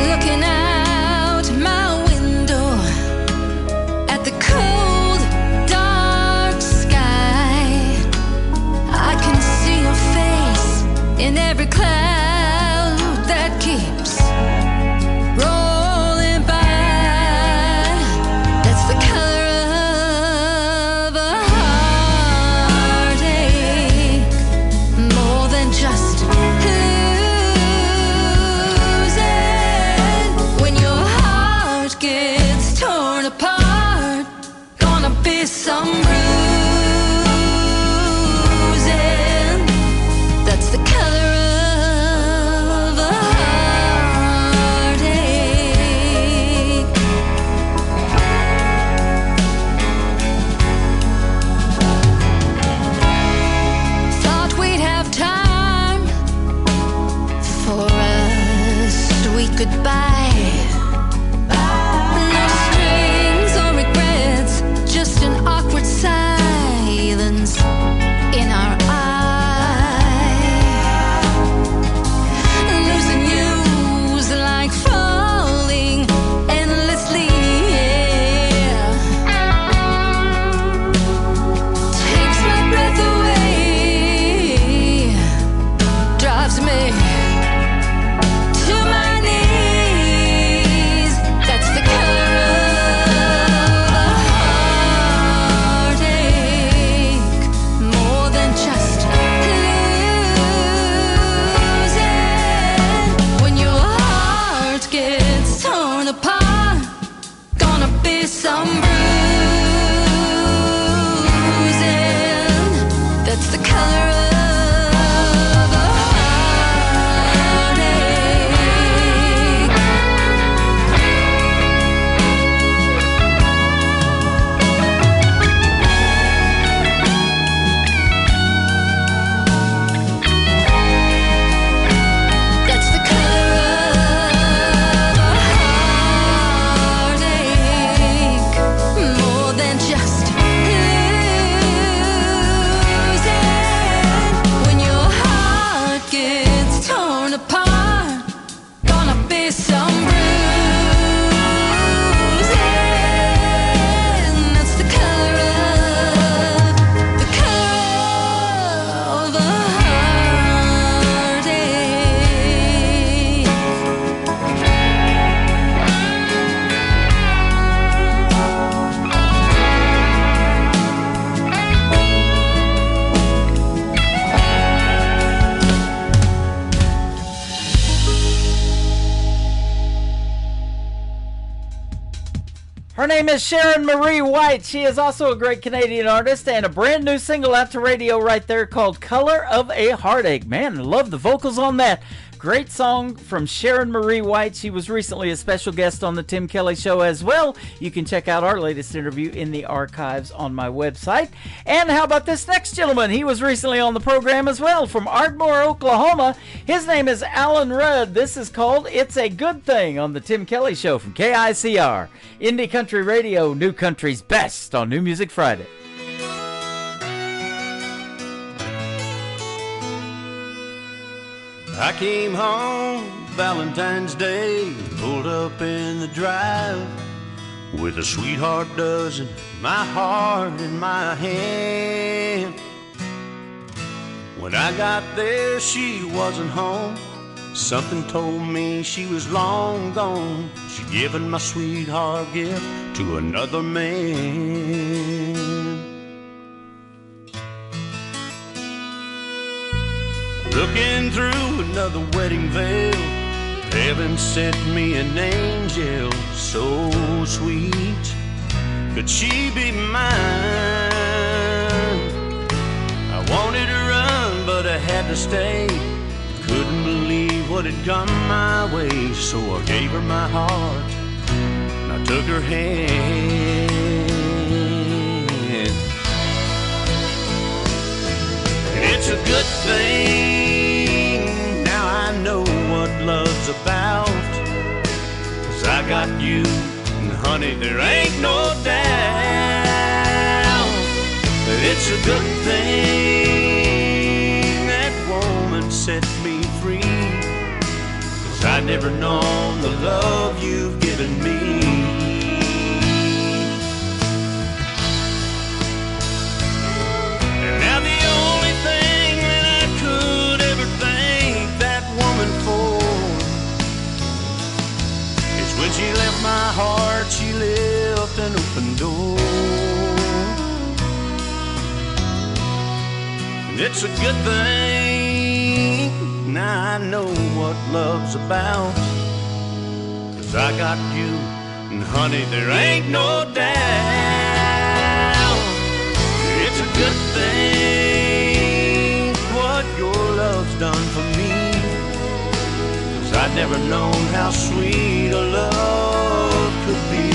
Looking out my window at the cold, dark sky, I can see your face in every cloud that keeps rolling by. That's the color of a heartache, more than just losing. When your heart gets torn apart, gonna be some bruising. That's the color of a heartache. Thought we'd have time for a sweet goodbye. No strings or regrets, just an awkward silence in our eye. Losing you's like falling endlessly. Takes my breath away, drives me to my knees. That's the color of a heartache, more than just losing. When your heart gets torn apart, gonna be some bruising. That's the color of a heartache. That's the color of a heartache, more than just losing. When your heart gets torn apart, gonna be some bruising. That's the color of a heartache. Her name is Sharon Marie White. She is also a great Canadian artist and a brand new single out to radio right there called Color of a Heartache. Man, I love the vocals on that. Great song from Sharon Marie White. She was recently a special guest on the Tim Kelly Show as well. You can check out our latest interview in the archives on my website. And how about this next gentleman? He was recently on the program as well from Ardmore, Oklahoma. His name is Alan Rudd. This is called It's a Good Thing on the Tim Kelly Show from KICR. Indie Country Radio, New Country's best on New Music Friday. I came home Valentine's Day, pulled up in the drive with a sweetheart dozen, my heart in my hand. When I got there, she wasn't home. Something told me she was long gone. She'd given my sweetheart gift to another man. Looking through another wedding veil, Heaven sent me an angel so sweet. Could she be mine? I wanted to run, but I had to stay. Couldn't believe what had come my way, so I gave her my heart and I took her hand. And it's a good thing now I know what love's about, 'cause I got you, and honey, there ain't no doubt that it's a good thing that woman set me free, 'cause I'd never known the love you've given me. And now the only thing that I could ever thank that woman for is when she left my heart, she left an open door. And it's a good thing now I know what love's about, 'cause I got you, and honey, there ain't no doubt. It's a good thing what your love's done for me, 'cause I'd never known how sweet a love could be.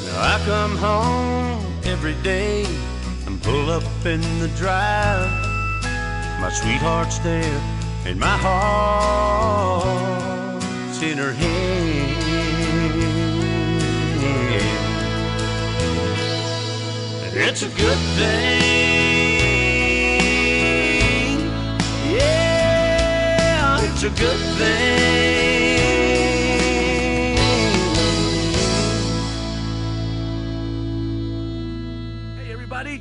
Now I come home every day and pull up in the drive. My sweetheart's there and my heart's in her hand. And it's a good thing. Yeah, it's a good thing.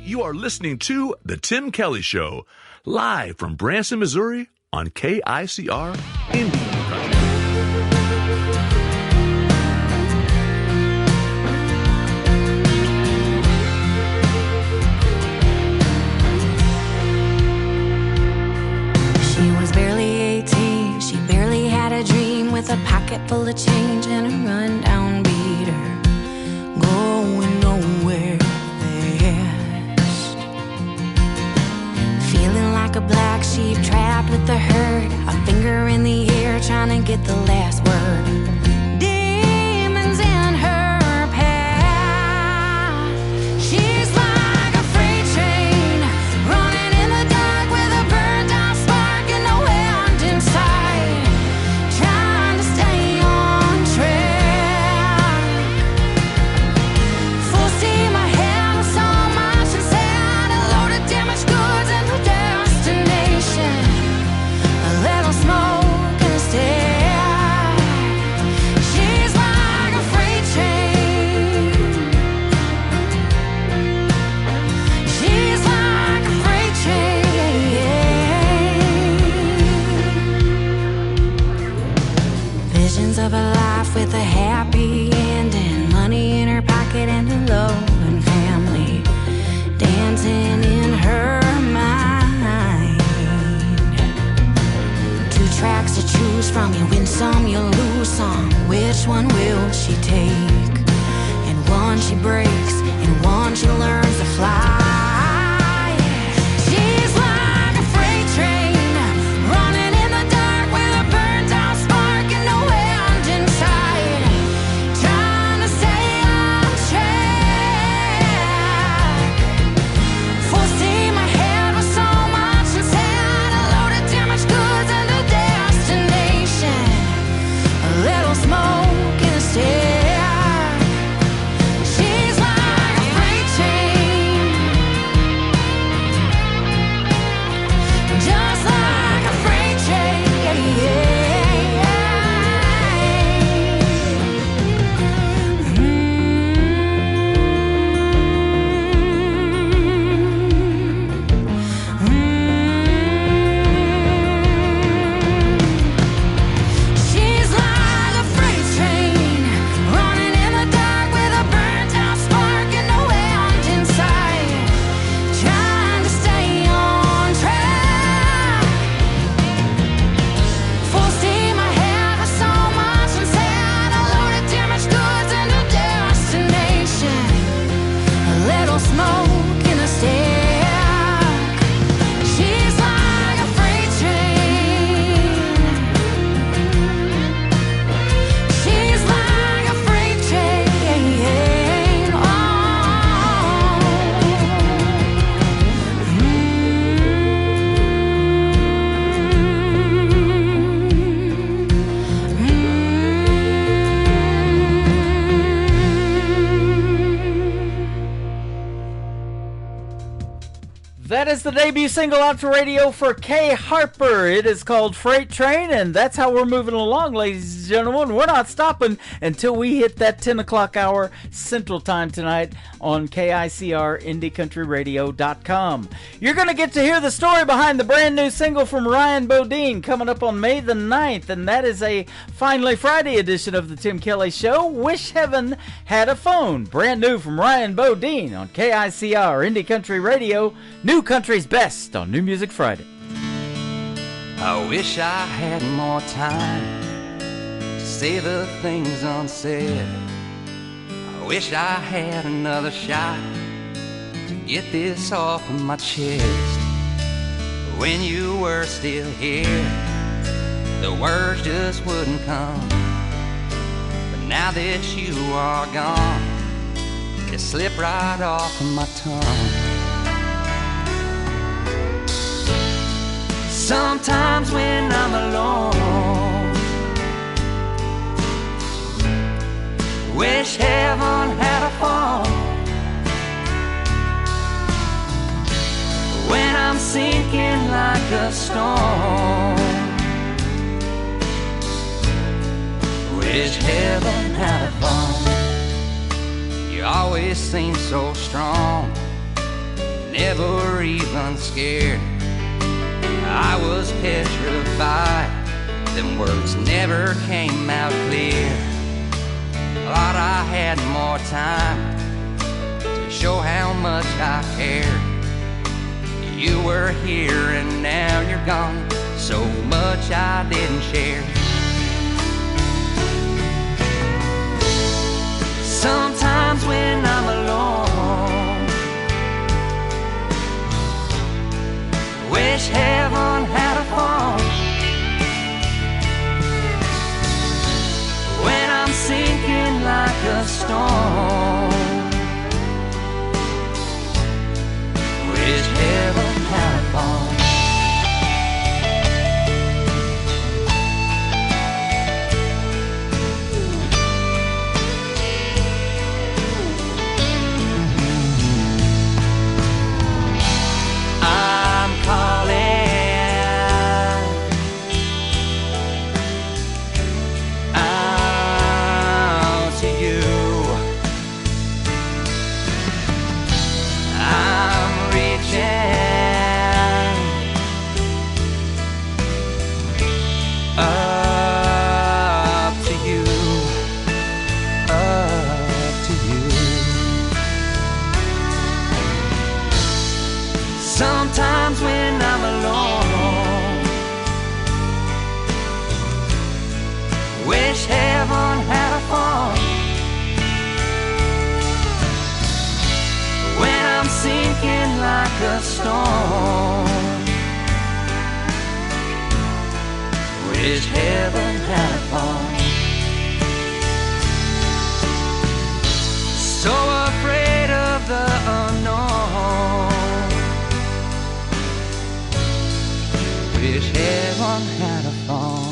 You are listening to The Tim Kelly Show, live from Branson, Missouri on KICR Indian Country. She was barely 18, she barely had a dream, with a pocket full of change and a rundown beater, going nowhere. Like a black sheep trapped with the herd, a finger in the air trying to get the last word. Demons in her path. She's like a freight train running in the dark with a burned out spark and no end in sight, trying to stay on track. Full steam ahead with so much inside, a load of damaged goods and the a little smoke and a stare. She's like a freight train. She's like a freight train. Visions of a life with a happy ending, money in her pocket and a loving family dancing in her mind. Tracks to choose from, you win some, you lose some. Which one will she take? And one she breaks, and one she learns to fly. She's like a freight train running in the dark with a burned out spark and no end in sight, trying to stay on track. Full steam ahead with so much inside, a load of damaged goods and a little smoke and a stare. She's like That is the debut single out to radio for Kay Harper. It is called Freight Train, and that's how we're moving along, ladies and gentlemen. We're not stopping until we hit that 10 o'clock hour Central Time tonight on KICR IndieCountryRadio.com. You're going to get to hear the story behind the brand new single from Ryan Bodine coming up on May the 9th, and that is a Finally Friday edition of the Tim Kelly Show. Wish Heaven Had a Phone. Brand new from Ryan Bodine on KICR Indie Country Radio. New Country's best on New Music Friday. I wish I had more time to say the things unsaid. I wish I had another shot to get this off of my chest. When you were still here, the words just wouldn't come. But now that you are gone, it slipped right off of my tongue. Sometimes when I'm alone, wish heaven had a phone. When I'm sinking like a stone, wish heaven had a phone. You always seem so strong, never even scared. I was petrified, them words never came out clear. Thought I had more time to show how much I cared. You were here and now you're gone, so much I didn't share. Sometimes when I'm alone, wish heaven had a phone. When I'm sinking like a stone, wish heaven had a phone. Sometimes when I'm alone, wish heaven had a phone. When I'm sinking like a stone, wish heaven had a phone. So afraid of the unknown, wish heaven had a phone.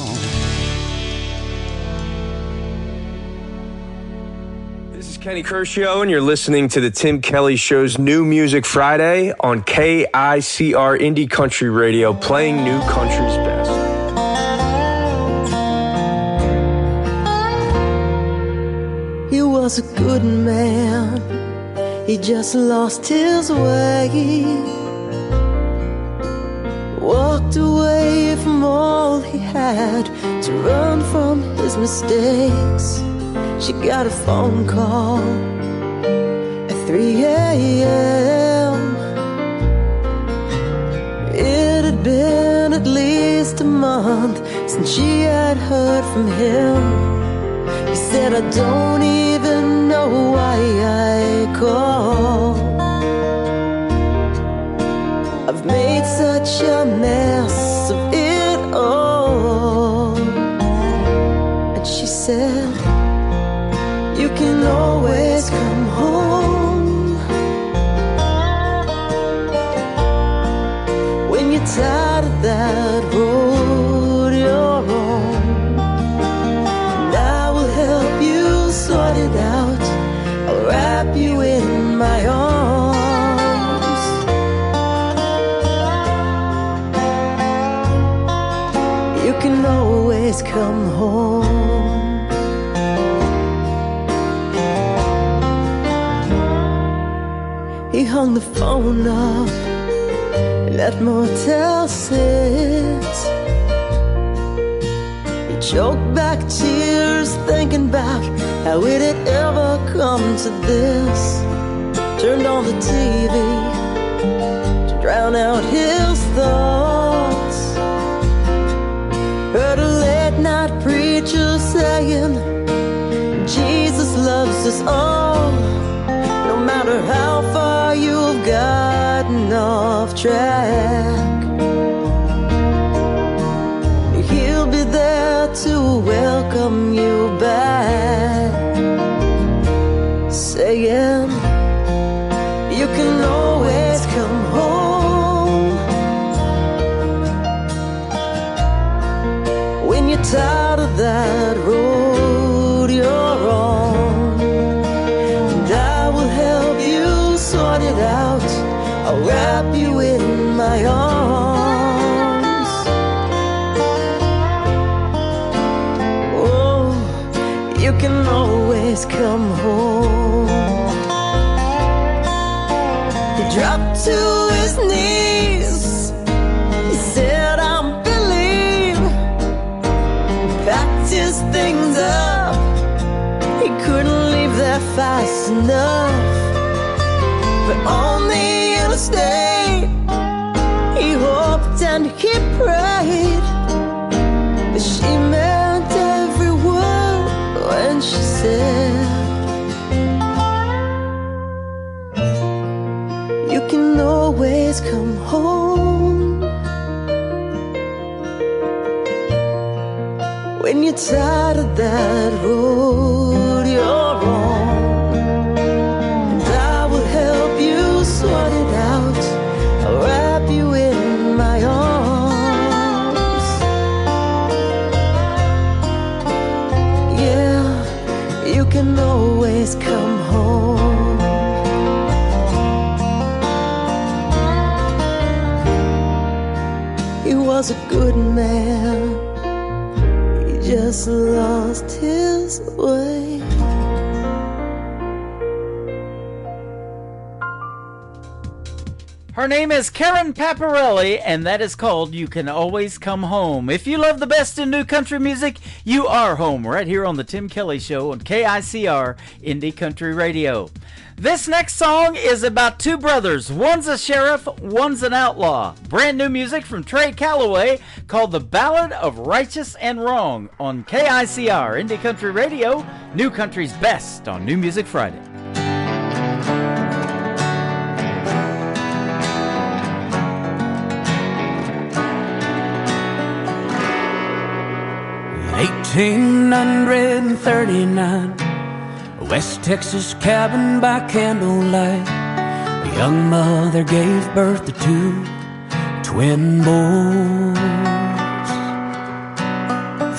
This is Kenny Kershaw, and you're listening to the Tim Kelly Show's New Music Friday on KICR Indie Country Radio, playing new country's best. He was a good man, he just lost his way. Walked away from all he had to run from his mistakes. She got a phone call at 3 a.m. It had been at least a month since she had heard from him. He said, I don't even know why I called. I've made such a mess of it all. And she said, you can always come home when you're tired of that road you're on. And I will help you sort it out. I'll wrap you in my arms. always come home. He hung the phone up at Motel 6. He choked back tears thinking about how it had ever come to this. Turned on the TV to drown out his thoughts. Heard a late night preacher saying Jesus loves us all, no matter how far you've gotten off track. He'll be there to welcome you back, saying you can always come home. When you're tired of that road you're on, and I will help you sort it out. I'll wrap you in my arms. Oh, you can always come home. He dropped to his knees. He said, I believe. Packed his things up. He couldn't leave there fast enough. But on the interstate, he hoped and he prayed that she meant every word when she said, you can always come home. When you're tired of that road you're on, and I will help you sort it out. I'll wrap you in my arms. Yeah, you can always come home. He was a good man, he just lost his way. Her name is Karen Paparelli, and that is called You Can Always Come Home. If you love the best in new country music, you are home right here on the Tim Kelly Show on KICR Indie Country Radio. This next song is about two brothers. One's a sheriff, one's an outlaw. Brand new music from Trey Calloway called The Ballad of Righteous and Wrong on KICR Indie Country Radio, New Country's best on New Music Friday. In 1839, a West Texas cabin by candlelight, a young mother gave birth to two twin boys.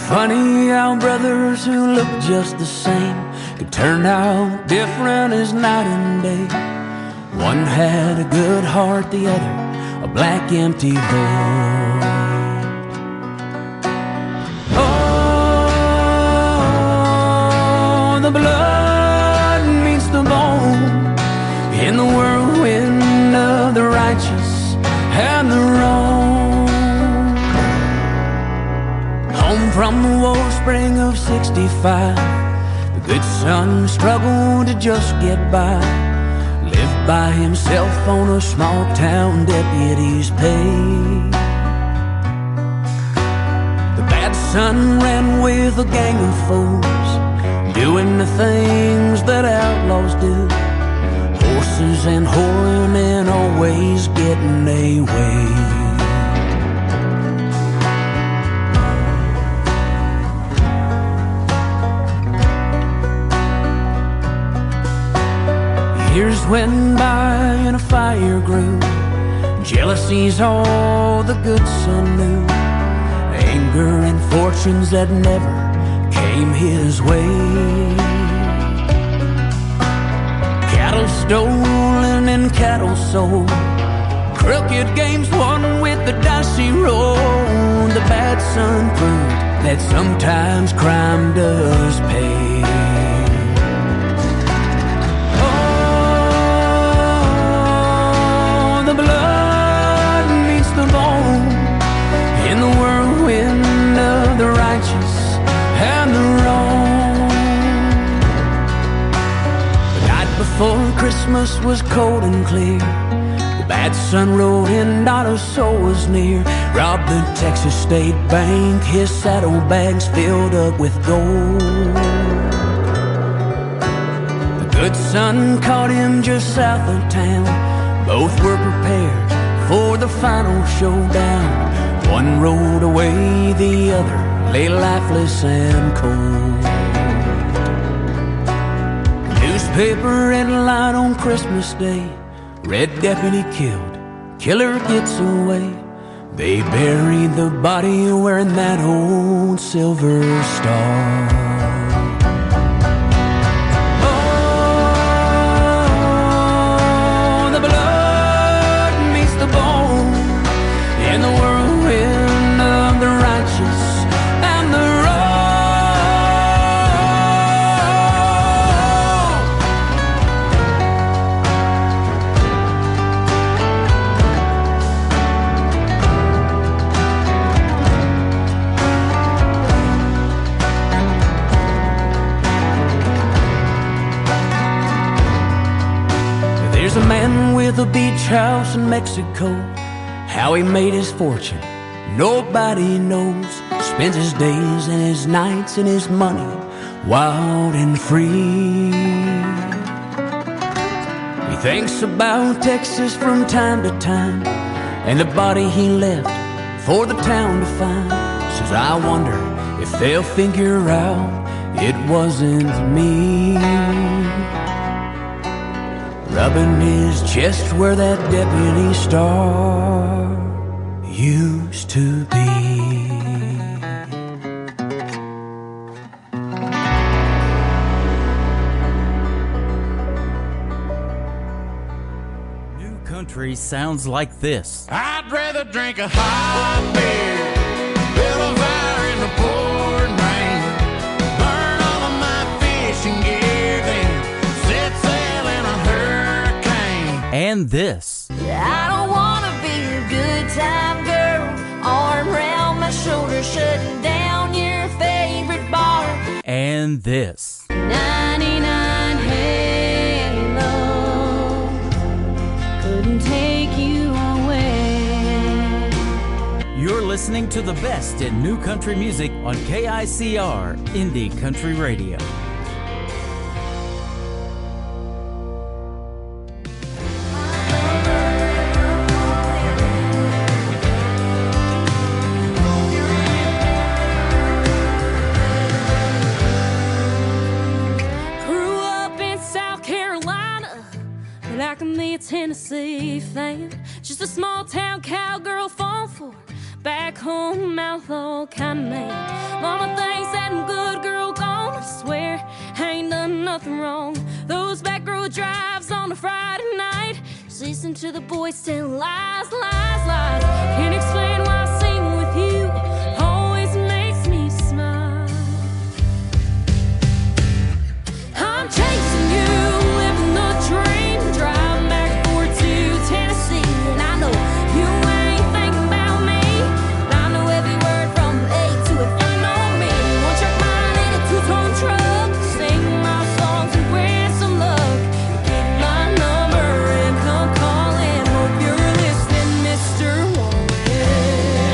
Funny how brothers who look just the same could turn out different as night and day. One had a good heart, the other a black empty void. The blood meets the bone in the whirlwind of the righteous and the wrong. Home from the war spring of 65, the good son struggled to just get by. Lived by himself on a small town deputy's pay. The bad son ran with a gang of foes, doing the things that outlaws do. Horses and whoring and always getting their way. Years went by and a fire grew. Jealousy's all the good son knew. Anger and fortunes that never came his way. Cattle stolen and cattle sold, crooked games won with the dicey roll. The bad son proved that sometimes crime does pay. Oh, the blood meets the bone in the whirlwind of the righteous and the wrong. The night before Christmas was cold and clear. The bad sun rode in, not a soul was near. Robbed the Texas State Bank, his saddlebags filled up with gold. The good sun caught him just south of town. Both were prepared for the final showdown. One rode away, the other lay lifeless and cold. The newspaper headline on Christmas Day: Red deputy killed, killer gets away. They buried the body wearing that old silver star. Oh, the blood meets the bone in the whirlwind of the righteous and the There's a man with a beach house in Mexico. How he made his fortune, nobody knows. Spends his days and his nights and his money wild and free. He thinks about Texas from time to time, and the body he left for the town to find. Says, I wonder if they'll figure out it wasn't me. Rubbing his chest where that deputy star used to be. New country sounds like this. I'd rather drink a hot beer, build a fire in the pouring rain, burn all of my fishing gear, then set sail in a hurricane. And this. I don't wanna be a good time girl, arm around my shoulder, shutting down your favorite bar. And this. 99 Halo couldn't take you away. You're listening to the best in new country music on KICR Indie Country Radio. I can be a Tennessee fan, just a small town cowgirl falling for back home outlaw kind of man. Mama thinks that I'm good girl gone, I swear I ain't done nothing wrong. Those back road drives on a Friday night, just listen to the boys tell lies, lies, lies. Can't explain why singing with you always makes me smile. I'm chasing you, living the dream, driving back and forth to Tennessee, and I know you ain't thinking about me, but I know every word from A to F. You know me, one track mind in a two-tone truck, sing my songs and wish some luck. Get my number and come calling. Hope you're listening, Mr. Warren.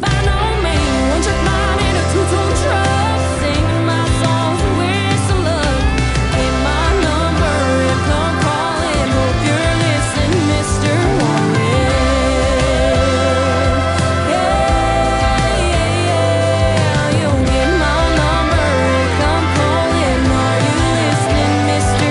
Vinyl man, one trick mind in a two-tone truck, singing my songs and wish to love. Get my number and come calling. Hope you're listening, Mr. Warren. Yeah, you'll get my number and come calling. Are you listening, Mr.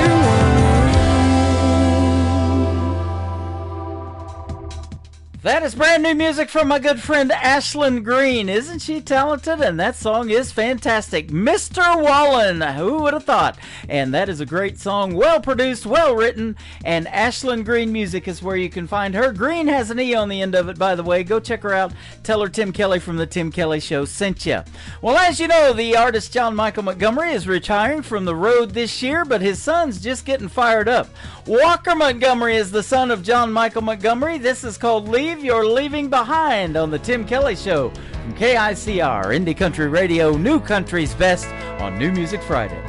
That is brand new music from my good friend Ashlyn Green. Isn't she talented? And that song is fantastic. Mr. Wallen, who would have thought? And that is a great song, well produced, well written, and Ashlyn Green Music is where you can find her. Green has an E on the end of it, by the way. Go check her out. Tell her Tim Kelly from the Tim Kelly Show sent you. Well, as you know, the artist John Michael Montgomery is retiring from the road this year, but his son's just getting fired up. Walker Montgomery is the son of John Michael Montgomery. This is called Leave Your Leaving Behind on the Tim Kelly Show from KICR, Indie Country Radio, New Country's Best on New Music Friday.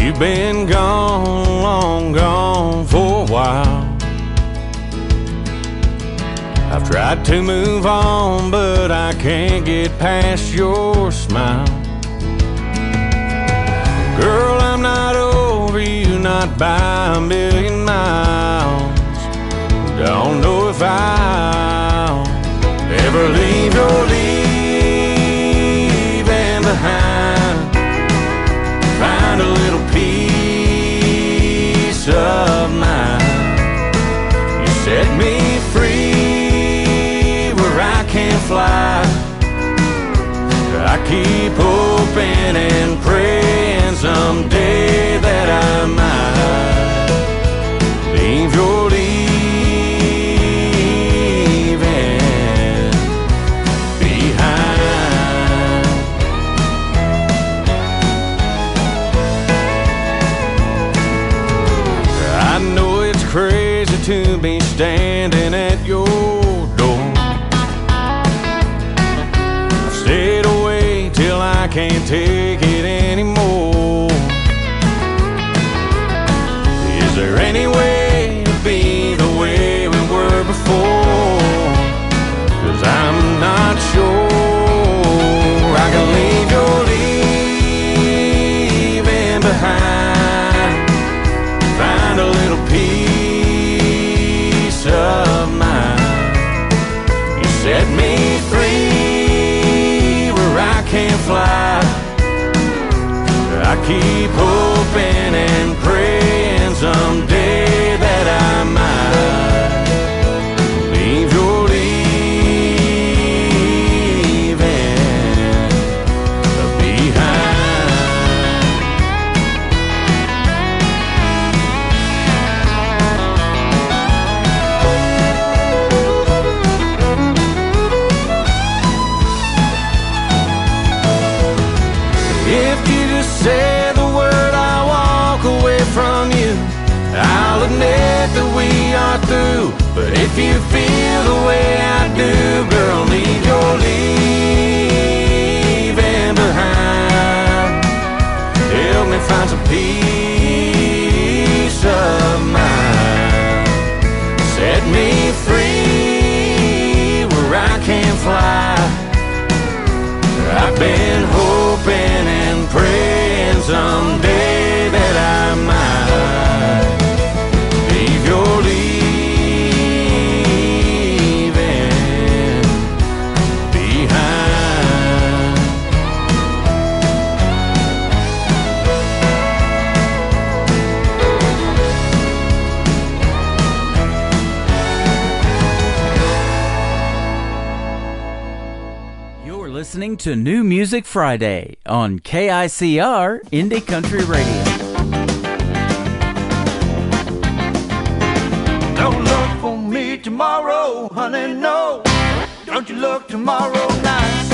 You've been gone, long gone for a while. I've tried to move on, but I can't get past your smile. Girl, I'm not over you, not by a million miles. Don't know if I'll ever leave your leaving behind. Find a little peace of mind. You set me free where I can't fly. I keep hoping and praying someday that I might leave your leaving behind. I know it's crazy to be standing at your door. I've stayed away till I can't take it anymore. Is there any way to be the way we were before? 'Cause I'm not sure I can leave your leaving behind. Find a little peace of mind. You set me free where I can't fly. I keep hoping and praying someday that I might leave your leaving behind. If you just say the word, I walk away from you. I'll admit that we are through. But if you feel the way I do, girl, leave your leaving behind. Help me find some peace of mind. Set me free where I can't fly. I've been hoping and praying someday that I might leave your leaving behind. You're listening to New Music Friday on KICR Indie Country Radio. Don't look for me tomorrow, honey, no. Don't you look tomorrow night.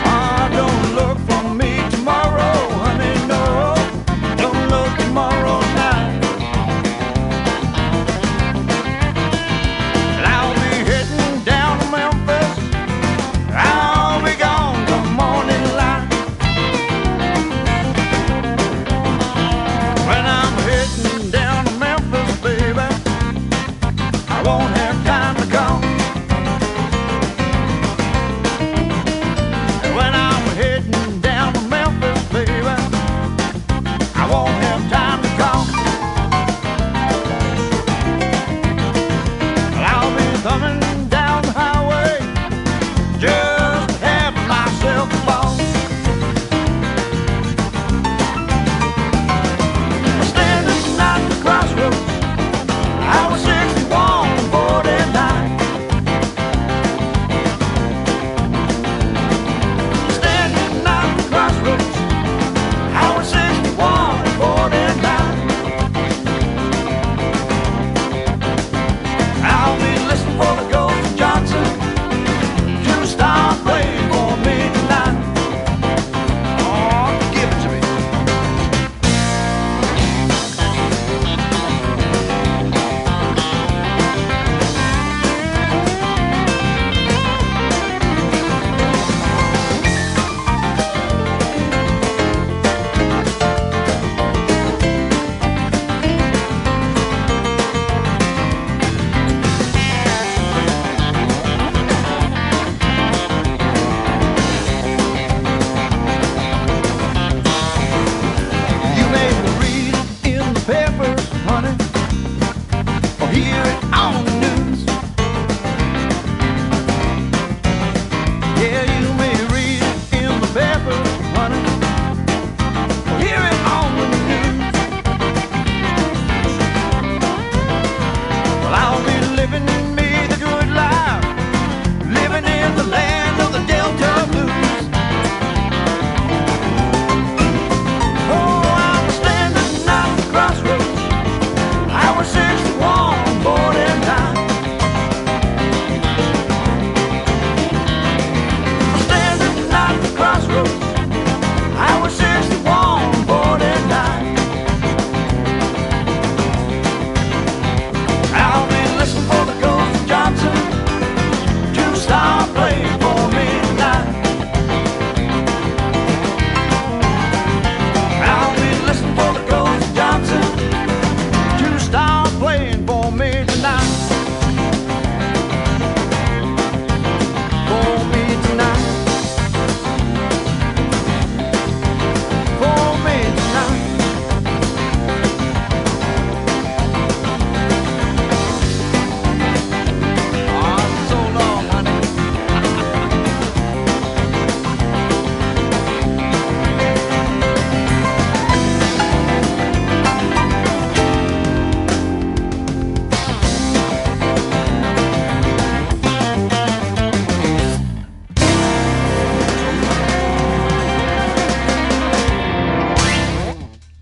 Ah, don't look for me tomorrow, honey, no. Don't look tomorrow night. And I'll be heading down to Memphis. I'll be gone come morning light.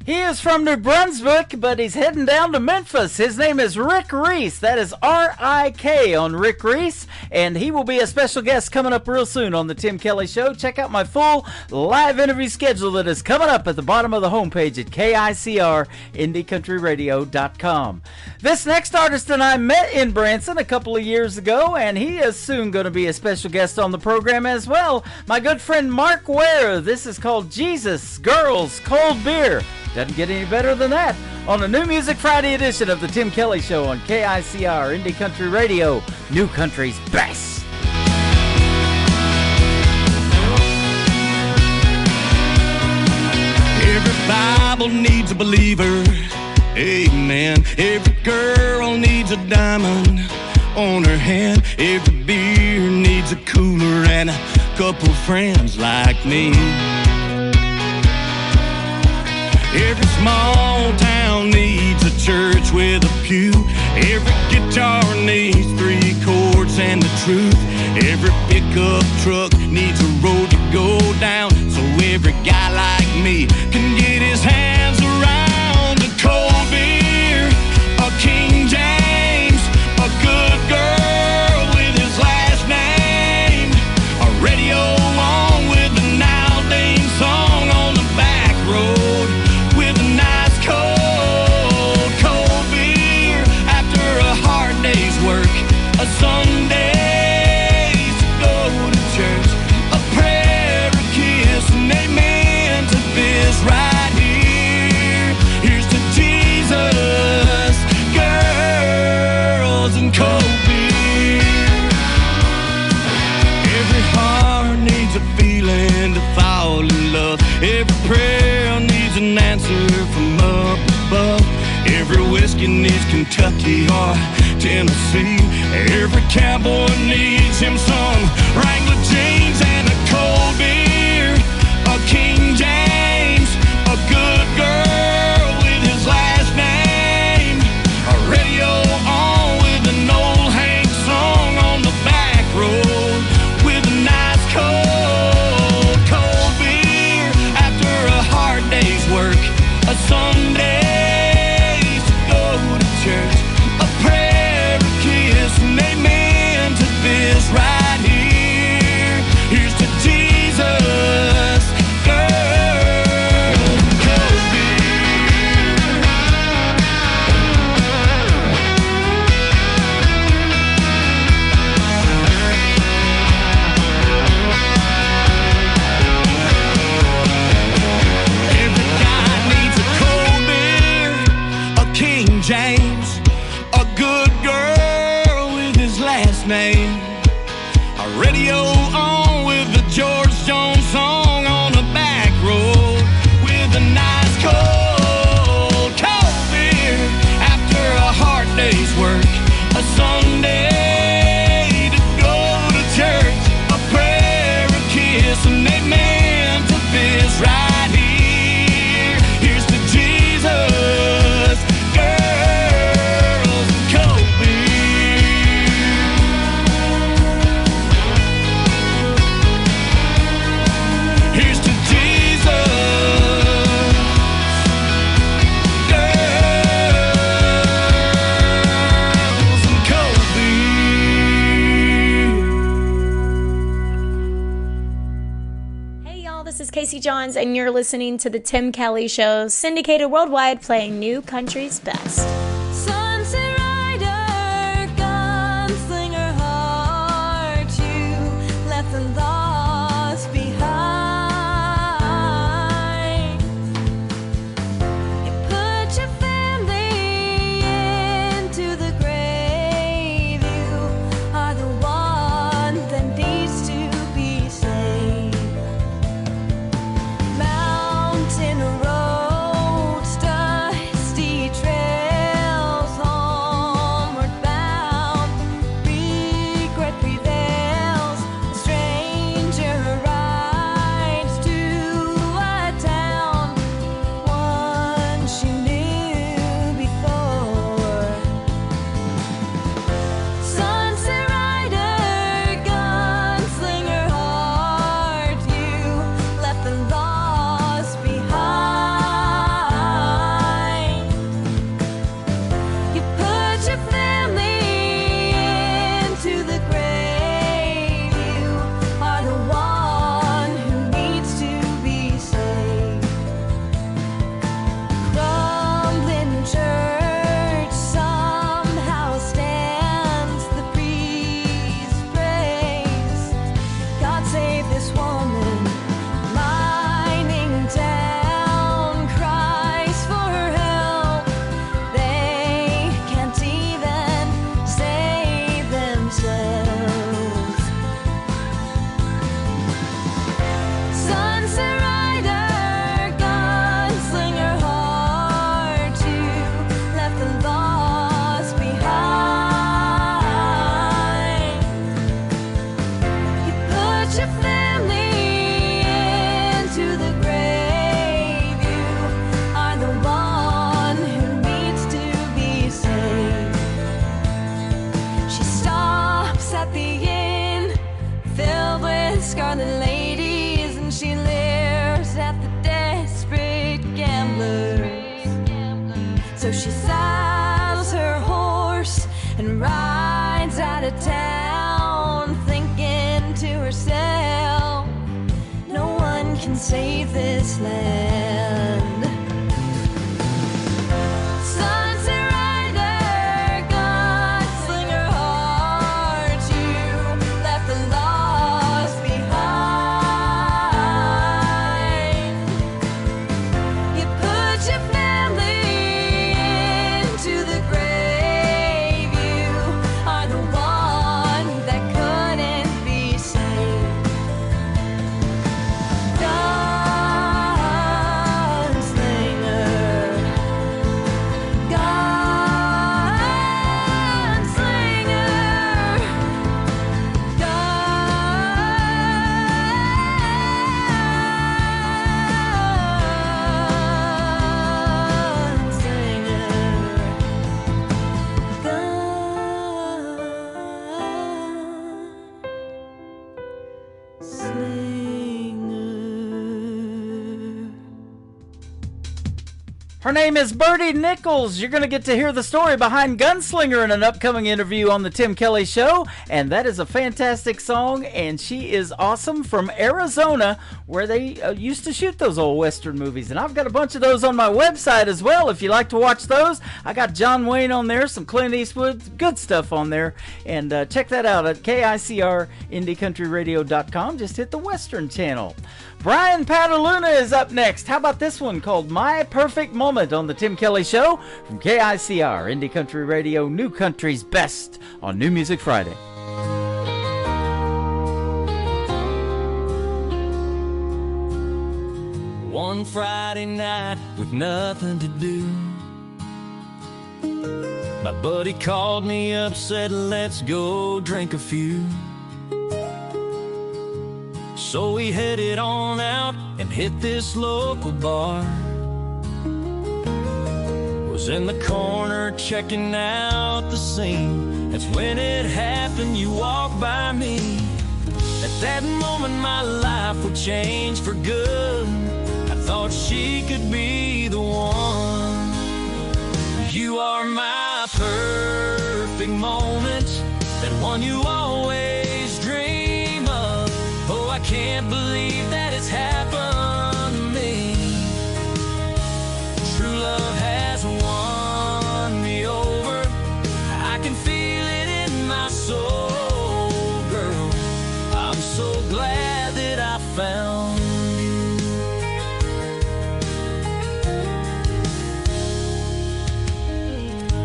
He is from New Brunswick, but he's heading down to Memphis. His name is Rick Reese. That is R-I-K on Rick Reese, and he will be a special guest coming up real soon on the Tim Kelly Show. Check out my full live interview schedule that is coming up at the bottom of the homepage at KICRIndieCountryRadio.com. This next artist and I met in Branson a couple of years ago, and he is soon going to be a special guest on the program as well. My good friend Mark Ware. This is called Jesus, Girls, Cold Beer. Doesn't get any better than that on the New Music Friday edition of the Tim Kelly Show on KICR Indie Country Radio, New Country's best. Every Bible needs a believer, amen. Every girl needs a diamond on her hand. Every beer needs a cooler and a couple friends like me. Every small town needs a church with a pew. Every guitar needs 3 chords and the truth. Every pickup truck needs a road to go down, so every guy like me can get his hands around a cold beer, a King James, a good girl with his last name, a radio on with a Now Dane song on the back road. A Sundays to go to church, a prayer, a kiss, and amen to this right here. Here's to Jesus, girls, and cold beer. Every heart needs a feeling to fall in love. Every prayer needs an answer from up above. Every whiskey needs Kentucky or Tennessee. Every cowboy needs him some Wrangler jeans and a cold beer, a King James, a good girl with his last name, a radio on with an old Hank song on the back road, with a nice cold beer after a hard day's work, a Sundays to go to church, a prayer, a kiss, and amen to this right here. Here's to Jesus, girl, cold beer. Every guy needs a cold beer, a King James, a good girl with his last name, a radio on with the George Jones song on the back road, with a nice cold beer after a hard day's work, a Sunday to go to church, a prayer, a kiss, and amen to this right here. Here's to Jesus, girls, and cold beer. Here's to Jesus, girls, and cold beer. Hey y'all, this is Casey Johns, and you're listening to the Tim Kelly Show, syndicated worldwide, playing New Country's best. Sunset rider, gunslinger heart, you left the lost behind. You put your family into the grave. You are the one that needs to be saved. Mountain roads, dusty trails, homeward bound. Regret prevails. A stranger rides to a town, one she knew before. Sunset rider, gunslinger heart, you left the lost behind. So she saddles her horse and rides out of town, thinking to herself, no one can save this land. Sunset rider, gunslinger heart, you left the lost behind. You put your family into the grave. You are the one that couldn't be saved. Her name is Birdie Nichols. You're going to get to hear the story behind Gunslinger in an upcoming interview on the Tim Kelly Show. And that is a fantastic song, and she is awesome, from Arizona, where they used to shoot those old Western movies. And I've got a bunch of those on my website as well, if you like to watch those. I got John Wayne on there, some Clint Eastwood, good stuff on there. And check that out at KICRIndieCountryRadio.com. Just hit the Western channel. Brian Pataluna is up next. How about this one called My Perfect Moment on the Tim Kelly Show from KICR, Indie Country Radio, New Country's Best on New Music Friday. One Friday night with nothing to do, my buddy called me up, said let's go drink a few. So we headed on out and hit this local bar. Was in the corner checking out the scene. That's when it happened, you walked by me. At that moment my life would change for good. I thought she could be the one. You are my perfect moment, that one you always dream of. Oh, I can't believe that it's happened to me. True love has won me over. I can feel it in my soul, girl. I'm so glad that I found you.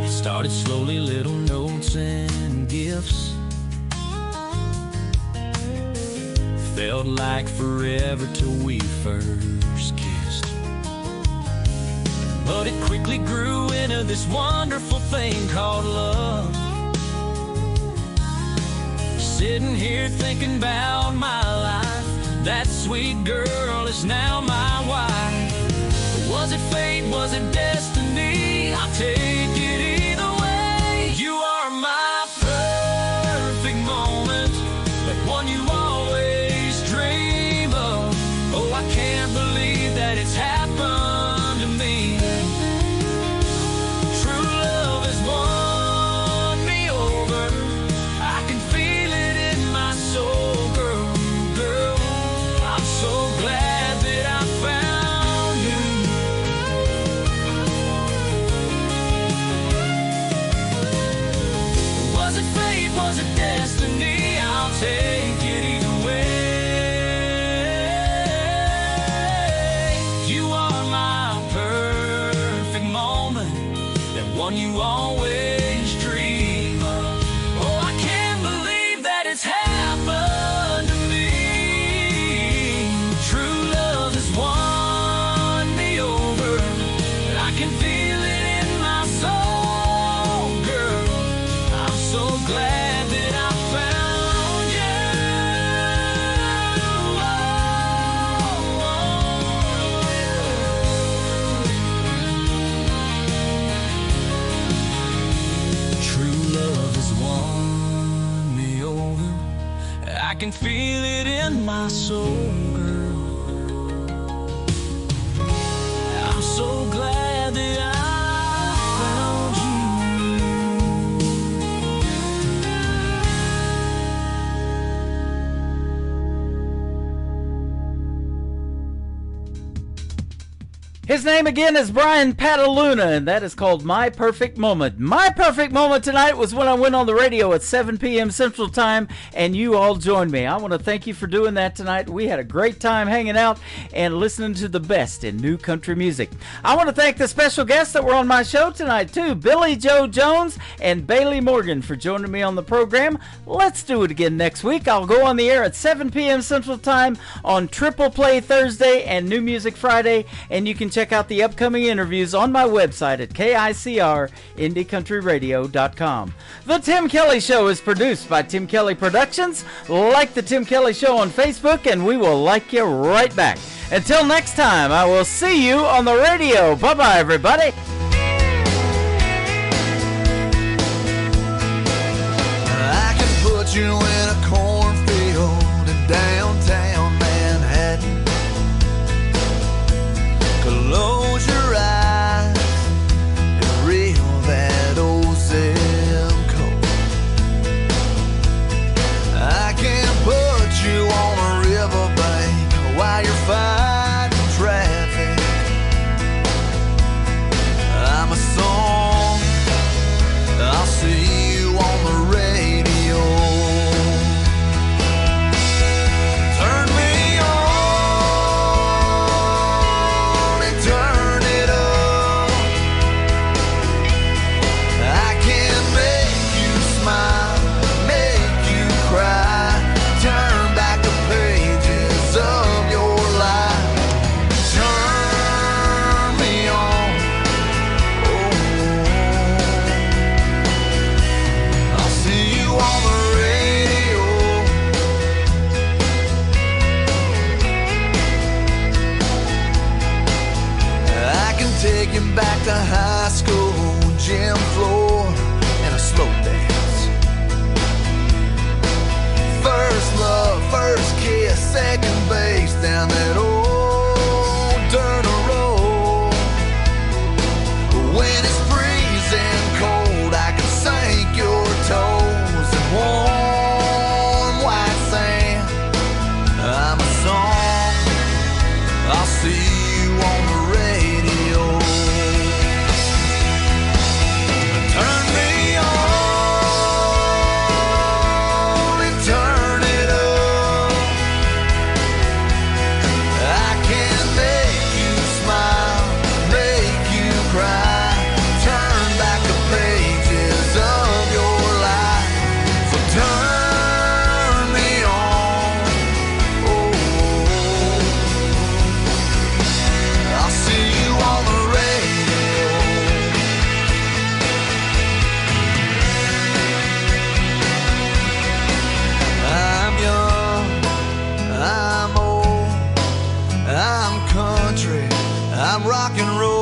It started slowly, little notes and gifts. Felt like forever till we first kissed. But it quickly grew into this wonderful thing called love. Sitting here thinking about my life, that sweet girl is now my wife. Was it fate, was it destiny? I'll take it either way. You are my perfect moment, that one you always dream of. Oh, I can't believe that it's happened to me. True love has won me over. I can feel it in my soul, girl, girl. I'm so glad that I found you. Was it fate, was it destiny? I'll take it either way. You are my perfect moment, that one you always dream of. Oh, I can't believe that it's happened to me. True love has won me over. I can feel it in my soul, girl. I'm so glad that I found you. True love has won me over. I can feel it in my soul, girl. I'm so glad that I His name again is Brian Pataluna, and that is called My Perfect Moment. My perfect moment tonight was when I went on the radio at 7 p.m. Central Time, and you all joined me. I want to thank you for doing that tonight. We had a great time hanging out and listening to the best in new country music. I want to thank the special guests that were on my show tonight, too. Billy Joe Jones and Bailey Morgan for joining me on the program. Let's do it again next week. I'll go on the air at 7 p.m. Central Time on Triple Play Thursday and New Music Friday, and you can check out the upcoming interviews on my website at KICRIndieCountryRadio.com. The Tim Kelly Show is produced by Tim Kelly Productions. Like the Tim Kelly Show on Facebook, and we will like you right back. Until next time, I will see you on the radio. Bye-bye, everybody. I can put you in a cornfield in downtown Manhattan. Close your eyes and reel that old zip code. I can put you on a riverbank while you're fighting traffic. I'm a song, I'll see you on the radio. Turn me on and turn it up. I can make you smile, make you cry, turn back the pages of your life. Turn me on, oh, I'll see you on the radio. I can take you back to high school, gym floor, and a slow dance. First love, first kiss, second base down that old dirt road. When it's freezing cold, I can sink your toes in warm white sand. I'm a song, I'll see you on the radio. Turn me on and turn it up. I can make you smile, make you cry, turn back the pages of your life. So turn me on, oh, I'll see you on the radio. I'm young, I'm old, I'm country, I'm rock and roll.